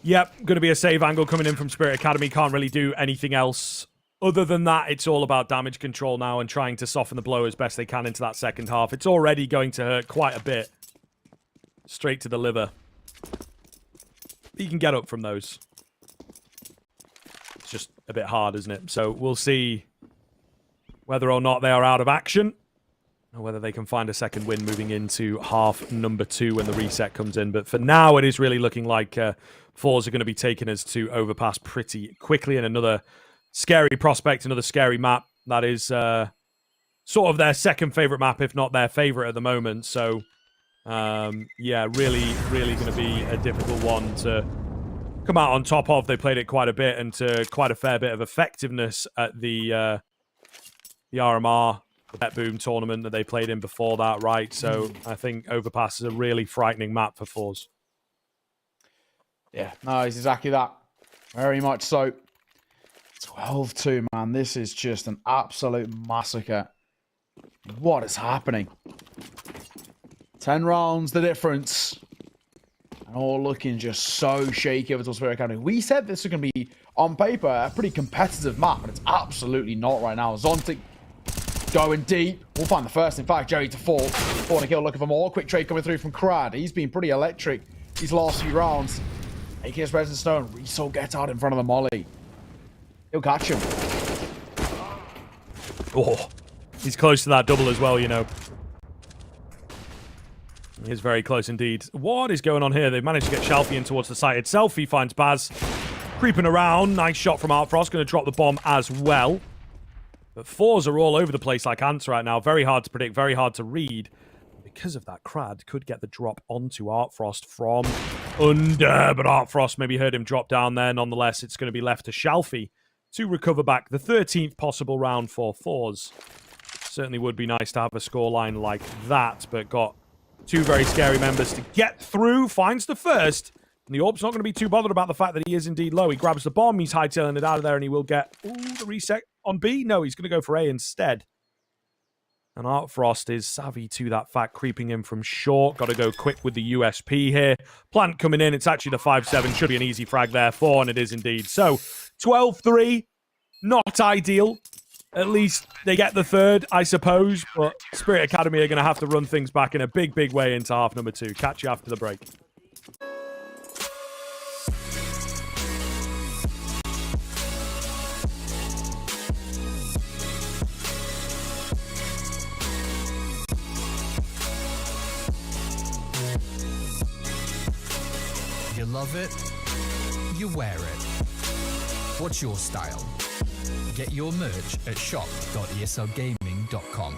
Yep, going to be a save angle coming in from Spirit Academy. Can't really do anything else. Other than that, it's all about damage control now and trying to soften the blow as best they can into that second half. It's already going to hurt quite a bit. Straight to the liver. You can get up from those. It's just a bit hard, isn't it? So we'll see whether or not they are out of action, or whether they can find a second win moving into half number 2 when the reset comes in. But for now, it is really looking like forZe are going to be taking us to Overpass pretty quickly. And another scary prospect, another scary map. That is sort of their second favorite map, if not their favorite at the moment. So, yeah, really going to be a difficult one to come out on top of. They played it quite a bit and to quite a fair bit of effectiveness at the RMR, the Bet Boom tournament that they played in before that, right? So I think Overpass is a really frightening map for forZe. Yeah, no, it's exactly that. Very much so. 12-2, man. This is just an absolute massacre. What is happening? 10 rounds, the difference. And all looking just so shaky over to Spirit Academy. We said this was going to be, on paper, a pretty competitive map, but it's absolutely not right now. Zontic going deep. We'll find the first. In fact, Jerry to fall. Corner kill looking for more. Quick trade coming through from Crad. He's been pretty electric these last few rounds. AKS Resident Stone. Reso gets out in front of the Molly. He'll catch him. Oh, he's close to that double as well, you know. He's very close indeed. What is going on here? They've managed to get Shalfie in towards the site itself. He finds Baz creeping around. Nice shot from forZe. Going to drop the bomb as well. But forZe are all over the place like ants right now. Very hard to predict, very hard to read. Because of that, Crad could get the drop onto artFrost from under. But artFrost maybe heard him drop down there. Nonetheless, it's going to be left to Shalfie to recover back the 13th possible round for forZe. Certainly would be nice to have a scoreline like that, but got two very scary members to get through. Finds the first. And the Orb's not going to be too bothered about the fact that he is indeed low. He grabs the bomb. He's hightailing it out of there, and he will get the reset on B. No, he's going to go for A instead. And artFrost is savvy to that fact, creeping in from short. Got to go quick with the USP here. Plant coming in. It's actually the 5-7. Should be an easy frag there. 4, and it is indeed. So, 12-3. Not ideal. At least they get the third, I suppose. But Spirit Academy are going to have to run things back in a big, big way into half number 2. Catch you after the break. You love it, you wear it. What's your style? Get your merch at shop.eslgaming.com.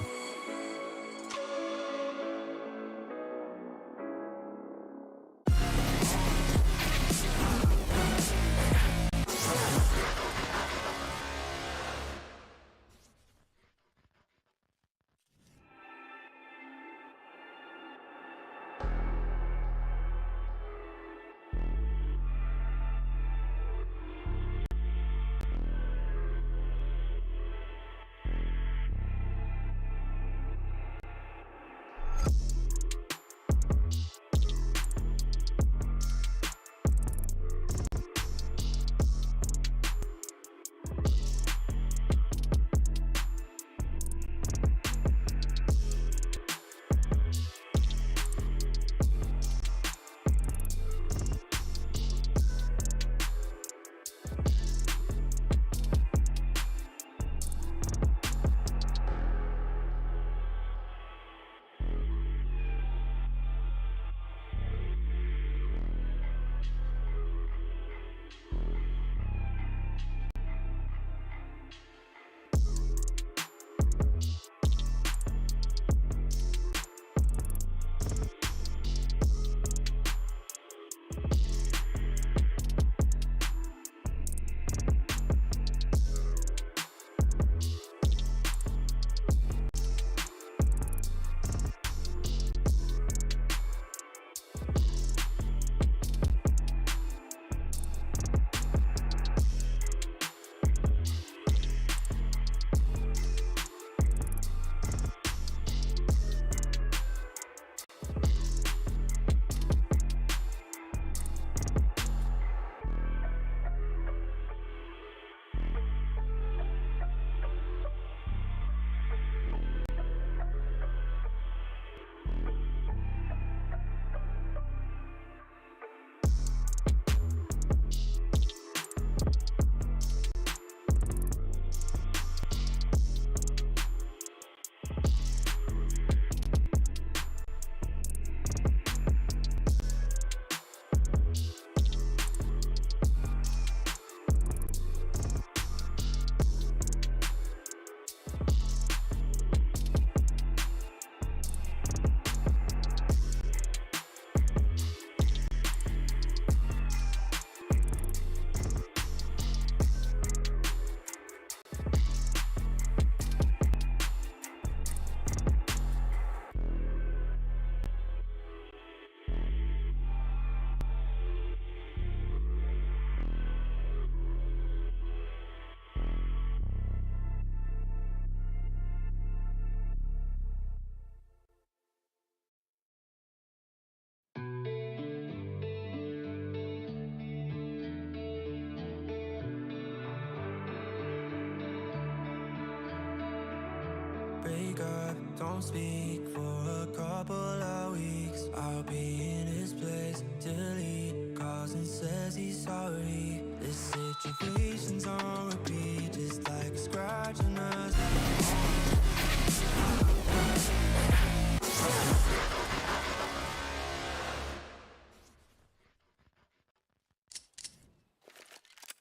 break up, don't speak for a couple of weeks. I'll be in his place till he calls and says he's sorry. This situation's on repeat, just like a scratch on us.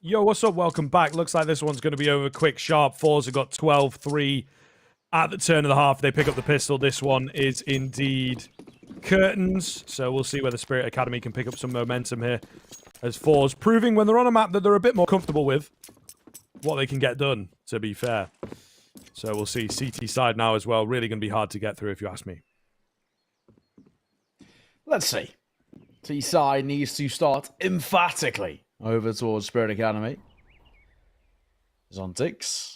Yo, what's up? Welcome back. Looks like this one's going to be over quick, sharp. forZe got 12-3 at the turn of the half. They pick up the pistol. This one is indeed curtains. So we'll see whether Spirit Academy can pick up some momentum here. As forZe proving when they're on a map that they're a bit more comfortable with what they can get done, to be fair. So we'll see. CT side now as well. Really going to be hard to get through if you ask me. Let's see. T side needs to start emphatically over towards Spirit Academy. Zontix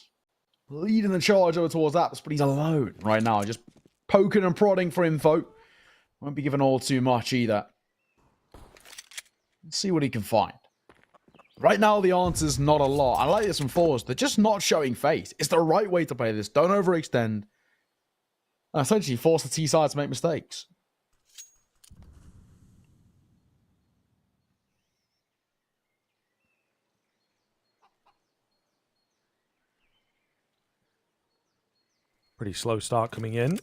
leading the charge over towards Apps, but he's alone right now. Just poking and prodding for info. Won't be given all too much either. Let's see what he can find. Right now, the answer's not a lot. I like this from forZe. They're just not showing face. It's the right way to play this. Don't overextend. And essentially force the T side to make mistakes. Pretty slow start coming in.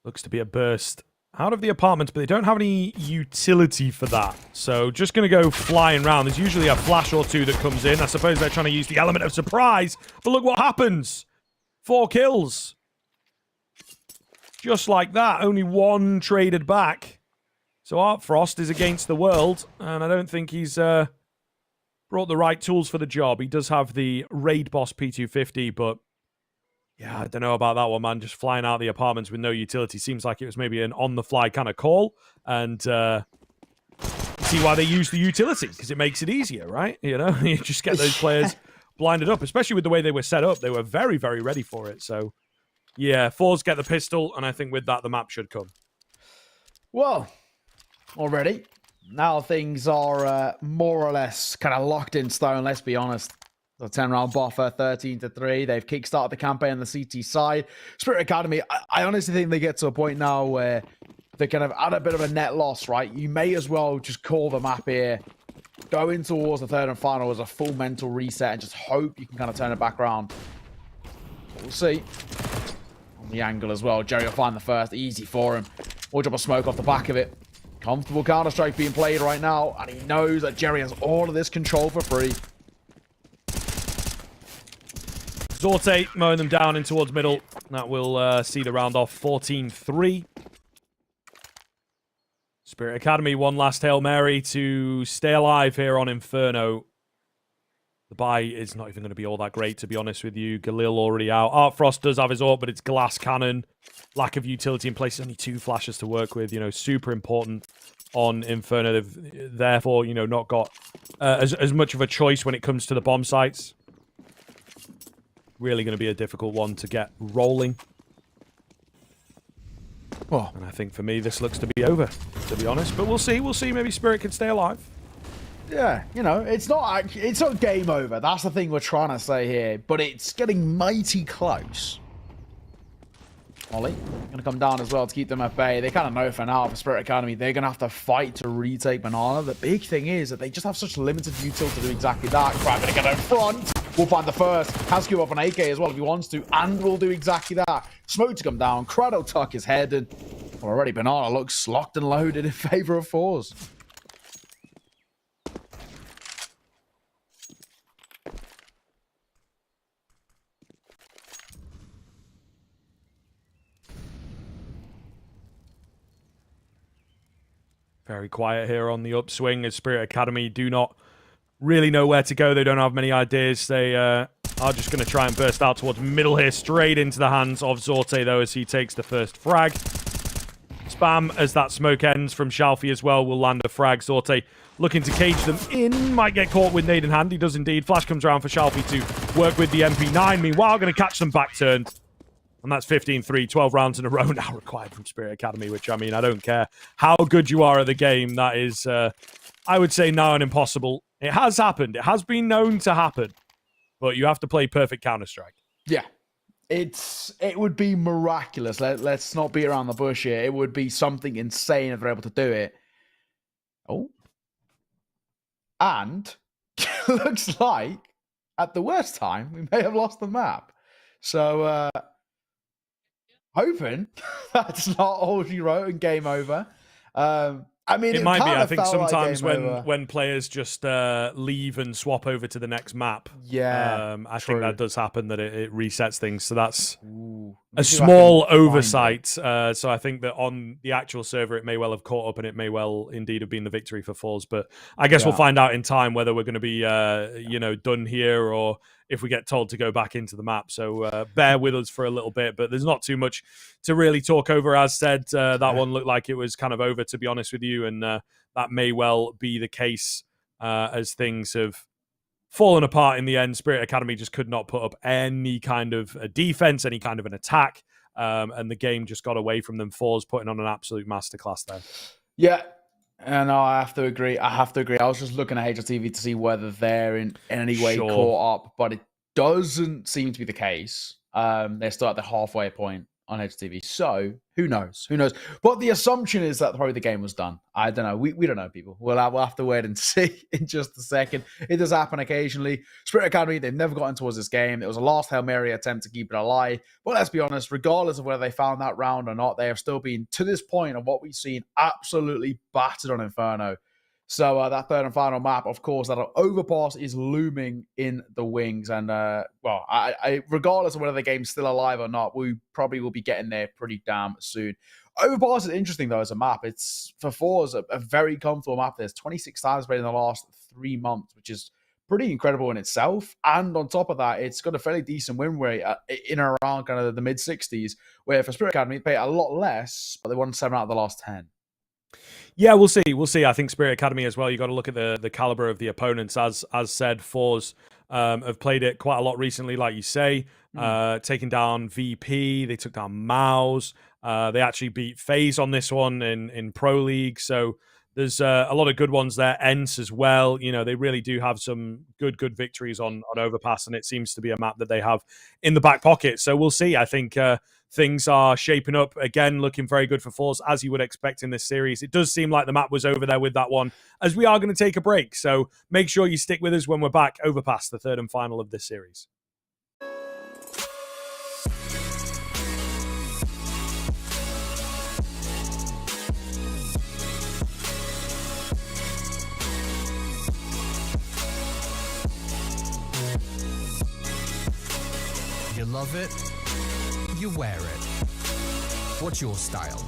Looks to be a burst out of the apartment, but they don't have any utility for that. So just going to go flying around. There's usually a flash or two that comes in. I suppose they're trying to use the element of surprise. But look what happens. 4 kills. Just like that. Only 1 traded back. So ArtFrost is against the world. And I don't think he's brought the right tools for the job. He does have the Raid Boss P250, but yeah, I don't know about that one, man. Just flying out the apartments with no utility seems like it was maybe an on-the-fly kind of call. And see why they use the utility, because it makes it easier, right? You know, you just get those players blinded up, especially with the way they were set up. They were very, very ready for it. So, yeah, forZe get the pistol, and I think with that, the map should come. Well, already, now things are more or less kind of locked in stone, let's be honest. The 10-round buffer, 13-3. They've kickstarted the campaign on the CT side. Spirit Academy, I honestly think they get to a point now where they're kind of at a bit of a net loss, right? You may as well just call the map here, go in towards the third and final as a full mental reset, and just hope you can kind of turn it back around. But we'll see. On the angle as well, Jerry will find the first. Easy for him. We'll drop a smoke off the back of it. Comfortable Counter-Strike being played right now, and he knows that Jerry has all of this control for free. Zorte mowing them down in towards middle. That will see the round off 14-3. Spirit Academy, one last Hail Mary to stay alive here on Inferno. The buy is not even going to be all that great, to be honest with you. Galil already out. ArtFrost does have his AWP, but it's glass cannon. Lack of utility in place. Only 2 flashes to work with. You know, super important on Inferno. They've therefore, you know, not got as much of a choice when it comes to the bomb sites. Really going to be a difficult one to get rolling. Well, and I think for me, this looks to be over, to be honest. But we'll see. We'll see. Maybe Spirit can stay alive. Yeah, you know, it's not game over. That's the thing we're trying to say here. But it's getting mighty close. Ollie, going to come down as well to keep them at bay. They kind of know for now for Spirit Academy, they're going to have to fight to retake Banana. The big thing is that they just have such limited utility to do exactly that. Crab going to get out front. We'll find the first. Has to give up an AK as well if he wants to. And we'll do exactly that. Smoke to come down. Crad will tuck his head. And already Banana looks locked and loaded in favor of forZe. Very quiet here on the upswing as Spirit Academy do not really know where to go. They don't have many ideas. They are just going to try and burst out towards middle here, straight into the hands of Zorte, though, as he takes the first frag. Spam as that smoke ends from Shalfie as well will land a frag. Zorte looking to cage them in. Might get caught with nade in hand. He does indeed. Flash comes around for Shalfie to work with the MP9. Meanwhile, going to catch them back turned. And that's 15-3, 12 rounds in a row now required from Spirit Academy, which, I mean, I don't care how good you are at the game. That is, I would say, now an impossible. It has happened. It has been known to happen. But you have to play perfect Counter-Strike. Yeah. It would be miraculous. Let's not beat around the bush here. It would be something insane if they're able to do it. Oh. And looks like at the worst time, we may have lost the map. So, hoping that's not all she wrote and game over. I mean, it might be. I think sometimes like when players just leave and swap over to the next map, I think that does happen, that it resets things. So that's a small oversight. So I think that on the actual server, it may well have caught up, and it may well indeed have been the victory for forZe. But I guess we'll find out in time whether we're going to be done here, or if we get told to go back into the map. So bear with us for a little bit, but there's not too much to really talk over. As said, that one looked like it was kind of over, to be honest with you, and that may well be the case as things have fallen apart in the end. Spirit Academy just could not put up any kind of a defense, any kind of an attack, and the game just got away from them. forZe putting on an absolute masterclass there. Yeah. And I have to agree. I was just looking at HLTV to see whether they're in any way caught up, but it doesn't seem to be the case. They're still at the halfway point on HLTV. So who knows? But the assumption is that probably the game was done. I don't know. We don't know, people. We'll have to wait and see in just a second. It does happen occasionally. Spirit Academy, they've never gotten towards this game. It was a last Hail Mary attempt to keep it alive. But let's be honest, regardless of whether they found that round or not, they have still been, to this point of what we've seen, absolutely battered on Inferno. So that third and final map, of course, that Overpass is looming in the wings. And, I regardless of whether the game's still alive or not, we probably will be getting there pretty damn soon. Overpass is interesting, though, as a map. It's, for forZe, a very comfortable map. There's 26 times played in the last 3 months, which is pretty incredible in itself. And on top of that, it's got a fairly decent win rate in and around kind of the mid-60s, where for Spirit Academy, they pay a lot less, but they won 7 out of the last 10. Yeah, we'll see. I think Spirit Academy as well, you got to look at the caliber of the opponents. As said, forZe have played it quite a lot recently, like you say, taking down VP, they took down Mouse, they actually beat FaZe on this one in Pro League, so there's a lot of good ones there. ENCE as well, they really do have some good victories on Overpass, and it seems to be a map that they have in the back pocket, so we'll see. I think things are shaping up, again, looking very good for forZe, as you would expect in this series. It does seem like the map was over there with that one, as we are going to take a break. So make sure you stick with us when we're back. Overpass, the third and final of this series. You love it, you wear it. What's your style?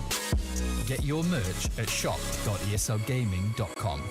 Get your merch at shop.eslgaming.com.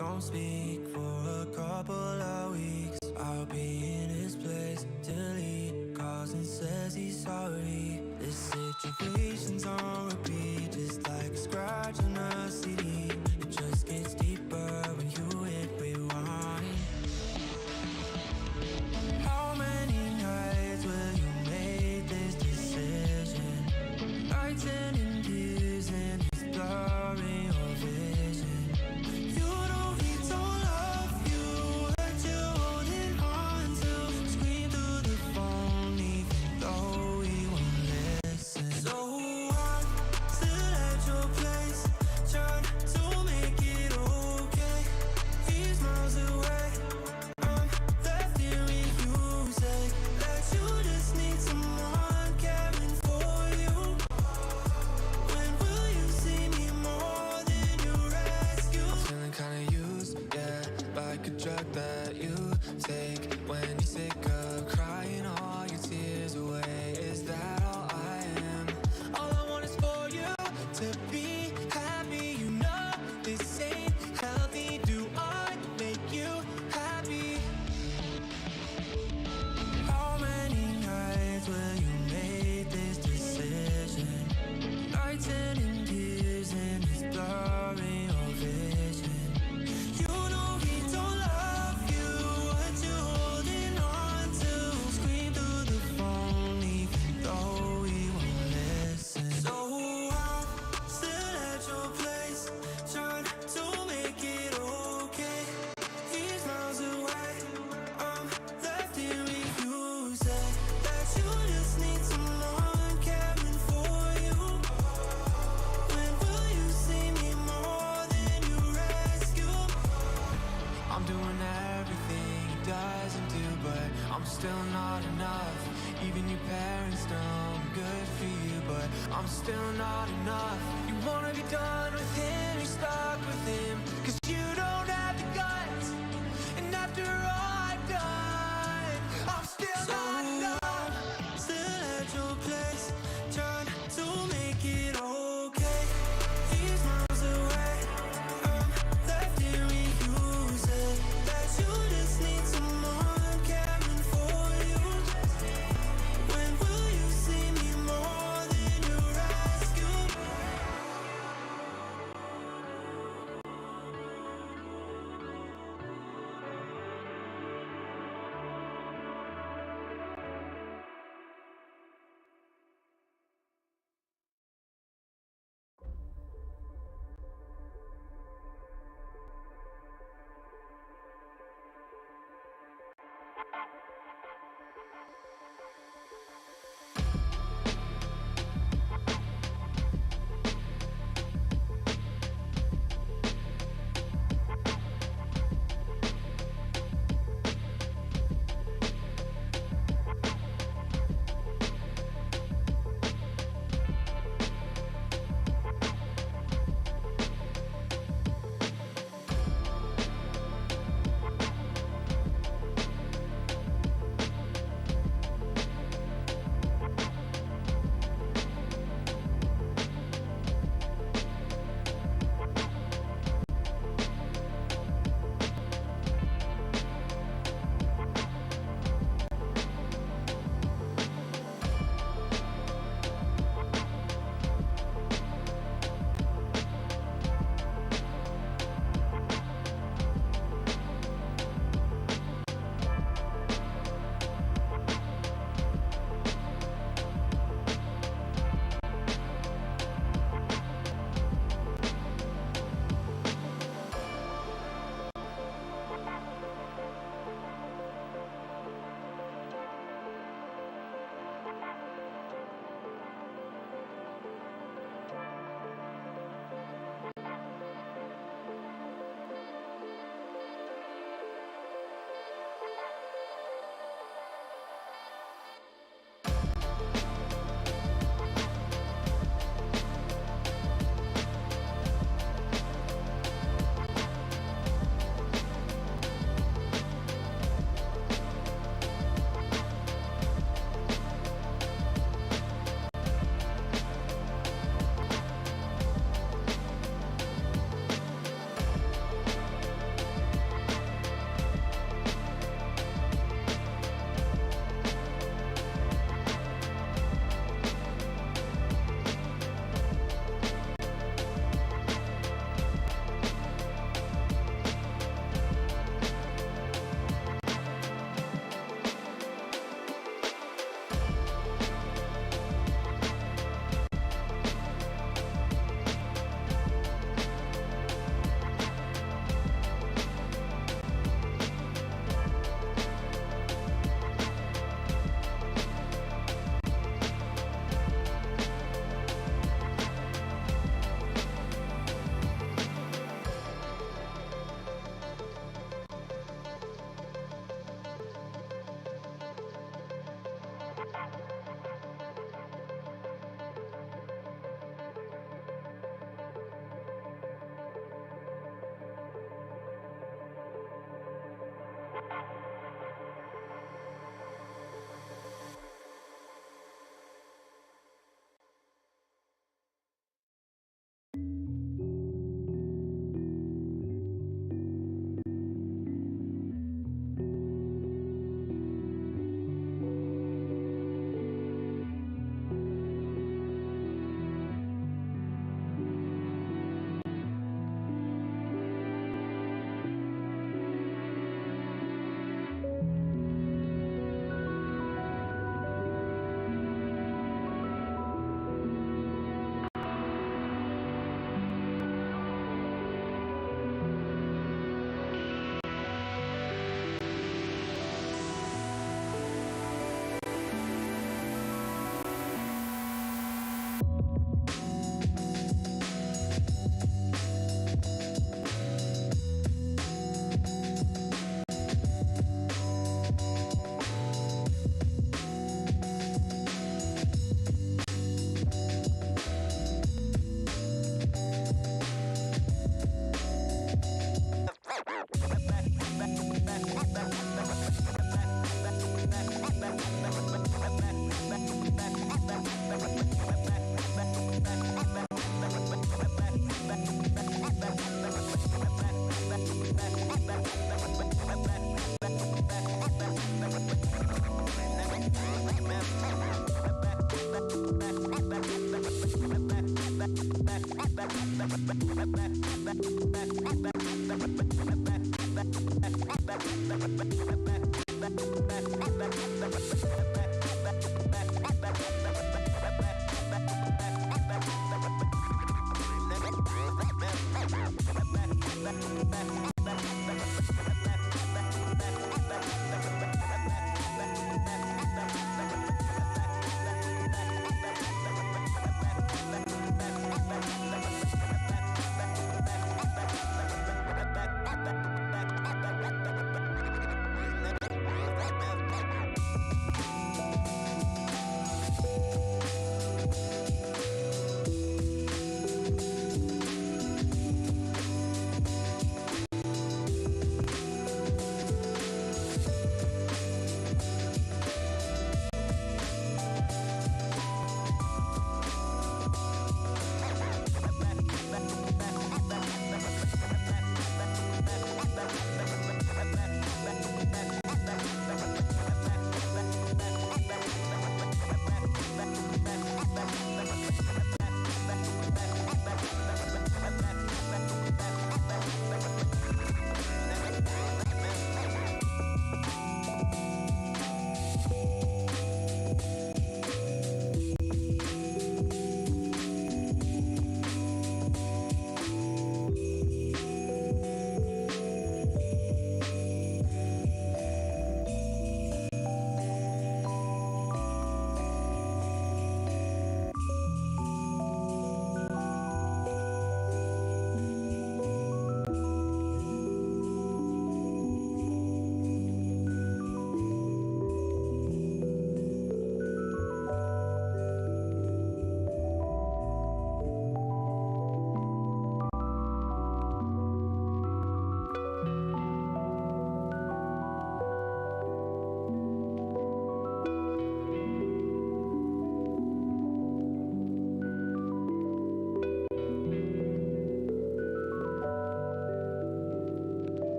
don't speak for a couple of weeks. I'll be in his place till he calls and says he's sorry. This situation's on repeat, just like a scratch on a CD. It just gets deeper when you hit rewind. How many nights will you make this decision? Nights ending tears and it's blurring your vision. You know he don't love you, what you holding on to. Scream through the phone even though he won't listen. So I'm still at your place, trying to make it okay. He's miles away, I'm left here with you. Say that you just need someone caring for you. When will you see me more than your rescue? I'm feeling kinda used, yeah, like a drug that you take when you're sick of crying all your tears away. Is that all I am? All I want is for you to be happy. You know this ain't healthy. Do I make you happy? How many nights will you make this decision? Nights ending tears and it's blurring your vision. You know he don't love you, what you holding on to. Scream through the phone even though he won't listen. So I'm still at your place, trying to make it okay. He's miles away, I'm left here with you. Say that you just need someone caring for you. When will you see me more than you rescue? I'm doing everything he doesn't do, but I'm still not enough. Even your parents know I'm good for you, but I'm still not enough. You wanna be done with him, you're stuck with him, 'cause you don't have the guts. And after all I've done, I'm still not enough. Still at your place, trying to make it okay. He's miles away, I'm left here with you. Say that you just need someone caring for you. When will you see me more than your rescue?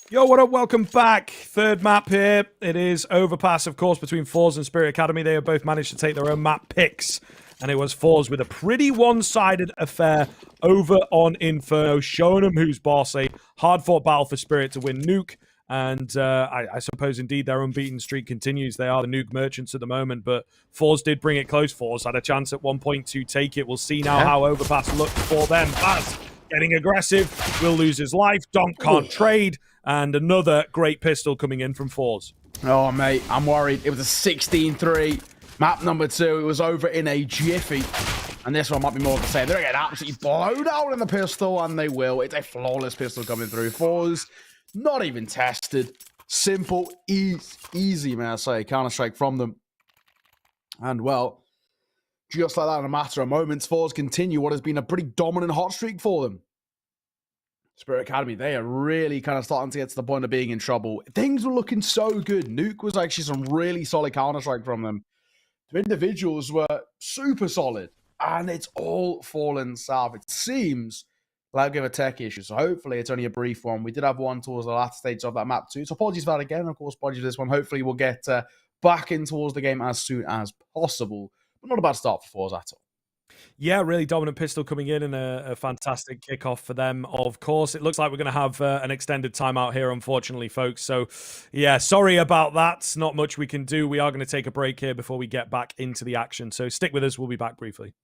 Yo, what up? Welcome back. Third map here. It is Overpass, of course, between forZe and Spirit Academy. They have both managed to take their own map picks. And it was forZe with a pretty one-sided affair over on Inferno, showing them who's boss. A hard-fought battle for Spirit to win Nuke. And I suppose, indeed, their unbeaten streak continues. They are the Nuke merchants at the moment, but forZe did bring it close. forZe had a chance at one point to take it. We'll see now how Overpass looks for them. Baz getting aggressive, will lose his life. Donk can't trade. And another great pistol coming in from forZe. Oh, mate, I'm worried. It was a 16-3. Map number 2, it was over in a jiffy. And this one might be more of the same. They're going to get absolutely blown out in the pistol, and they will. It's a flawless pistol coming through. forZe, not even tested. Simple, easy, may I say, Counter-Strike from them. And, well, just like that, in a matter of moments, forZe continue what has been a pretty dominant hot streak for them. Spirit Academy, they are really kind of starting to get to the point of being in trouble. Things were looking so good. Nuke was actually some really solid Counter-Strike from them. The individuals were super solid, and it's all fallen south. It seems like we have a tech issue, so hopefully it's only a brief one. We did have one towards the last stage of that map too, so apologies for that again. Of course, apologies for this one. Hopefully we'll get back in towards the game as soon as possible, but not a bad start for forZe at all. Yeah, really dominant pistol coming in and a fantastic kickoff for them, of course. It looks like we're going to have an extended timeout here, unfortunately, folks. So, yeah, sorry about that. Not much we can do. We are going to take a break here before we get back into the action. So stick with us. We'll be back briefly.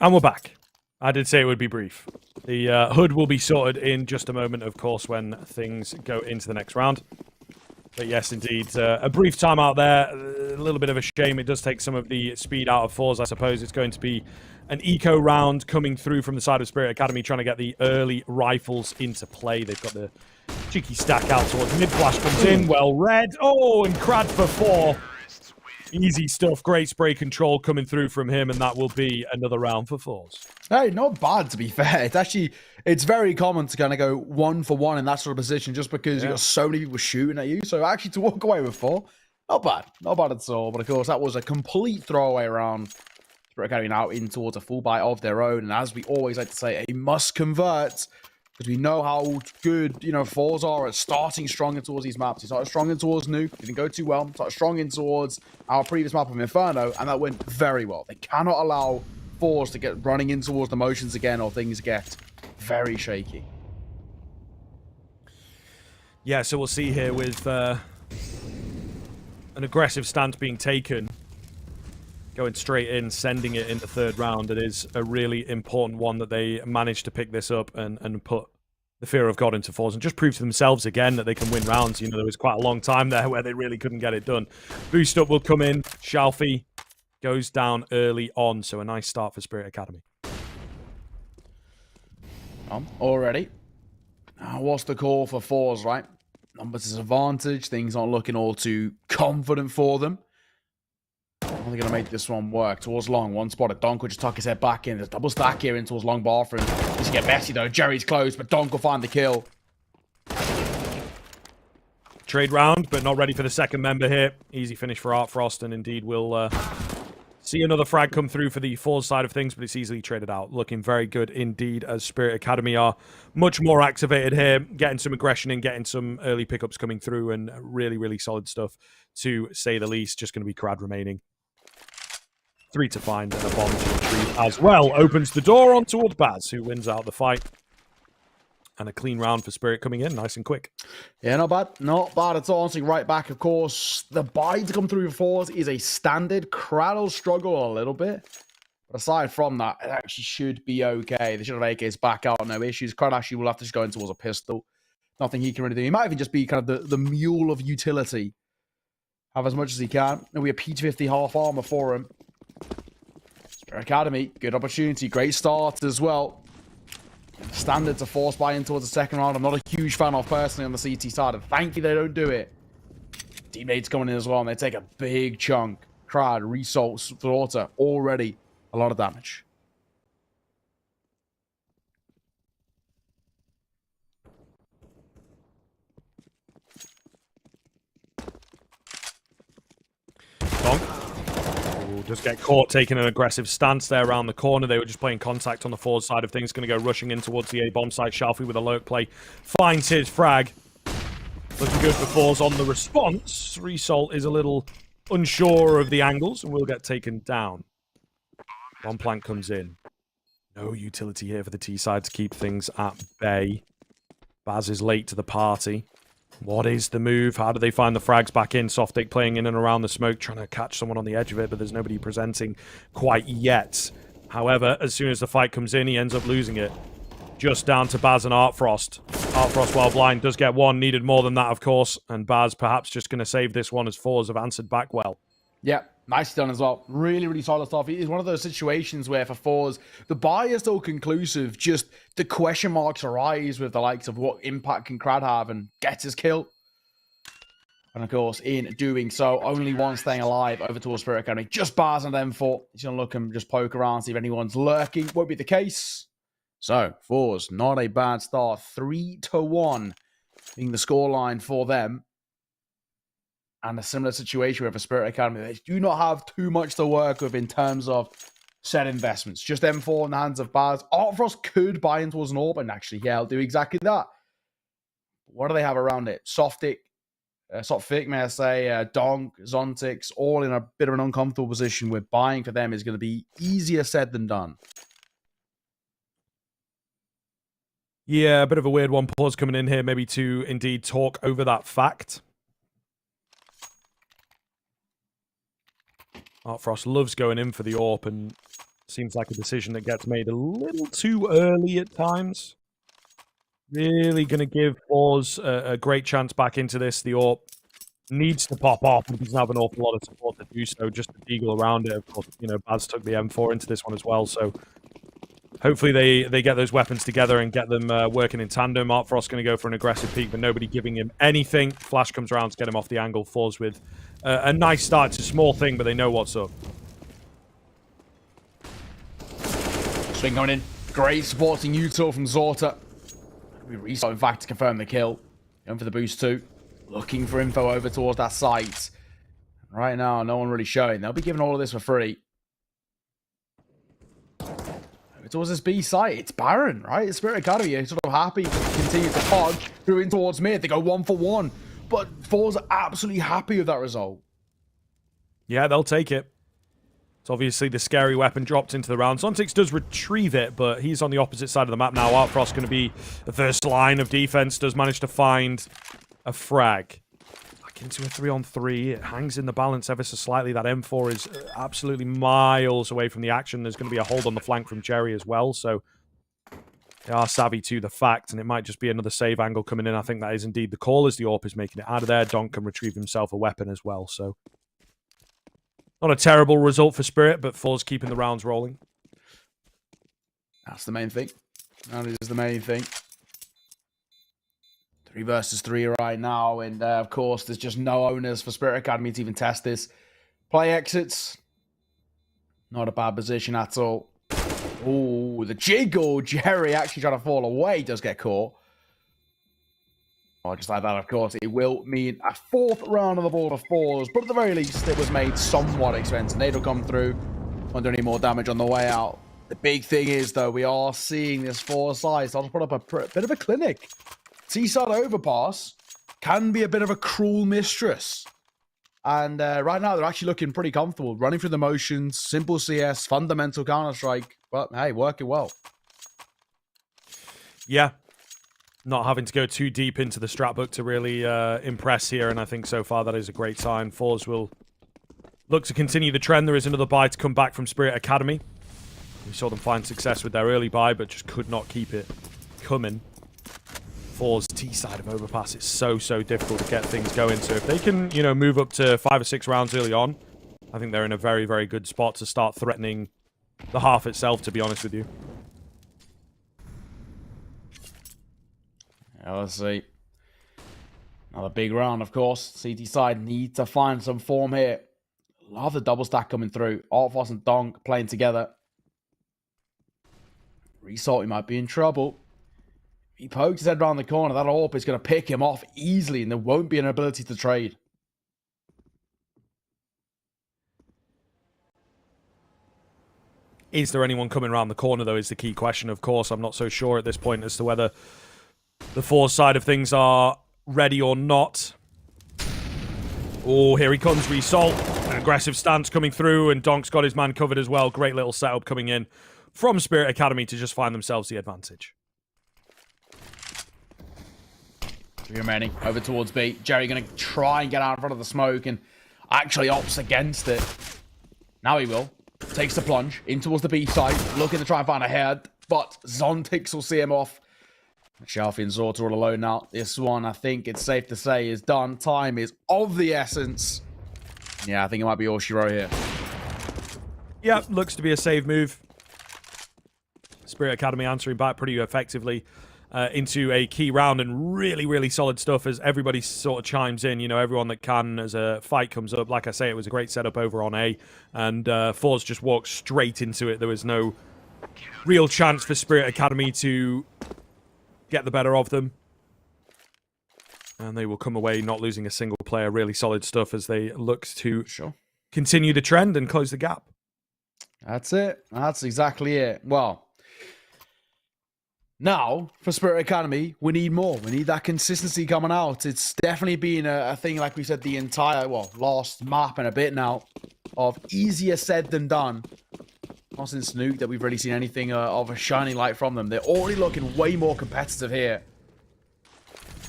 And we're back. I did say it would be brief. The hood will be sorted in just a moment, of course, when things go into the next round. But yes, indeed, a brief time out there. A little bit of a shame. It does take some of the speed out of forZe. I suppose it's going to be an eco round coming through from the side of Spirit Academy, trying to get the early rifles into play. They've got the cheeky stack out towards mid. Flash comes in, well read. Oh, and Crad for 4. Easy stuff. Great spray control coming through from him, and that will be another round for forZe. Hey, not bad, to be fair. It's very common to kind of go 1 for 1 in that sort of position just because you've got so many people shooting at you. So actually to walk away with 4, not bad. Not bad at all. But of course, that was a complete throwaway round. Spirit Academy now in towards a full buy of their own. And as we always like to say, a must convert. Because we know how good, forZe are at starting strong in towards these maps. He started strong in towards Nuke. Didn't go too well. Started strong in towards our previous map of Inferno. And that went very well. They cannot allow forZe to get running in towards the motions again or things get very shaky. Yeah, so we'll see here with an aggressive stance being taken. Going straight in, sending it in the third round. It is a really important one that they managed to pick this up and put the fear of God into forZe and just prove to themselves again that they can win rounds. You know, there was quite a long time there where they really couldn't get it done. Boost up will come in. Shalfie goes down early on, so a nice start for Spirit Academy. Already. What's the call for forZe, right? Numbers disadvantage. Things aren't looking all too confident for them. How are they going to make this one work? Towards long, one spotted. Donk will just tuck his head back in. There's double stack here in towards long bathroom. Just get messy though. Jerry's close, but Donk will find the kill. Trade round, but not ready for the second member here. Easy finish for ArtFrost, and indeed we'll see another frag come through for the forZe side of things, but it's easily traded out. Looking very good indeed, as Spirit Academy are much more activated here, getting some aggression in, getting some early pickups coming through, and really, really solid stuff, to say the least. Just going to be Crad remaining. 3 to find, and a bomb to retrieve as well. Opens the door on towards Baz, who wins out the fight. And a clean round for Spirit coming in, nice and quick. Yeah, not bad. Not bad at all. Honestly, right back, of course. The buy to come through for forZe is a standard. Crad will struggle a little bit. But aside from that, it actually should be okay. They should have AKs back out, no issues. Crad actually will have to just go in towards a pistol. Nothing he can really do. He might even just be kind of the mule of utility. Have as much as he can. And we have P250 half armor for him. Spirit Academy, good opportunity. Great start as well. Standard to force buy in towards the second round. I'm not a huge fan of personally on the CT side, and thankfully they don't do it. Teammates coming in as well, and they take a big chunk. Crad, Result, Slaughter, already a lot of damage. Donk. Just get caught taking an aggressive stance there around the corner. They were just playing contact on the forward side of things. Going to go rushing in towards the A-bomb site. Shalfie with a lurk play. Finds his frag. Looking good for forZe on the response. Result is a little unsure of the angles and will get taken down. One plank comes in. No utility here for the T side to keep things at bay. Baz is late to the party. What is the move? How do they find the frags back in? Softic playing in and around the smoke, trying to catch someone on the edge of it, but there's nobody presenting quite yet. However, as soon as the fight comes in, he ends up losing it. Just down to Baz and ArtFrost. ArtFrost, while blind, does get one. Needed more than that, of course. And Baz perhaps just going to save this one as forZe have answered back well. Yeah, nicely done as well. Really, really solid stuff. It is one of those situations where for forZe, the buy is still conclusive. Just the question marks arise with the likes of what impact can Crad have, and gets his kill. And of course, in doing so, only one staying alive over towards Spirit Academy. Just bars on them for. He's going to look and just poke around, see if anyone's lurking. Won't be the case. So, forZe, not a bad start. 3-1 being the scoreline for them. And a similar situation with a Spirit Academy. They do not have too much to work with in terms of set investments. Just M4 in the hands of Baz. ArtFrost could buy in towards an orb, and actually, yeah, I'll do exactly that. What do they have around it? Softic, may I say, Donk, Zontix, all in a bit of an uncomfortable position where buying for them is going to be easier said than done. Yeah, a bit of a weird one. Pause coming in here, maybe to indeed talk over that fact. ArtFrost loves going in for the AWP, and seems like a decision that gets made a little too early at times. Really going to give forZe a great chance back into this. The AWP needs to pop off, and doesn't have an awful lot of support to do so. Just to deagle around it, of course. You know, Baz took the M4 into this one as well, so hopefully they get those weapons together and get them working in tandem. ArtFrost going to go for an aggressive peek, but nobody giving him anything. Flash comes around to get him off the angle. forZe with a nice start. It's a small thing, but they know what's up. Swing going in. Great supporting util from Zorta. We restart, in fact, to confirm the kill. Going for the boost too. Looking for info over towards that site. Right now, no one really showing. They'll be giving all of this for free. Over towards this B site. It's barren, right? It's Spirit Academy. Are sort of happy to continue to pod through in towards mid. They go 1-for-1. But forZe are absolutely happy with that result. Yeah, they'll take it. It's obviously the scary weapon dropped into the round. Zontix does retrieve it, but he's on the opposite side of the map now. ArtFrost going to be the first line of defense. Does manage to find a frag. Back into a 3-on-3. It hangs in the balance ever so slightly. That M4 is absolutely miles away from the action. There's going to be a hold on the flank from Jerry as well, so They are savvy to the fact, and it might just be another save angle coming in. I think that is indeed the call, as the AWP is making it out of there. Donk can retrieve himself a weapon as well, so... Not a terrible result for Spirit, but forZe keeping the rounds rolling. That's the main thing. That is the main thing. 3 versus 3 right now, and of course, there's just no owners for Spirit Academy to even test this. Play exits. Not a bad position at all. Oh, the jiggle. Jerry actually trying to fall away. Does get caught. Oh, just like that, of course. It will mean a 4th round on the board for forZe. But at the very least, it was made somewhat expensive. Nade will come through. Won't do any more damage on the way out. The big thing is, though, we are seeing this forZe side start to put up a bit of a clinic. T-side Overpass can be a bit of a cruel mistress. And right now, they're actually looking pretty comfortable. Running through the motions, simple CS, fundamental Counter-Strike. But, hey, working well. Yeah. Not having to go too deep into the strat book to really impress here. And I think so far that is a great sign. forZe will look to continue the trend. There is another buy to come back from Spirit Academy. We saw them find success with their early buy, but just could not keep it coming. forZe T-side of Overpass, it's so difficult to get things going. So if they can, you know, move up to 5 or 6 rounds early on, I think they're in a very, very good spot to start threatening the half itself, to be honest with you. Yeah, let's see. Another big round, of course. CT side need to find some form here. Love the double stack coming through. Overpass and Donk playing together. Result, he might be in trouble. He pokes his head around the corner. That AWP is going to pick him off easily, and there won't be an ability to trade. Is there anyone coming around the corner, though, is the key question, of course. I'm not so sure at this point as to whether the forZe side of things are ready or not. Oh, here he comes, Result. An aggressive stance coming through, and Donk's got his man covered as well. Great little setup coming in from Spirit Academy to just find themselves the advantage. 3 remaining. Over towards B. Jerry going to try and get out in front of the smoke and actually opts against it. Now he will. Takes the plunge in towards the B side. Looking to try and find a head, but Zontix will see him off. Shelfie and Zorta all alone now. This one, I think it's safe to say, is done. Time is of the essence. Yeah, I think it might be all she wrote here. Yeah, looks to be a save move. Spirit Academy answering back pretty effectively into a key round, and really solid stuff as everybody sort of chimes in. You know, everyone that can as a fight comes up. Like I say, it was a great setup over on A, and forZe just walked straight into it. There was no real chance for Spirit Academy to get the better of them. And they will come away not losing a single player. Really solid stuff as they look to continue the trend and close the gap. That's it. That's exactly it. Well, now, for Spirit Academy, we need more. We need that consistency coming out. It's definitely been a thing, like we said, the entire, well, last map and a bit now, of easier said than done. Not since Nuke that we've really seen anything of a shining light from them. They're already looking way more competitive here.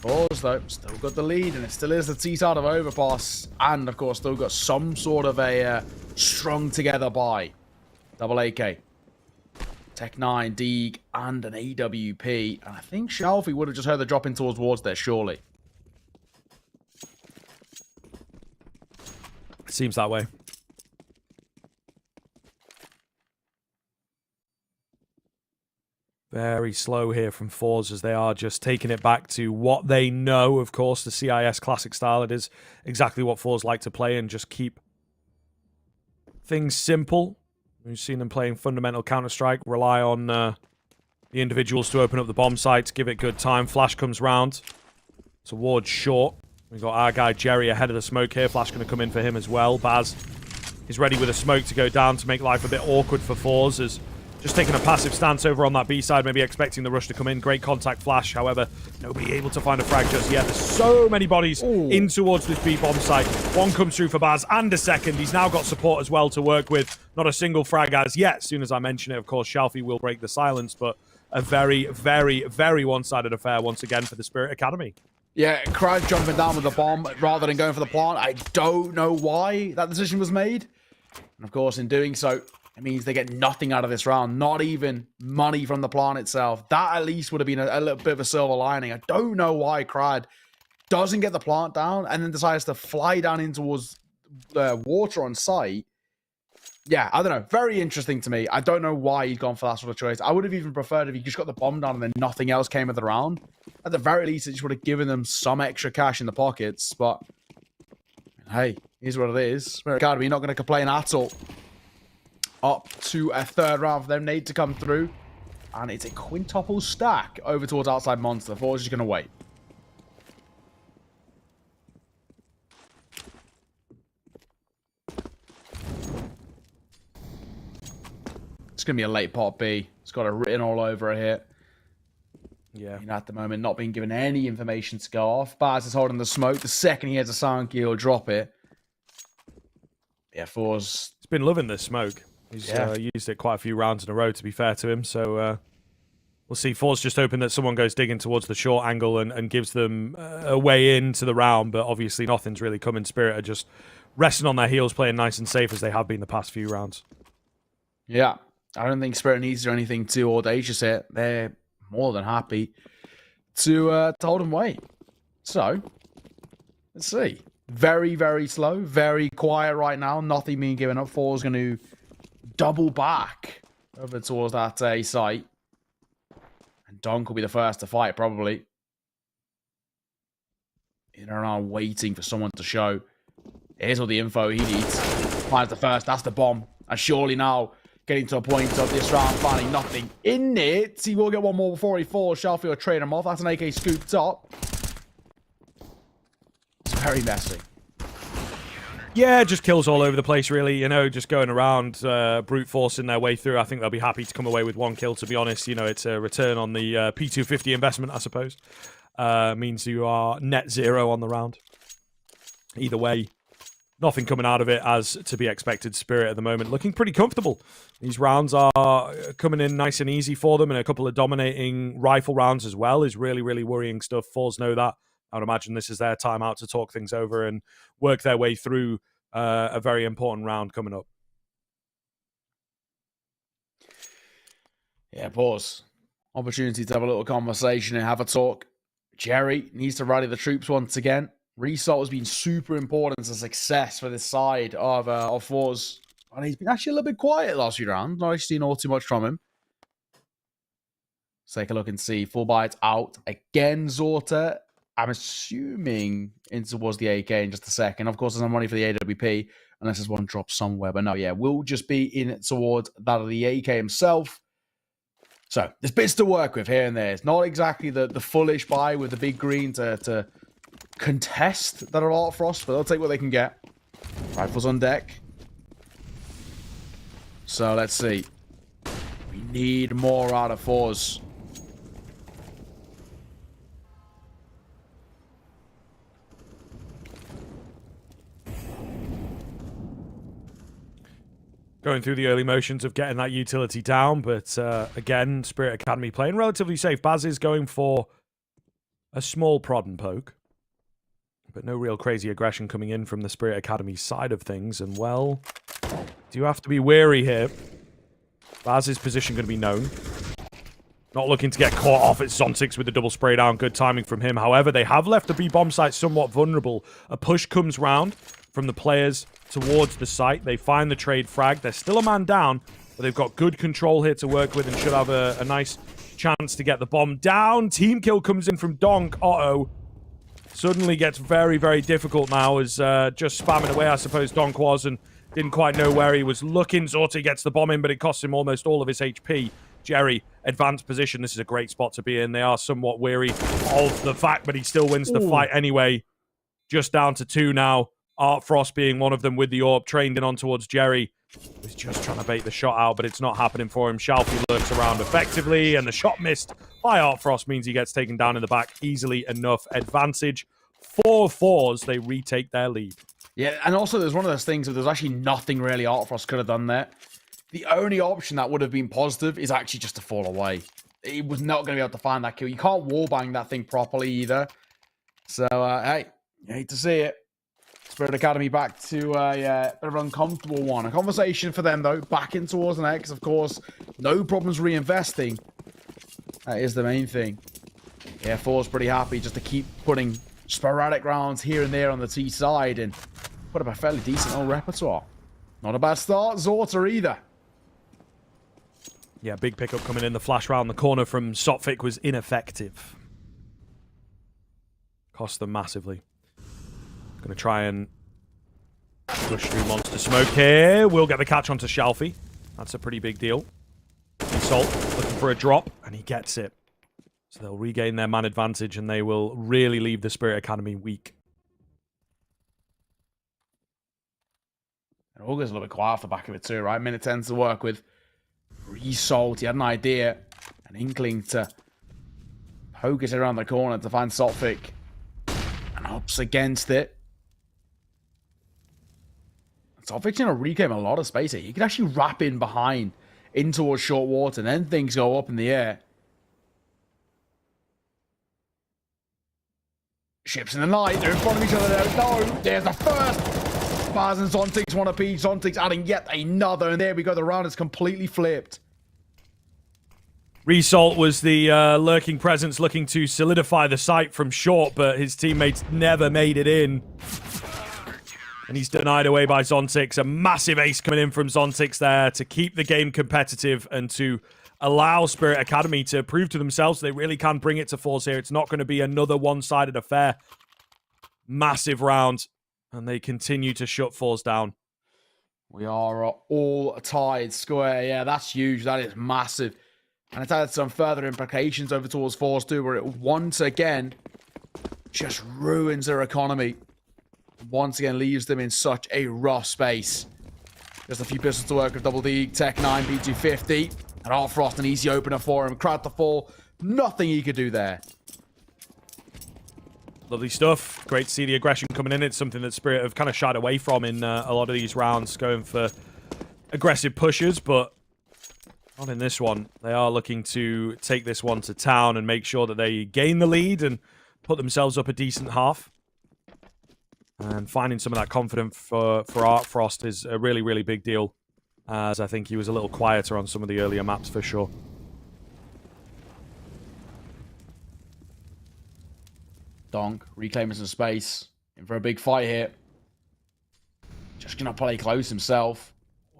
forZe, though, still got the lead, and it still is the T-side of Overpass. And, of course, still got some sort of a strung together buy. Double AK. Tech 9, Deeg, and an AWP. And I think Shelfie would have just heard the drop in towards wards there, surely. Seems that way. Very slow here from forZe as they are just taking it back to what they know, of course, the CIS classic style. It is exactly what forZe like to play and just keep things simple. We've seen them playing fundamental Counter-Strike, rely on the individuals to open up the bomb sites, give it good time. Flash comes round. It's a ward short. We've got our guy Jerry ahead of the smoke here. Flash going to come in for him as well. Baz is ready with a smoke to go down to make life a bit awkward for forZe as just taking a passive stance over on that B side, maybe expecting the rush to come in. Great contact Flash, however, nobody able to find a frag just yet. There's so many bodies in towards this B bomb site. One comes through for Baz and a second. He's now got support as well to work with. Not a single frag as yet. As soon as I mention it, of course, Shelfie will break the silence, but a very one-sided affair once again for the Spirit Academy. Yeah, Crowd jumping down with the bomb rather than going for the plant. I don't know why that decision was made. And of course, in doing so, it means they get nothing out of this round, not even money from the plant itself. That at least would have been a little bit of a silver lining. I don't know why Crad doesn't get the plant down and then decides to fly down in towards the water on site. Yeah, I don't know. Very interesting to me. I don't know why he's gone for that sort of choice. I would have even preferred if he just got the bomb down and then nothing else came of the round. At the very least, it just would have given them some extra cash in the pockets. But hey, here's what it is. Spirit Academy not going to complain at all. Up to a third round for them. Need to come through. And it's a quintuple stack over towards outside monster. forZe just going to wait. It's going to be a late pot B. It's got it written all over it here. Yeah. At the moment, not being given any information to go off. Baz is holding the smoke. The second he has a sound key, he'll drop it. Yeah, forZe. He's been loving this smoke. He's used it quite a few rounds in a row, to be fair to him. So we'll see. forZe just hoping that someone goes digging towards the short angle and gives them a way into the round. But obviously nothing's really coming. Spirit are just resting on their heels, playing nice and safe as they have been the past few rounds. Yeah. I don't think Spirit needs to do anything too audacious here. They're more than happy to hold and wait. So, let's see. Very, very slow. Very quiet right now. Nothing being given up. forZe going to double back over towards that site. And Donk will be the first to fight, probably. In and around waiting for someone to show. Here's all the info he needs. Finds the first. That's the bomb. And surely now, getting to a point of this round, finding nothing in it. He will get one more before he falls. Shelfie will trade him off. That's an AK scooped up. It's very messy. Yeah, just kills all over the place, really. You know, just going around, brute forcing their way through. I think they'll be happy to come away with one kill, to be honest. You know, it's a return on the P250 investment, I suppose. Means you are net zero on the round. Either way, nothing coming out of it as to be expected. Spirit at the moment looking pretty comfortable. These rounds are coming in nice and easy for them, and a couple of dominating rifle rounds as well is really, really worrying stuff. forZe know that. I would imagine this is their time out to talk things over and work their way through a very important round coming up. Yeah, pause. Opportunity to have a little conversation and have a talk. Jerry needs to rally the troops once again. Result has been super important to success for this side of forZe. And he's been actually a little bit quiet last few rounds. Not actually seen all too much from him. Let's take a look and see. Full bites out. Again, Zorta. I'm assuming in towards the AK in just a second. Of course, there's no money for the AWP unless there's one drop somewhere. But no, yeah, we'll just be in towards that of the AK himself. So there's bits to work with here and there. It's not exactly the fullish buy with the big green to contest that are all frost, but they'll take what they can get. Rifles on deck. So let's see. We need more out of forZe. Going through the early motions of getting that utility down, but again, Spirit Academy playing relatively safe. Baz is going for a small prod and poke, but no real crazy aggression coming in from the Spirit Academy side of things. And well, do you have to be wary here? Baz's position going to be known. Not looking to get caught off at Zontix with the double spray down. Good timing from him. However, they have left the B bomb site somewhat vulnerable. A push comes round from the players towards the site. They find the trade frag. They're still a man down, but they've got good control here to work with and should have a nice chance to get the bomb down. Team kill comes in from Donk. Uh-oh. Suddenly gets very, very difficult now as just spamming away, I suppose Donk was, and didn't quite know where he was looking. Zorti gets the bomb in, but it costs him almost all of his HP. Jerry, advanced position. This is a great spot to be in. They are somewhat weary of the fact, but he still wins the fight anyway. Just down to 2 now. Art Frost being one of them with the AWP, trained in on towards Jerry. He's just trying to bait the shot out, but it's not happening for him. Shalfie lurks around effectively, and the shot missed by Art Frost means he gets taken down in the back easily enough. Advantage for forZe. They retake their lead. Yeah, and also there's one of those things that there's actually nothing really Art Frost could have done there. The only option that would have been positive is actually just to fall away. He was not going to be able to find that kill. You can't wallbang that thing properly either. So, hey, you hate to see it. Spirit Academy back to a bit of an uncomfortable one. A conversation for them, though, back in towards the next. Of course, no problems reinvesting. That is the main thing. Yeah, forZe pretty happy just to keep putting sporadic rounds here and there on the T side and put up a fairly decent old repertoire. Not a bad start, Zorta either. Yeah, big pickup coming in. The flash round the corner from Sotfik was ineffective. Cost them massively. Going to try and push through Monster Smoke here. We'll get the catch onto Shalfie. That's a pretty big deal. Salt looking for a drop, and he gets it. So they'll regain their man advantage, and they will really leave the Spirit Academy weak. And Augur's a little bit quiet off the back of it too, right? Minute 10 to work with. Resalt, he had an idea, an inkling to poke it around the corner to find Sotfik. And ups against it. Sotfik's going to reclaim a lot of space here. He can actually wrap in behind, in towards short water, and then things go up in the air. Ships in the night, they're in front of each other there. No, there's the first. Spaz and Zontix one apiece. Zontix adding yet another, and there we go. The round is completely flipped. Resalt was the lurking presence looking to solidify the site from short, but his teammates never made it in. And he's denied away by Zontix. A massive ace coming in from Zontix there to keep the game competitive and to allow Spirit Academy to prove to themselves they really can bring it to forZe here. It's not going to be another one-sided affair. Massive round. And they continue to shut forZe down. We are all tied square. Yeah, that's huge. That is massive. And it's had some further implications over towards forZe too, where it once again just ruins their economy. Once again leaves them in such a rough space. Just a few pistols to work with Double D, Tech 9, P250. And Artfrost, an easy opener for him. Crowd to fall. Nothing he could do there. Lovely stuff. Great to see the aggression coming in. It's something that Spirit have kind of shied away from in a lot of these rounds, going for aggressive pushes, but not in this one. They are looking to take this one to town and make sure that they gain the lead and put themselves up a decent half. And finding some of that confidence for Artfrost is a really, really big deal, as I think he was a little quieter on some of the earlier maps for sure. Donk reclaiming some space. In for a big fight here. Just going to play close himself.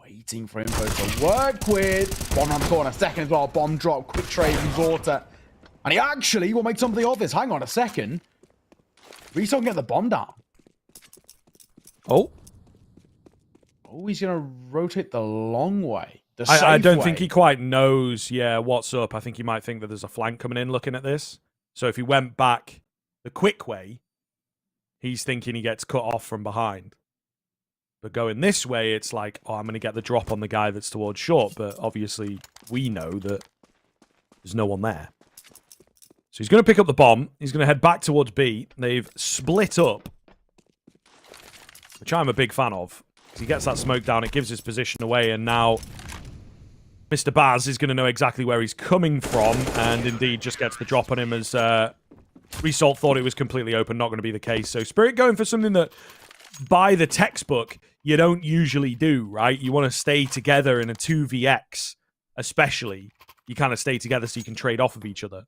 Waiting for info to work with. Bomb on the corner. Second as well. Bomb drop. Quick trade from Zorta. And he actually will make something of this. Hang on a second. Resalt can get the bomb down. Oh, he's going to rotate the long way. I don't think he quite knows, what's up. I think he might think that there's a flank coming in looking at this. So if he went back the quick way, he's thinking he gets cut off from behind. But going this way, it's like, oh, I'm going to get the drop on the guy that's towards short. But obviously, we know that there's no one there. So he's going to pick up the bomb. He's going to head back towards B. They've split up, which I'm a big fan of. He gets that smoke down, it gives his position away, and now Mr. Baz is going to know exactly where he's coming from, and indeed just gets the drop on him as Resalt thought it was completely open, not going to be the case. So Spirit going for something that, by the textbook, you don't usually do, right? You want to stay together in a 2vx, especially. You kind of stay together so you can trade off of each other.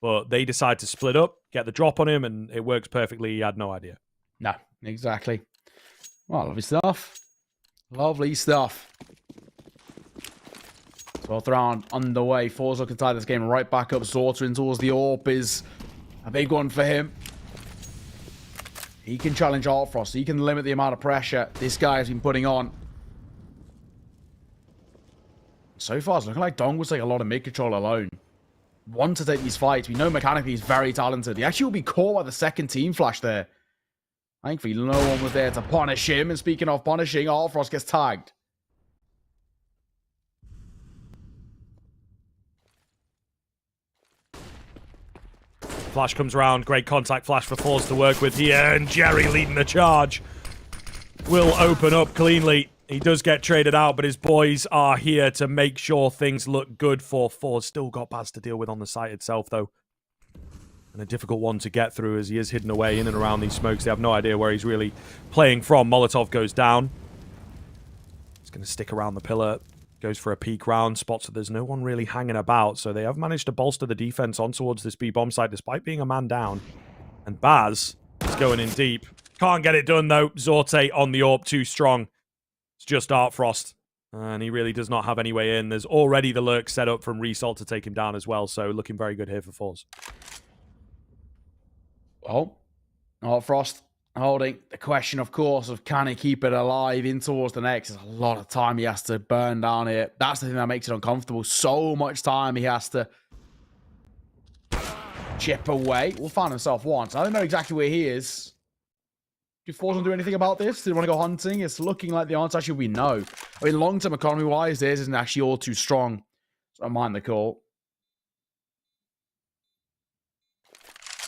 But they decide to split up, get the drop on him, and it works perfectly. He had no idea. No, exactly. Well, lovely stuff. Lovely stuff. 12th round underway. forZe can tie this game right back up. Zorta in towards the AWP is a big one for him. He can challenge Artfrost. He can limit the amount of pressure this guy has been putting on. So far, it's looking like Dong will take a lot of mid-control alone. Want to take these fights. We know mechanically he's very talented. He actually will be caught by the second team flash there. Thankfully, no one was there to punish him. And speaking of punishing, Artfrost gets tagged. Flash comes around. Great contact flash for forZe to work with here. And Jerry leading the charge. Will open up cleanly. He does get traded out, but his boys are here to make sure things look good for forZe. Still got Baz to deal with on the site itself, though. And a difficult one to get through as he is hidden away in and around these smokes. They have no idea where he's really playing from. Molotov goes down. He's going to stick around the pillar. Goes for a peek round. Spots that there's no one really hanging about. So they have managed to bolster the defense on towards this B-bomb site despite being a man down. And Baz is going in deep. Can't get it done though. Zorte on the AWP, too strong. It's just Art Frost. And he really does not have any way in. There's already the lurk set up from Resalt to take him down as well. So looking very good here for forZe. Well, Art Frost holding the question, of course, of can he keep it alive in towards the next. There's a lot of time he has to burn down here. That's the thing that makes it uncomfortable. So much time he has to chip away. Will find himself once. I don't know exactly where he is. Do forZe do anything about this? Do they want to go hunting? It's looking like the answer actually we know. I mean, long-term economy-wise, theirs isn't actually all too strong. So I mind the call.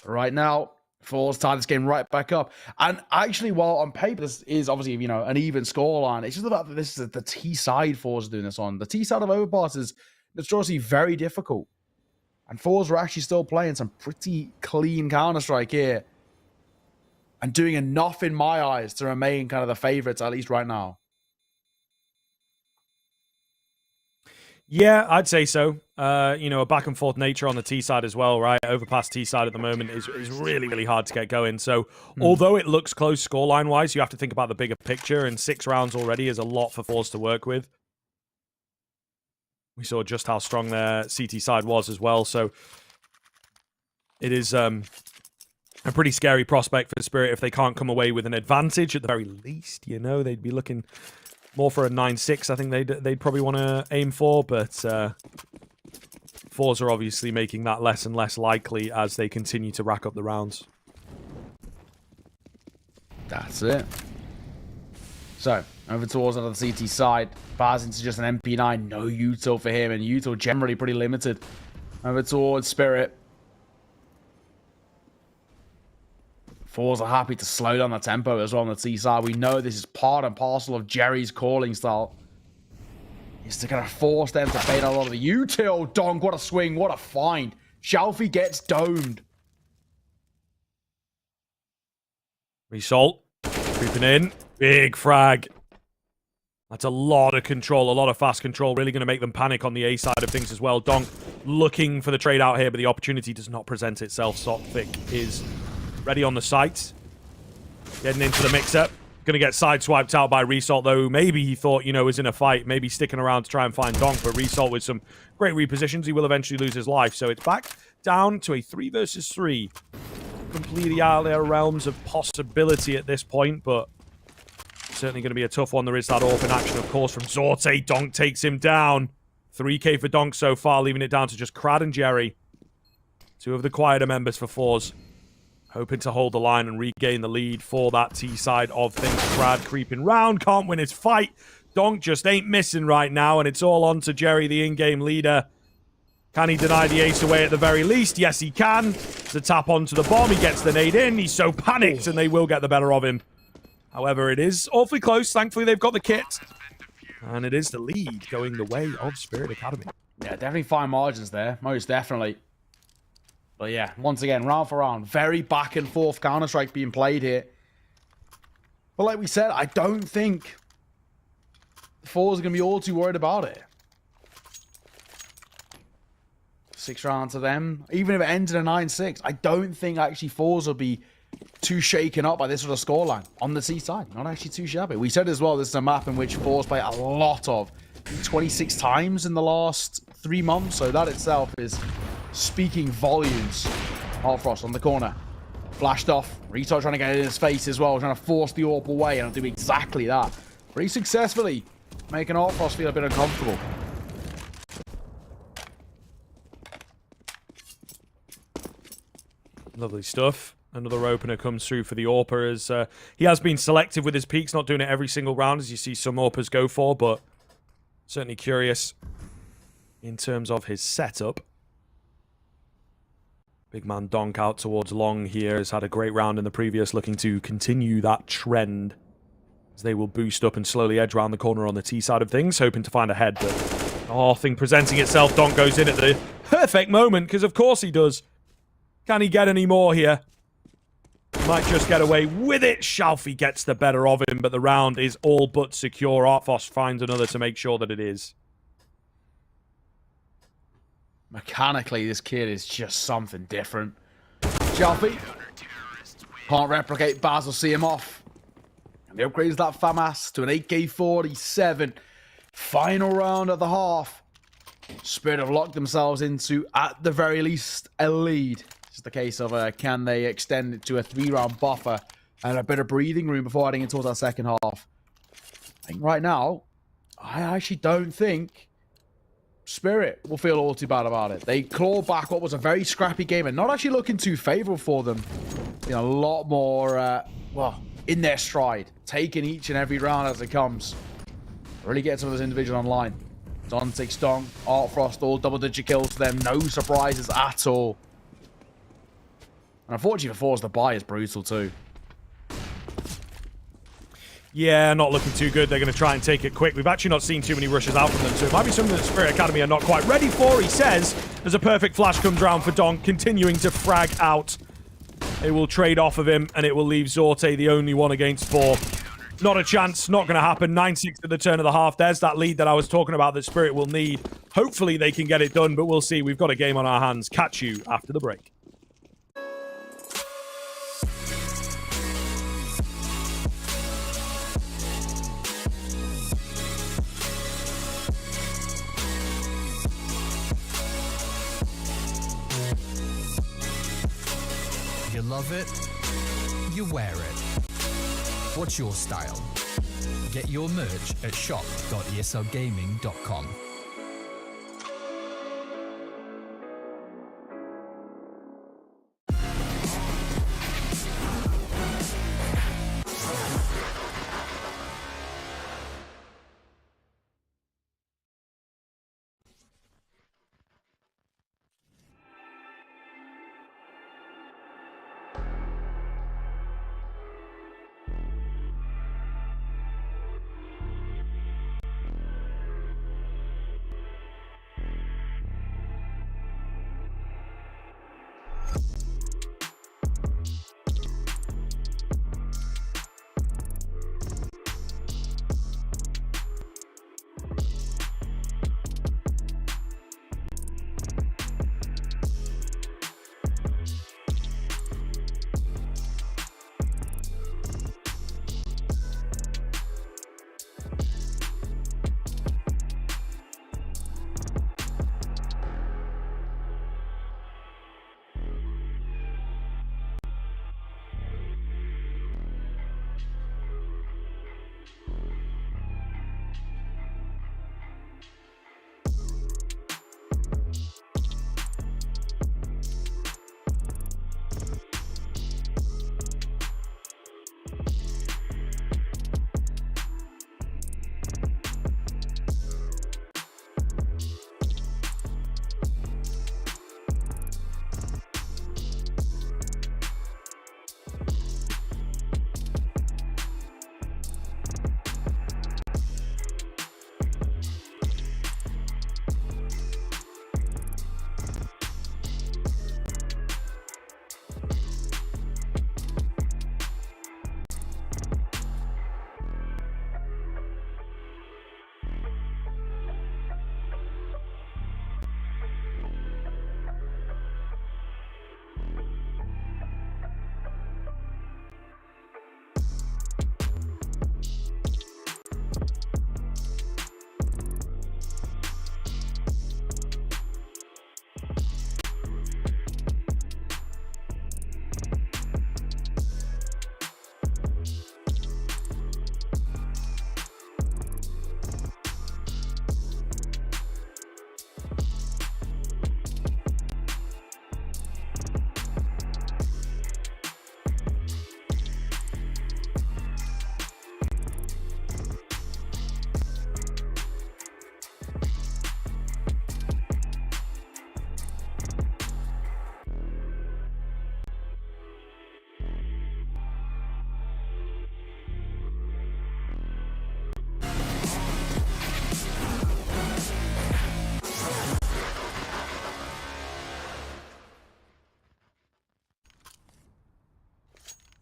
Right now, forZe tie this game right back up. And actually, while on paper this is obviously, you know, an even scoreline, it's just the fact that this is the T side forZe doing this on. The T side of Overpass is notoriously very difficult. And forZe are actually still playing some pretty clean Counter-Strike here. And doing enough in my eyes to remain kind of the favorites, at least right now. Yeah, I'd say so. You know, a back and forth nature on the T side as well, right? Overpass T side at the moment is really, really hard to get going. So, although it looks close scoreline wise, you have to think about the bigger picture. And 6 rounds already is a lot for forZe to work with. We saw just how strong their CT side was as well. So, it is a pretty scary prospect for Spirit if they can't come away with an advantage at the very least. You know, they'd be looking more for a 9-6, I think they'd probably want to aim for, but forZe are obviously making that less and less likely as they continue to rack up the rounds. That's it. So, over towards the CT side. Bars into just an MP9. No util for him, and util generally pretty limited. Over towards Spirit. forZe are happy to slow down the tempo as well on the T side. We know this is part and parcel of Jerry's calling style. Is to kind of force them to bait a lot of the util. Donk, what a swing, what a find. Shalfie gets domed. Resalt. Creeping in. Big frag. That's a lot of control, a lot of fast control. Really going to make them panic on the A side of things as well. Donk looking for the trade out here, but the opportunity does not present itself. Sophic is ready on the site. Getting into the mix-up. Going to get sideswiped out by Resalt, though. Maybe he thought, you know, was in a fight. Maybe sticking around to try and find Donk. But Resalt with some great repositions, he will eventually lose his life. So it's back down to a 3 versus 3. Completely out of their realms of possibility at this point, but certainly going to be a tough one. There is that AWP in action, of course, from Zorte. Donk takes him down. 3k for Donk so far, leaving it down to just Crad and Jerry. 2 of the quieter members for forZe. Hoping to hold the line and regain the lead for that T side of things. Crad creeping round, can't win his fight. Donk just ain't missing right now, and it's all on to Jerry, the in-game leader. Can he deny the ace away at the very least? Yes, he can. The tap onto the bomb, he gets the nade in. He's so panicked, and they will get the better of him. However, it is awfully close. Thankfully, they've got the kit. And it is the lead going the way of Spirit Academy. Yeah, definitely fine margins there. Most definitely. But yeah, once again, round for round, very back and forth Counter-Strike being played here. But like we said, I don't think forZe are going to be all too worried about it. 6 rounds to them. Even if it ends in a 9-6, I don't think actually forZe will be too shaken up by this sort of scoreline on the C side. Not actually too shabby. We said as well, this is a map in which forZe play a lot of. 26 times in the last 3 months, so that itself is speaking volumes. Art Frost on the corner. Flashed off. Resalt trying to get it in his face as well, trying to force the AWP away, and do exactly that. Pretty successfully making Art Frost feel a bit uncomfortable. Lovely stuff. Another opener comes through for the AWPer as he has been selective with his peaks, not doing it every single round as you see some AWPers go for, but certainly curious in terms of his setup. Big man Donk out towards long here, has had a great round in the previous, looking to continue that trend as they will boost up and slowly edge around the corner on the T side of things, hoping to find a head, but nothing presenting itself. Donk goes in at the perfect moment, because of course he does. Can he get any more here? Might just get away with it. Shalfie gets the better of him, but the round is all but secure. Artfos finds another to make sure that it is. Mechanically, this kid is just something different. Shalfie can't replicate Baz or see him off. And he upgrades that FAMAS to an AK-47. Final round of the half. Spirit have locked themselves into, at the very least, a lead. It's the case of can they extend it to a 3-round buffer and a bit of breathing room before heading into that second half. I think right now, I actually don't think Spirit will feel all too bad about it. They claw back what was a very scrappy game and not actually looking too favorable for them. You know, a lot more, well, in their stride, taking each and every round as it comes. Really get some of those individuals online. Dante, Stong, Artfrost, all double-digit kills for them. No surprises at all. And unfortunately for forZe, the buy is brutal too. Yeah, not looking too good. They're going to try and take it quick. We've actually not seen too many rushes out from them, so it might be something that Spirit Academy are not quite ready for, he says, as a perfect flash comes round for Donk, continuing to frag out. They will trade off of him, and it will leave Zorte the only one against 4. Not a chance, not going to happen. 9-6 at the turn of the half. There's that lead that I was talking about that Spirit will need. Hopefully they can get it done, but we'll see. We've got a game on our hands. Catch you after the break. You love it, you wear it. What's your style? Get your merch at shop.eslgaming.com.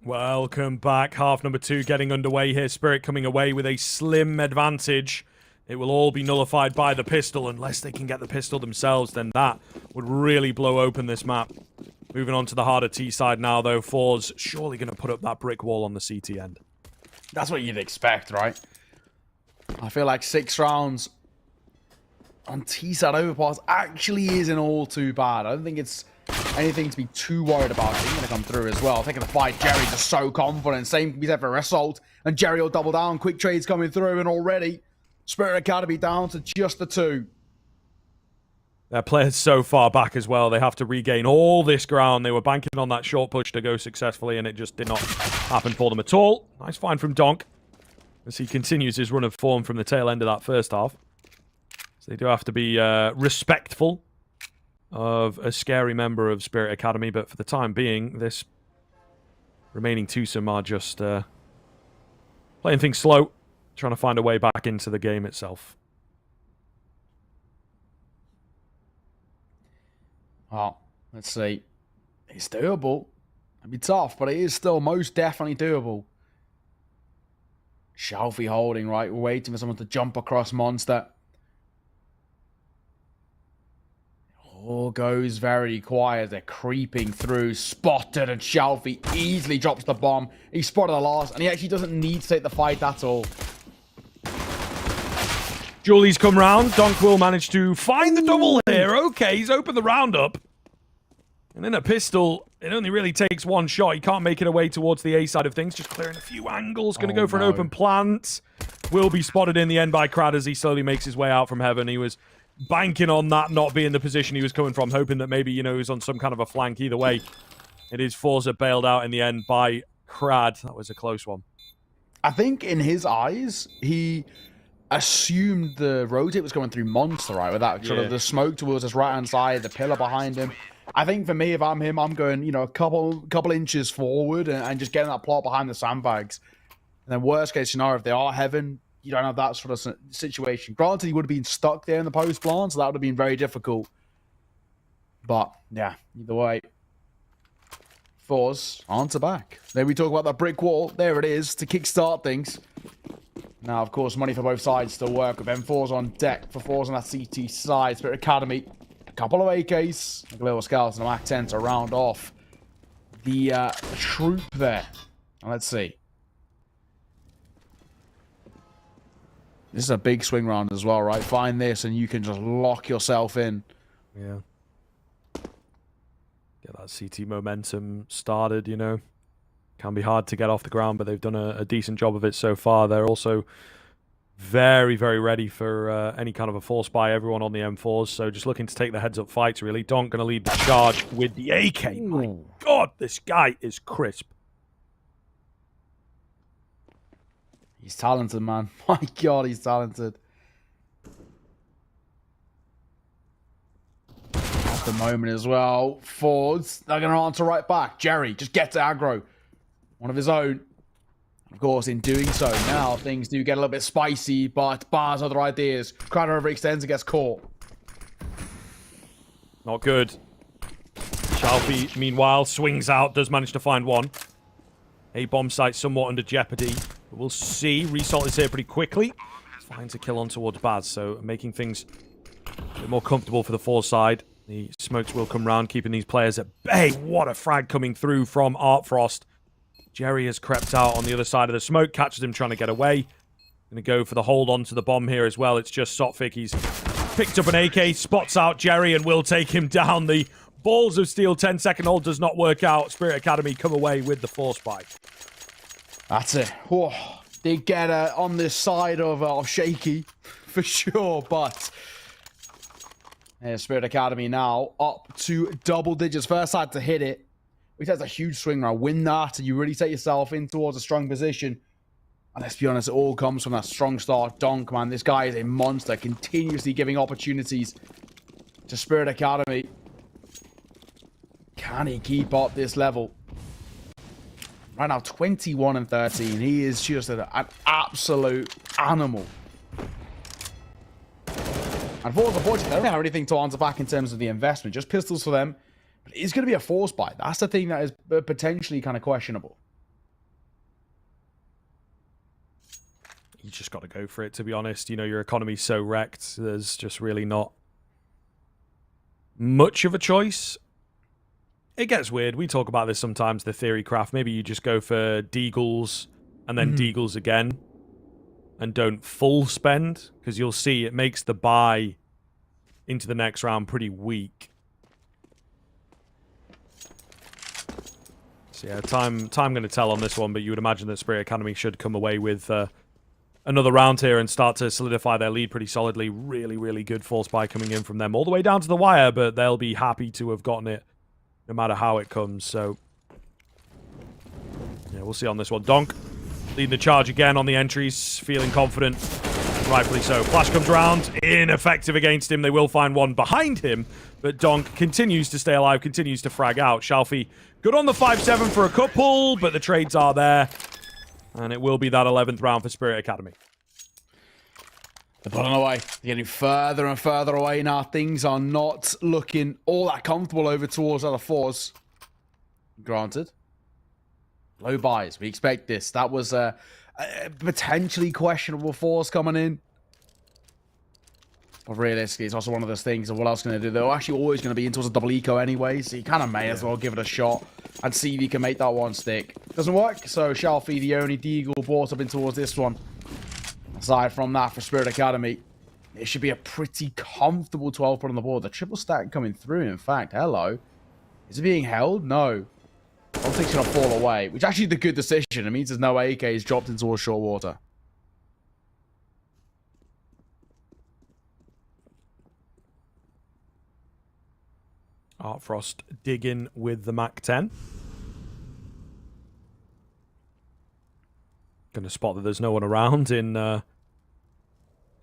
Welcome back. Half number 2 getting underway here. Spirit coming away with a slim advantage. It will all be nullified by the pistol. Unless they can get the pistol themselves, then that would really blow open this map. Moving on to the harder T side now, though. forZe surely going to put up that brick wall on the CT end. That's what you'd expect, right? I feel like 6 rounds on T side Overpass actually isn't all too bad. I don't think it's anything to be too worried about. He's going to come through as well. Taking the fight, Jerry's just so confident. Same can be said for Assault. And Jerry will double down. Quick trades coming through, and already Spirit Academy down to just the 2. Their players so far back as well. They have to regain all this ground. They were banking on that short push to go successfully, and it just did not happen for them at all. Nice find from Donk as he continues his run of form from the tail end of that first half. So they do have to be respectful of a scary member of Spirit Academy, but for the time being, this remaining twosome are just playing things slow, trying to find a way back into the game itself. Well, let's see. It's doable. It'd be tough, but it is still most definitely doable. Shelfie holding, right? We're waiting for someone to jump across Monster. All goes very quiet. They're creeping through. Spotted, and Shelfie easily drops the bomb. He spotted the last, and he actually doesn't need to take the fight at all. Julie's come round. Donk will manage to find the double here. Okay, he's opened the round up. And then a pistol, it only really takes one shot. He can't make it away towards the A side of things. Just clearing a few angles. Going to go for an open plant. Will be spotted in the end by Crad as he slowly makes his way out from heaven. He was banking on that not being the position he was coming from, hoping that maybe, he was on some kind of a flank. Either way, it is forZe bailed out in the end by Crad. That was a close one. I think in his eyes, he assumed the rotate was going through Monster, right? With that sort of the smoke towards his right-hand side, the pillar behind him. I think for me, if I'm him, I'm going, a couple inches forward and just getting that plot behind the sandbags. And then worst case scenario, if they are heaven, you don't have that sort of situation. Granted, he would have been stuck there in the post plant, so that would have been very difficult. But, yeah, either way. forZe, answer back. Then we talk about that brick wall. There it is, to kickstart things. Now, of course, money for both sides still work. With M4's on deck for forZe on that CT side. Spirit Academy, a couple of AKs, like little scouts and a Mac 10 to round off the troop there. Let's see. This is a big swing round as well, right? Find this and you can just lock yourself in. Yeah. Get that CT momentum started, Can be hard to get off the ground, but they've done a decent job of it so far. They're also very, very ready for any kind of a force by everyone on the M4s. So just looking to take the heads-up fights, really. Donk going to lead the charge with the AK. My God, this guy is crisp. He's talented, man. My God, he's talented. At the moment as well, forZe, they're going to answer right back. Jerry just gets aggro. One of his own. Of course, in doing so, now things do get a little bit spicy, but Bar's other ideas. Crowder overextends and gets caught. Not good. Shelfie, meanwhile, swings out, does manage to find one. A bomb site somewhat under jeopardy. But we'll see. Resalt is here pretty quickly. Finds a kill on towards Baz, so making things a bit more comfortable for the forZe side. The smokes will come round, keeping these players at bay. What a frag coming through from Artfrost. Jerry has crept out on the other side of the smoke, catches him trying to get away. Going to go for the hold onto the bomb here as well. It's just Sotfik. He's picked up an AK, spots out Jerry, and will take him down. The balls of steel 10-second hold does not work out. Spirit Academy come away with the force spike. That's it. Whoa. They get on this side of Shaky, for sure, but Spirit Academy now up to double digits. First side to hit it. Which has a huge swing round. Win that, and you really set yourself in towards a strong position. And let's be honest, it all comes from that strong start. Donk, man, this guy is a monster, continuously giving opportunities to Spirit Academy. Can he keep up this level? Right now, 21 and 13. He is just an absolute animal. And forZe, unfortunately, they don't have anything to answer back in terms of the investment. Just pistols for them. But it's going to be a force buy. That's the thing that is potentially kind of questionable. you just got to go for it, to be honest. You know, your economy's so wrecked. There's just really not much of a choice. It gets weird. We talk about this sometimes, the theory craft. Maybe you just go for deagles and then deagles again and don't full spend, because you'll see it makes the buy into the next round pretty weak. So yeah, time going to tell on this one, but you would imagine that Spirit Academy should come away with another round here and start to solidify their lead pretty solidly. Really, really good force buy coming in from them all the way down to the wire, but they'll be happy to have gotten it no matter how it comes. So yeah, we'll see on this one. Donk leading the charge again on the entries, feeling confident. Rightfully so. Flash comes around, ineffective against him. They will find one behind him, but Donk continues to stay alive, continues to frag out. Shalfie good on the 5-7 for a couple, but the trades are there. And it will be that 11th round for Spirit Academy. They're pulling away. They're getting further and further away now. Things are not looking all that comfortable over towards other fours. Granted. Low buys. We expect this. That was a potentially questionable force coming in. But realistically, it's also one of those things of what else going to do. They're actually always going to be in towards a double eco anyway, so you kind of may as well give it a shot and see if you can make that one stick. Doesn't work, so Shalfie, the only deagle brought up in towards this one. Aside from that, for Spirit Academy, it should be a pretty comfortable 12 put on the board. The triple stack coming through, in fact. Hello. Is it being held? No. Optic's going to fall away, which actually is the good decision. It means there's no AKs dropped into towards short water. Art Frost digging with the Mac 10. Going to spot that there's no one around in a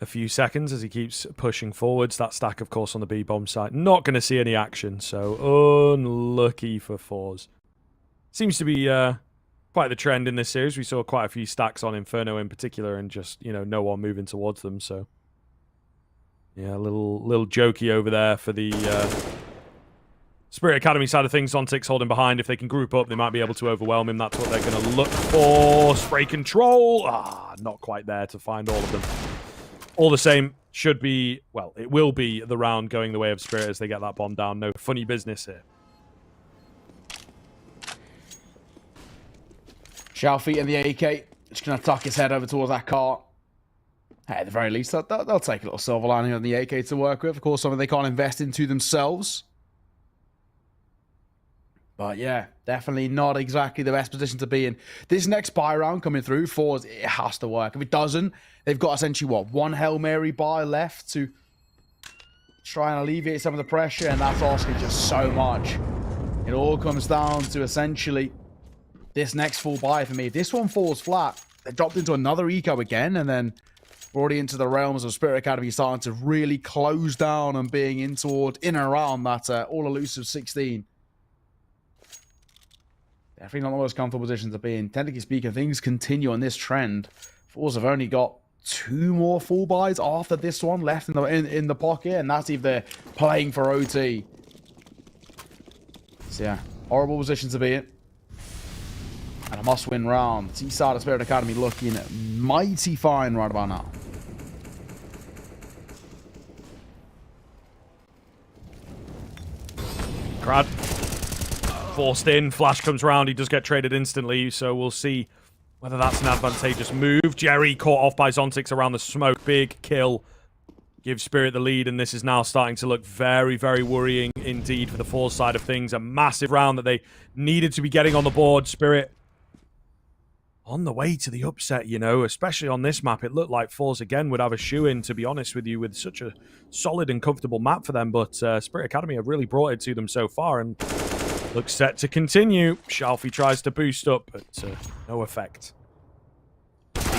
few seconds as he keeps pushing forwards. That stack, of course, on the B-bomb side. Not going to see any action, so unlucky for forZe. Seems to be quite the trend in this series. We saw quite a few stacks on Inferno in particular and just, you know, no one moving towards them. So, yeah, a little jokey over there for the Spirit Academy side of things. Zontix holding behind. If they can group up, they might be able to overwhelm him. That's what they're going to look for. Spray control. Not quite there to find all of them. All the same, should be, well, it will be the round going the way of Spirit as they get that bomb down. No funny business here. Shalfie and the AK just going to tuck his head over towards that car. Hey, at the very least, they'll take a little silver lining on the AK to work with. Of course, something they can't invest into themselves. But yeah, definitely not exactly the best position to be in. This next buy round coming through, forZe, it has to work. If it doesn't, they've got essentially, what, one Hail Mary buy left to try and alleviate some of the pressure, and that's asking just so much. It all comes down to essentially this next full buy for me. If this one falls flat, they dropped into another eco again, and then we're already into the realms of Spirit Academy starting to really close down and being in and around that all-elusive 16. Definitely not the most comfortable position to be in. Technically speaking, things continue on this trend. forZe have only got 2 more full buys after this one left in the pocket, and that's if they're playing for OT. So yeah, horrible position to be in. And a must-win round. Seaside of Spirit Academy looking mighty fine right about now. Crad forced in. Flash comes round. He does get traded instantly, so we'll see whether that's an advantageous move. Jerry caught off by Zontix around the smoke. Big kill. Gives Spirit the lead, and this is now starting to look very, very worrying indeed for the forZe side of things. A massive round that they needed to be getting on the board. Spirit on the way to the upset, you know, especially on this map. It looked like forZe again would have a shoe-in, to be honest with you, with such a solid and comfortable map for them. But Spirit Academy have really brought it to them so far, and looks set to continue. Shalfie tries to boost up, but no effect.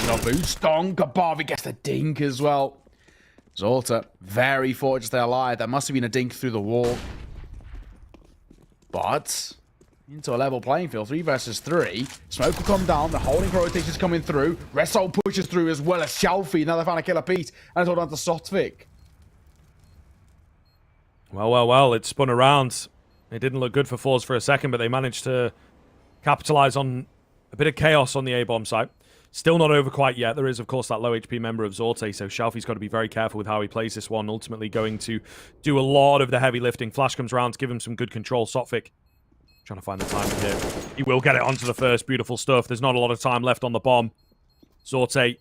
No boost. Donk above. He gets the dink as well. Zolta, very fortunate to stay alive. That must have been a dink through the wall. But into a level playing field, 3 versus 3. Smoke will come down. The holding rotations coming through. Resol pushes through as well as Shalfie. Now they found a killer piece. And it's all down to Sotvik. Well. It spun around. It didn't look good for forZe for a second, but they managed to capitalize on a bit of chaos on the A-bomb site. Still not over quite yet. There is, of course, that low HP member of Zorte, so Shalfi's got to be very careful with how he plays this one. Ultimately going to do a lot of the heavy lifting. Flash comes around to give him some good control. Sotfik trying to find the timing here. He will get it onto the first. Beautiful stuff. There's not a lot of time left on the bomb. Zorte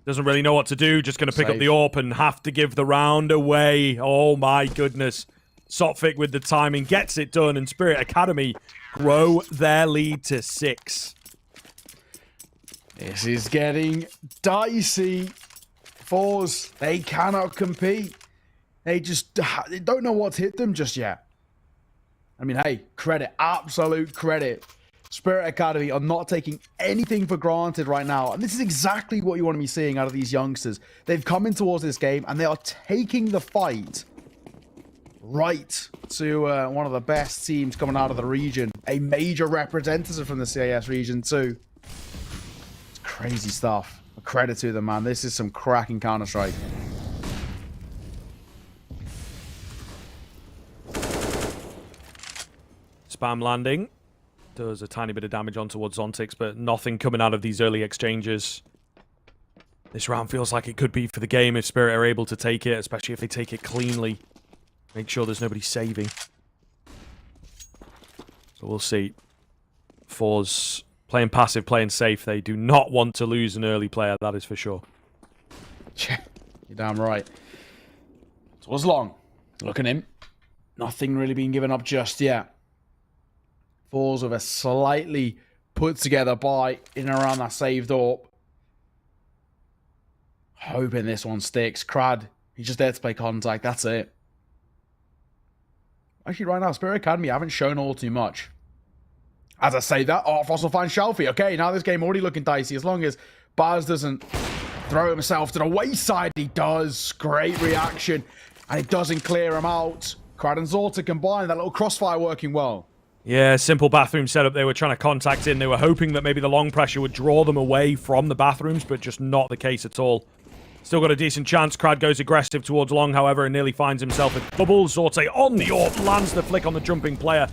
doesn't really know what to do. Just going to pick up the AWP and have to give the round away. Oh my goodness. Sotfik with the timing gets it done, and Spirit Academy grow their lead to 6. This is getting dicey. forZe, they cannot compete. They don't know what's hit them just yet. I mean, hey, credit, absolute credit. Spirit Academy are not taking anything for granted right now. And this is exactly what you want to be seeing out of these youngsters. They've come in towards this game and they are taking the fight right to one of the best teams coming out of the region. A major representative from the CIS region too. It's crazy stuff. A credit to them, man. This is some cracking Counter-Strike. Spam landing. Does a tiny bit of damage on towards Zontix, but nothing coming out of these early exchanges. This round feels like it could be for the game if Spirit are able to take it, especially if they take it cleanly. Make sure there's nobody saving. So we'll see. forZe playing passive, playing safe. They do not want to lose an early player, that is for sure. You're damn right. It was long. Look at him. Nothing really being given up just yet. forZe with a slightly put together buy in and around that saved AWP. Hoping this one sticks. Crad, he's just there to play contact. That's it. Actually, right now, Spirit Academy haven't shown all too much. As I say that, forZe finds Shalfi. Okay, now this game already looking dicey. As long as Baz doesn't throw himself to the wayside, he does. Great reaction. And it doesn't clear him out. Crad and Zorta combine. That little crossfire working well. Yeah, simple bathroom setup. They were trying to contact in. They were hoping that maybe the long pressure would draw them away from the bathrooms, but just not the case at all. Still got a decent chance. Crad goes aggressive towards long, however, and nearly finds himself in trouble. Zorte on the AWP, lands the flick on the jumping player.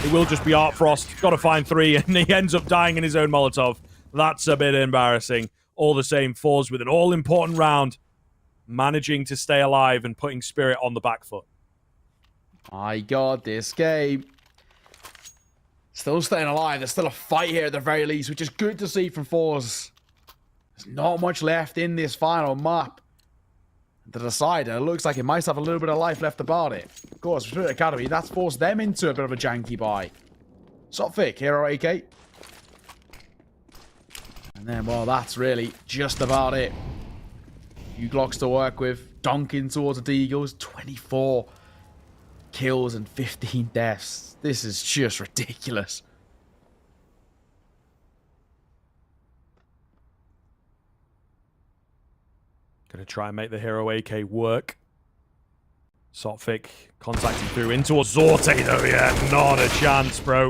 It will just be Art Frost. Got to find 3, and he ends up dying in his own Molotov. That's a bit embarrassing. All the same, forZe with an all-important round, managing to stay alive and putting Spirit on the back foot. My God, this game. Still staying alive. There's still a fight here at the very least, which is good to see from forZe. There's not much left in this final map. To the side, it looks like it might have a little bit of life left about it. Of course, Spirit Academy, that's forced them into a bit of a janky buy. Sotfik, Hero AK. And then, well, that's really just about it. Few Glocks to work with. Dunking towards the Deagles. 24 kills and 15 deaths. This is just ridiculous. Gonna try and make the Hero AK work. Sotfik contacting through in towards Zorte though, yeah, not a chance, bro.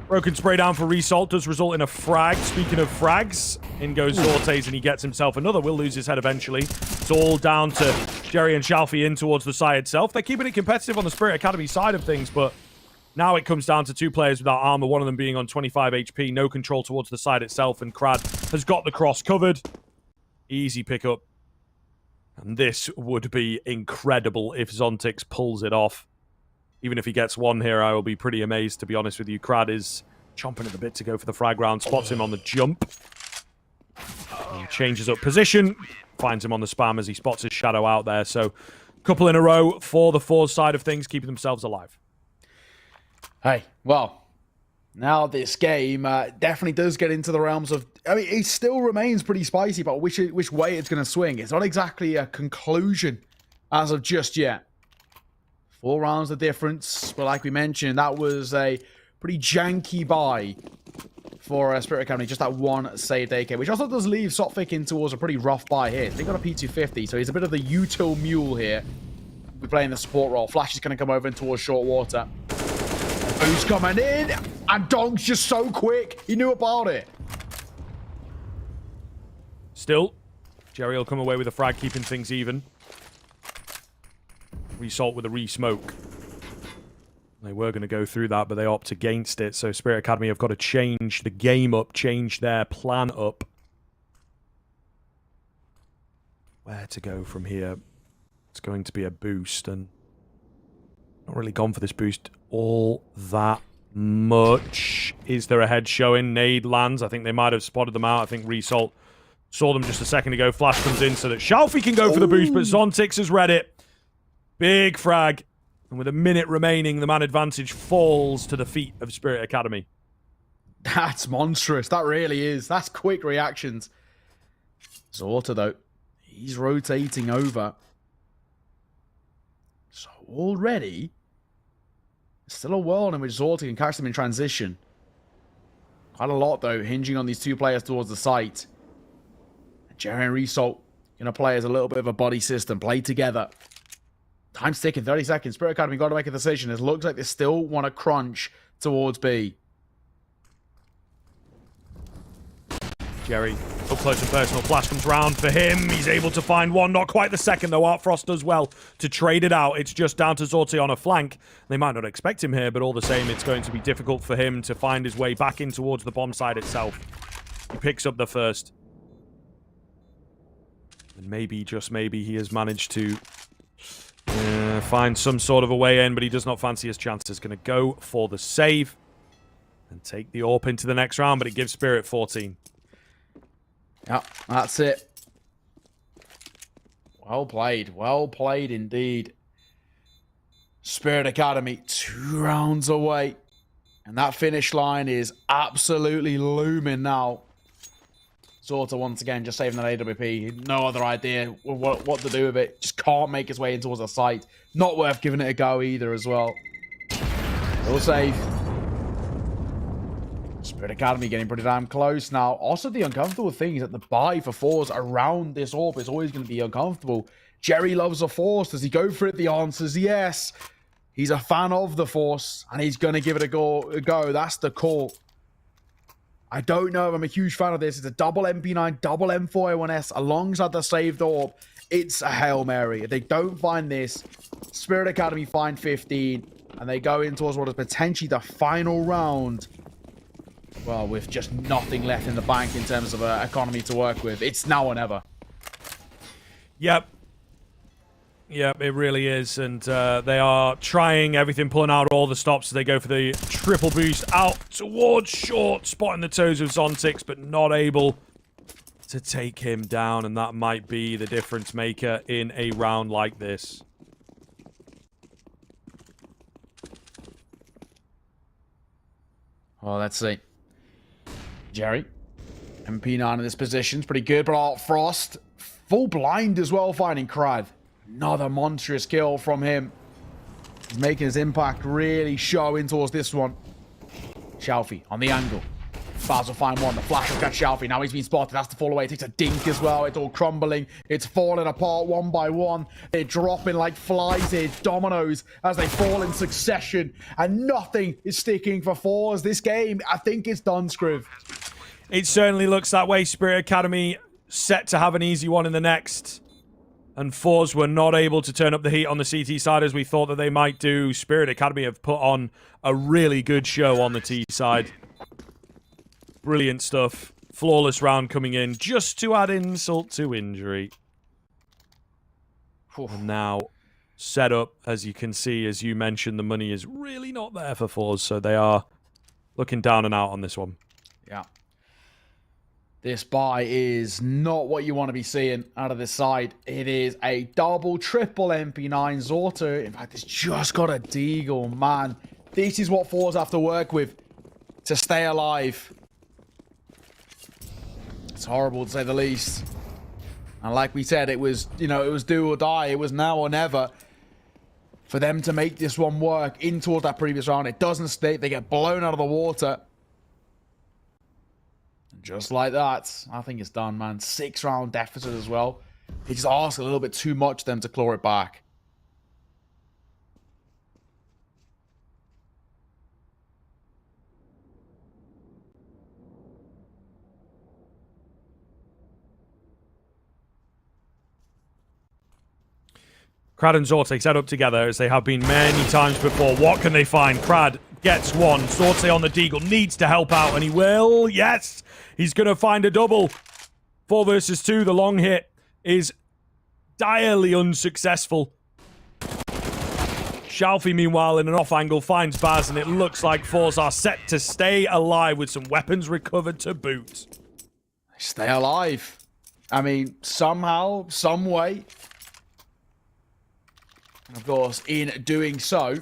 Broken spray down for Resalt does result in a frag. Speaking of frags, in goes Zorte's and he gets himself another. Will lose his head eventually. It's all down to Jerry and Shalfi in towards the side itself. They're keeping it competitive on the Spirit Academy side of things, but now it comes down to 2 players without armor, one of them being on 25 HP, no control towards the side itself, and Crad has got the cross covered. Easy pickup. And this would be incredible if Zontix pulls it off. Even if he gets one here, I will be pretty amazed, to be honest with you. Crad is chomping at the bit to go for the frag round. Spots him on the jump. He changes up position. Finds him on the spam as he spots his shadow out there. So, couple in a row for the forZe side of things, keeping themselves alive. Hey, well, now this game definitely does get into the realms of... I mean, it still remains pretty spicy, but which way it's going to swing. It's not exactly a conclusion as of just yet. 4 rounds of difference, but like we mentioned, that was a pretty janky buy for Spirit Academy. Just that one saved AK, which also does leave Sotfik in towards a pretty rough buy here. They got a P250, so he's a bit of the util mule here. We're playing the support role. Flash is going to come over in towards short water. Who's coming in? And Donk's just so quick. He knew about it. Still, Jerry will come away with a frag, keeping things even. Resalt with a re-smoke. They were going to go through that, but they opt against it. So Spirit Academy have got to change the game up, change their plan up. where to go from here. It's going to be a boost, and not really gone for this boost all that much. Is there a head showing? Nade lands. I think they might have spotted them out. I think Result saw them just a second ago. Flash comes in so that Shalfie can go for the boost, but Zontix has read it. Big frag. And with a minute remaining, the man advantage falls to the feet of Spirit Academy. That's monstrous. That really is. That's quick reactions. Zorta, though, he's rotating over. So already, still a world in which Zorta can catch them in transition. Quite a lot, though, hinging on these two players towards the site. Jerry and Result going to play as a little bit of a body system. Play together. Time's ticking, 30 seconds. Spirit Academy got to make a decision. It looks like they still want to crunch towards B. Jerry, up close and personal. Flash comes round for him. He's able to find one. Not quite the second, though. Art Frost does well to trade it out. It's just down to Zorti on a flank. They might not expect him here, but all the same, it's going to be difficult for him to find his way back in towards the bomb side itself. He picks up the first. And maybe, just maybe, he has managed to find some sort of a way in, but he does not fancy his chances. Going to go for the save and take the AWP into the next round, but it gives Spirit 14. Yeah, that's it. Well played indeed. Spirit Academy 2 rounds away. And that finish line is absolutely looming now. Zorta once again just saving that AWP. No other idea what to do with it. Just can't make his way in towards the site. Not worth giving it a go either as well. Still safe. Spirit Academy getting pretty damn close now. Also, the uncomfortable thing is that the buy for forZe around this AWP is always going to be uncomfortable. Jerry loves the Force. Does he go for it? The answer is yes. He's a fan of the Force, and he's going to give it a go. That's the call. I don't know if I'm a huge fan of this. It's a double MP9, double M4A1S alongside the saved AWP. It's a Hail Mary. If they don't find this, Spirit Academy find 15, and they go in towards what is potentially the final round. Well, with just nothing left in the bank in terms of economy to work with. It's now or never. Yep, it really is. And they are trying everything, pulling out all the stops. They go for the triple boost out towards short, spotting the toes of Zontix, but not able to take him down. And that might be the difference maker in a round like this. Well, let's see. Jerry, MP9 in this position is pretty good, but Art Frost, full blind as well, finding Crad. Another monstrous kill from him. He's making his impact really show in towards this one. Shalfie on the angle. Baz will find one. The flash will catch Shalfie. Now he's been spotted. Has to fall away. It takes a dink as well. It's all crumbling. It's falling apart one by one. They're dropping like flies here. Dominoes as they fall in succession. And nothing is sticking for forZe. This game, I think it's done, Scriv. It certainly looks that way. Spirit Academy set to have an easy one in the next. And forZe were not able to turn up the heat on the CT side as we thought that they might do. Spirit Academy have put on a really good show on the T side. Brilliant stuff. Flawless round coming in just to add insult to injury. And now set up, as you can see, as you mentioned, the money is really not there for forZe, so they are looking down and out on this one. Yeah. This buy is not what you want to be seeing out of this side. It is a double, triple MP9 Zorta. In fact, it's just got a Deagle, man. This is what forZe have to work with to stay alive. It's horrible to say the least. And like we said, it was, it was do or die. It was now or never for them to make this one work in towards that previous round. It doesn't stick. They get blown out of the water. Just like that, I think it's done, man. 6-round deficit as well. He just asked a little bit too much of them to claw it back. Crad and Zorte set up together as they have been many times before. What can they find? Crad gets one. Zorte on the Deagle needs to help out, and he will. Yes! He's going to find a double. 4 versus 2. The long hit is direly unsuccessful. Shalfie, meanwhile, in an off angle, finds Baz, and it looks like forZe are set to stay alive with some weapons recovered to boot. Stay alive. I mean, somehow, some way. And of course, in doing so,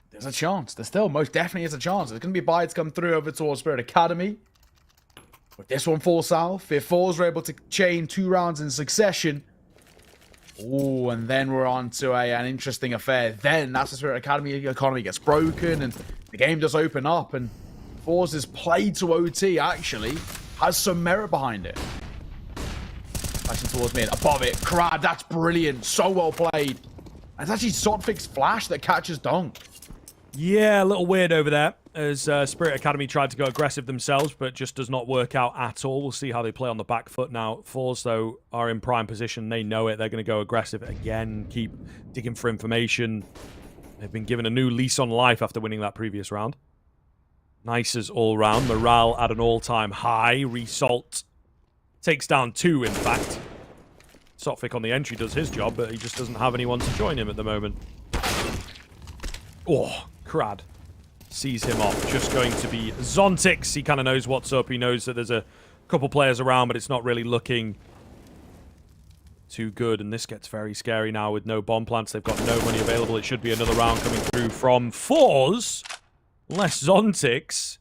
there's a chance. There still most definitely is a chance. There's going to be buys come through over towards Spirit Academy. But this one falls south. If forZe are able to chain 2 rounds in succession. Oh, and then we're on to an interesting affair. Then that's the Spirit Academy economy gets broken and the game does open up. And forZe's play to OT actually has some merit behind it. Flashing towards mid. Above it. Crab, that's brilliant. So well played. And it's actually Sotfik's flash that catches Donk. Yeah, a little weird over there as Spirit Academy tried to go aggressive themselves, but just does not work out at all. We'll see how they play on the back foot now. forZe, though, are in prime position. They know it. They're going to go aggressive again, keep digging for information. They've been given a new lease on life after winning that previous round. Nice as all round. Morale at an all-time high. Resalt takes down 2, in fact. Sotfik on the entry does his job, but he just doesn't have anyone to join him at the moment. Oh, Crad sees him off. Just going to be Zontix. He kind of knows what's up. He knows that there's a couple players around, but it's not really looking too good. And this gets very scary now with no bomb plants. They've got no money available. It should be another round coming through from forZe. Unless Zontix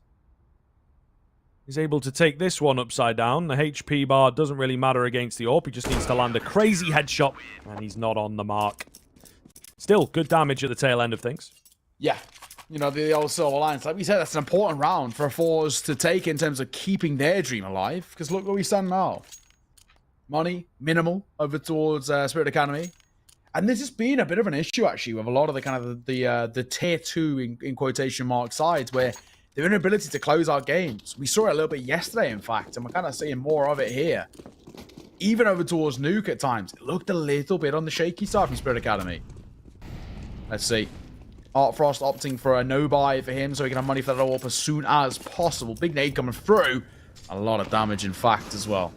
is able to take this one upside down. The HP bar doesn't really matter against the AWP. He just needs to land a crazy headshot. And he's not on the mark. Still, good damage at the tail end of things. Yeah. You know, the old Silver Alliance. Like we said, that's an important round for forZe to take in terms of keeping their dream alive. Because look where we stand now. Money, minimal, over towards Spirit Academy. And this has been a bit of an issue, actually, with a lot of the kind of the tier 2, in quotation mark, sides, where their inability to close out games. We saw it a little bit yesterday, in fact, and we're kind of seeing more of it here. Even over towards Nuke at times. It looked a little bit on the shaky side from Spirit Academy. Let's see. Artfrost opting for a no-buy for him so he can have money for that AWP as soon as possible. Big nade coming through. A lot of damage, in fact, as well.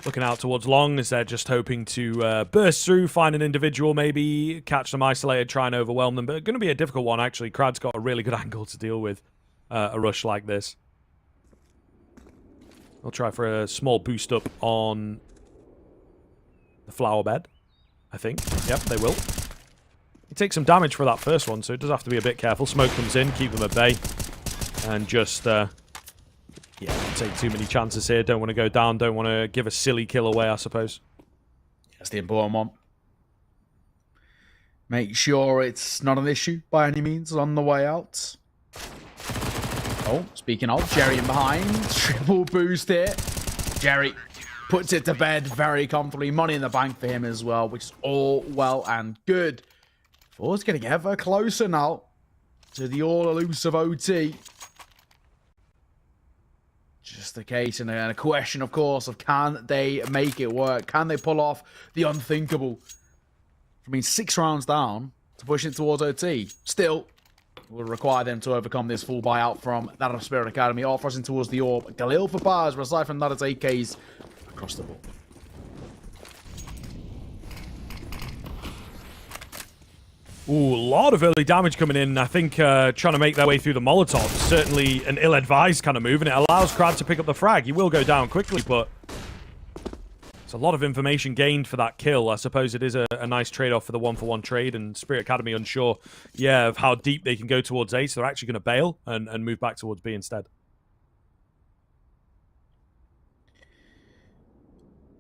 Looking out towards long as they're just hoping to burst through, find an individual, maybe catch them isolated, try and overwhelm them. But going to be a difficult one, actually. Crad's got a really good angle to deal with a rush like this. I'll try for a small boost up on the flower bed, I think. Yep, they will. He takes some damage for that first one, so it does have to be a bit careful. Smoke comes in, keep them at bay. And just... yeah, don't take too many chances here. Don't want to go down. Don't want to give a silly kill away, I suppose. That's the important one. Make sure it's not an issue by any means on the way out. Oh, speaking of, Jerry in behind. Triple boost here. Jerry puts it to bed very comfortably. Money in the bank for him as well, which is all well and good. forZe getting ever closer now to the all-elusive OT. Just the case and a question, of course, of can they make it work? Can they pull off the unthinkable? I mean, 6 rounds down to push it towards OT. Still, will require them to overcome this full buyout from that of Spirit Academy. All thrusting towards the AWP. Galil for bars, but aside from that, it's AKs across the board. Ooh, a lot of early damage coming in. I think trying to make their way through the Molotov is certainly an ill-advised kind of move, and it allows Crad to pick up the frag. He will go down quickly, but it's a lot of information gained for that kill. I suppose it is a nice trade-off for the one-for-one trade, and Spirit Academy unsure, yeah, of how deep they can go towards A, so they're actually going to bail and move back towards B instead.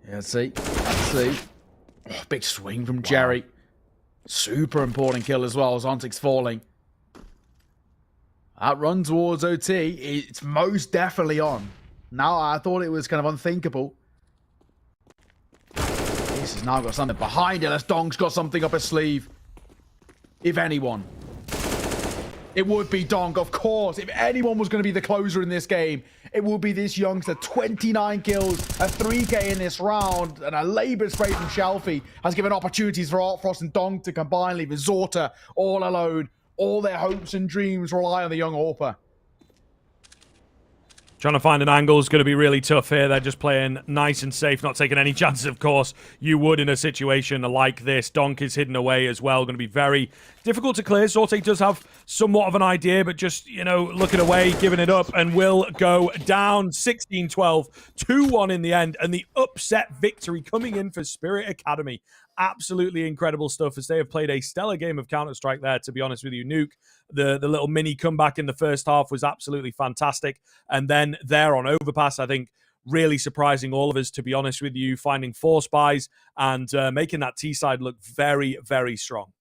Yeah, let's see. Let's see. Oh, big swing from Jerry. Super important kill as well. Zontix falling. That run towards OT, it's most definitely on. Now, I thought it was kind of unthinkable. This has now got something behind it. As Donk's got something up his sleeve. If anyone. It would be Donk, of course. If anyone was going to be the closer in this game, it will be this youngster. 29 kills, a 3K in this round, and a labor spray from Shelfie has given opportunities for Artfrost and Donk to combine, leaving Zorta all alone. All their hopes and dreams rely on the young Orpa. Trying to find an angle is going to be really tough here. They're just playing nice and safe, not taking any chances, of course. You would in a situation like this. Donk is hidden away as well. Going to be very difficult to clear. Zorte does have somewhat of an idea, but just, you know, looking away, giving it up, and will go down 16-12, 2-1 in the end, and the upset victory coming in for Spirit Academy. Absolutely incredible stuff as they have played a stellar game of Counter-Strike there, to be honest with you. Nuke, the little mini comeback in the first half was absolutely fantastic. And then there on Overpass, I think, really surprising all of us, to be honest with you, finding 4 spies and making that T-side look very, very strong.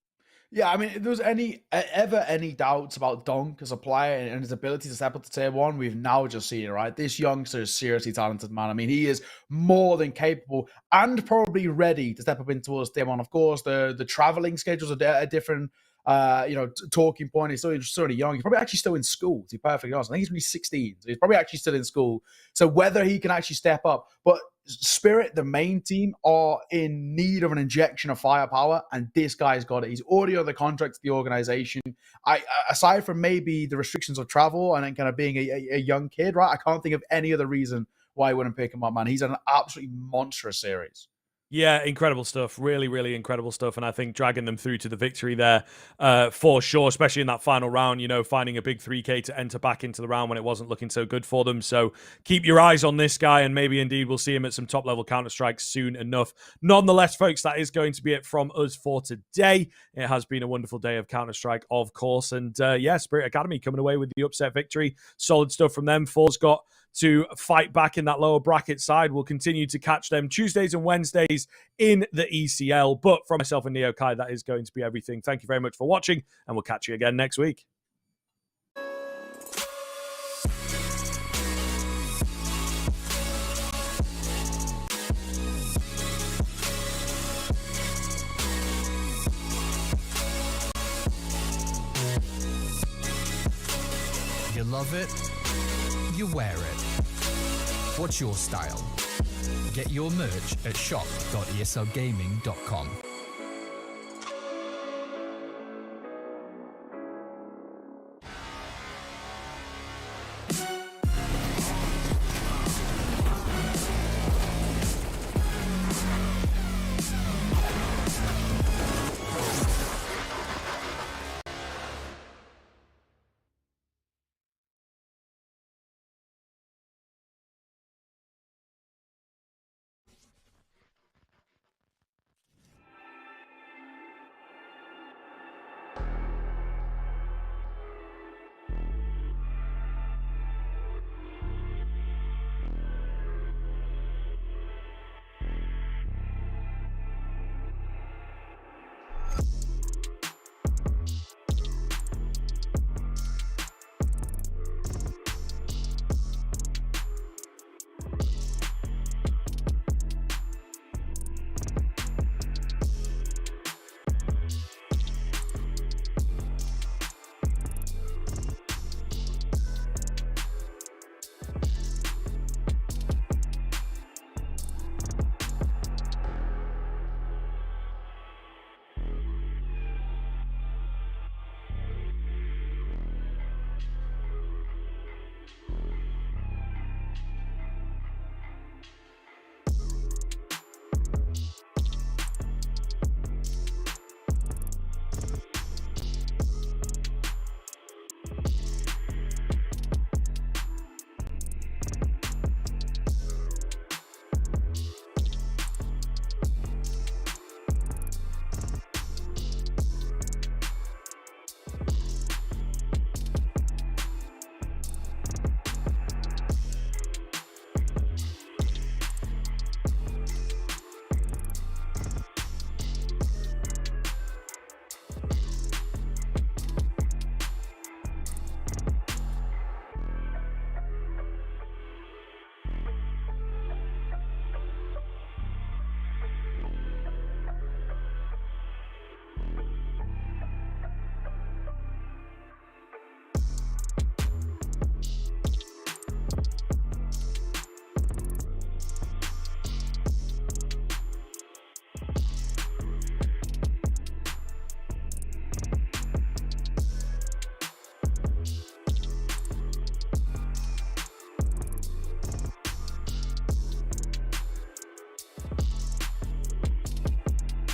Yeah, I mean, if there was ever any doubts about Donk as a player and his ability to step up to tier 1, we've now just seen it, right? This youngster is seriously talented, man. I mean, he is more than capable and probably ready to step up in towards tier 1. Of course, the traveling schedules are a different, talking point. He's still sort of young. He's probably actually still in school, to be perfectly honest. I think he's only 16, so he's probably actually still in school. So whether he can actually step up, but Spirit, the main team, are in need of an injection of firepower, and this guy's got it. He's already on the contract to the organization. Aside from maybe the restrictions of travel and then kind of being a young kid, right? I can't think of any other reason why I wouldn't pick him up, man. He's an absolutely monstrous series. Yeah, incredible stuff. Really, really incredible stuff. And I think dragging them through to the victory there for sure, especially in that final round, you know, finding a big 3K to enter back into the round when it wasn't looking so good for them. So keep your eyes on this guy, and maybe indeed we'll see him at some top-level Counter-Strike soon enough. Nonetheless, folks, that is going to be it from us for today. It has been a wonderful day of Counter-Strike, of course. And yeah, Spirit Academy coming away with the upset victory. Solid stuff from them. forZe got to fight back in that lower bracket side. We'll continue to catch them Tuesdays and Wednesdays in the ECL. But from myself and Neo Kai, that is going to be everything. Thank you very much for watching, and we'll catch you again next week. You love it, you wear it. What's your style? Get your merch at shop.eslgaming.com.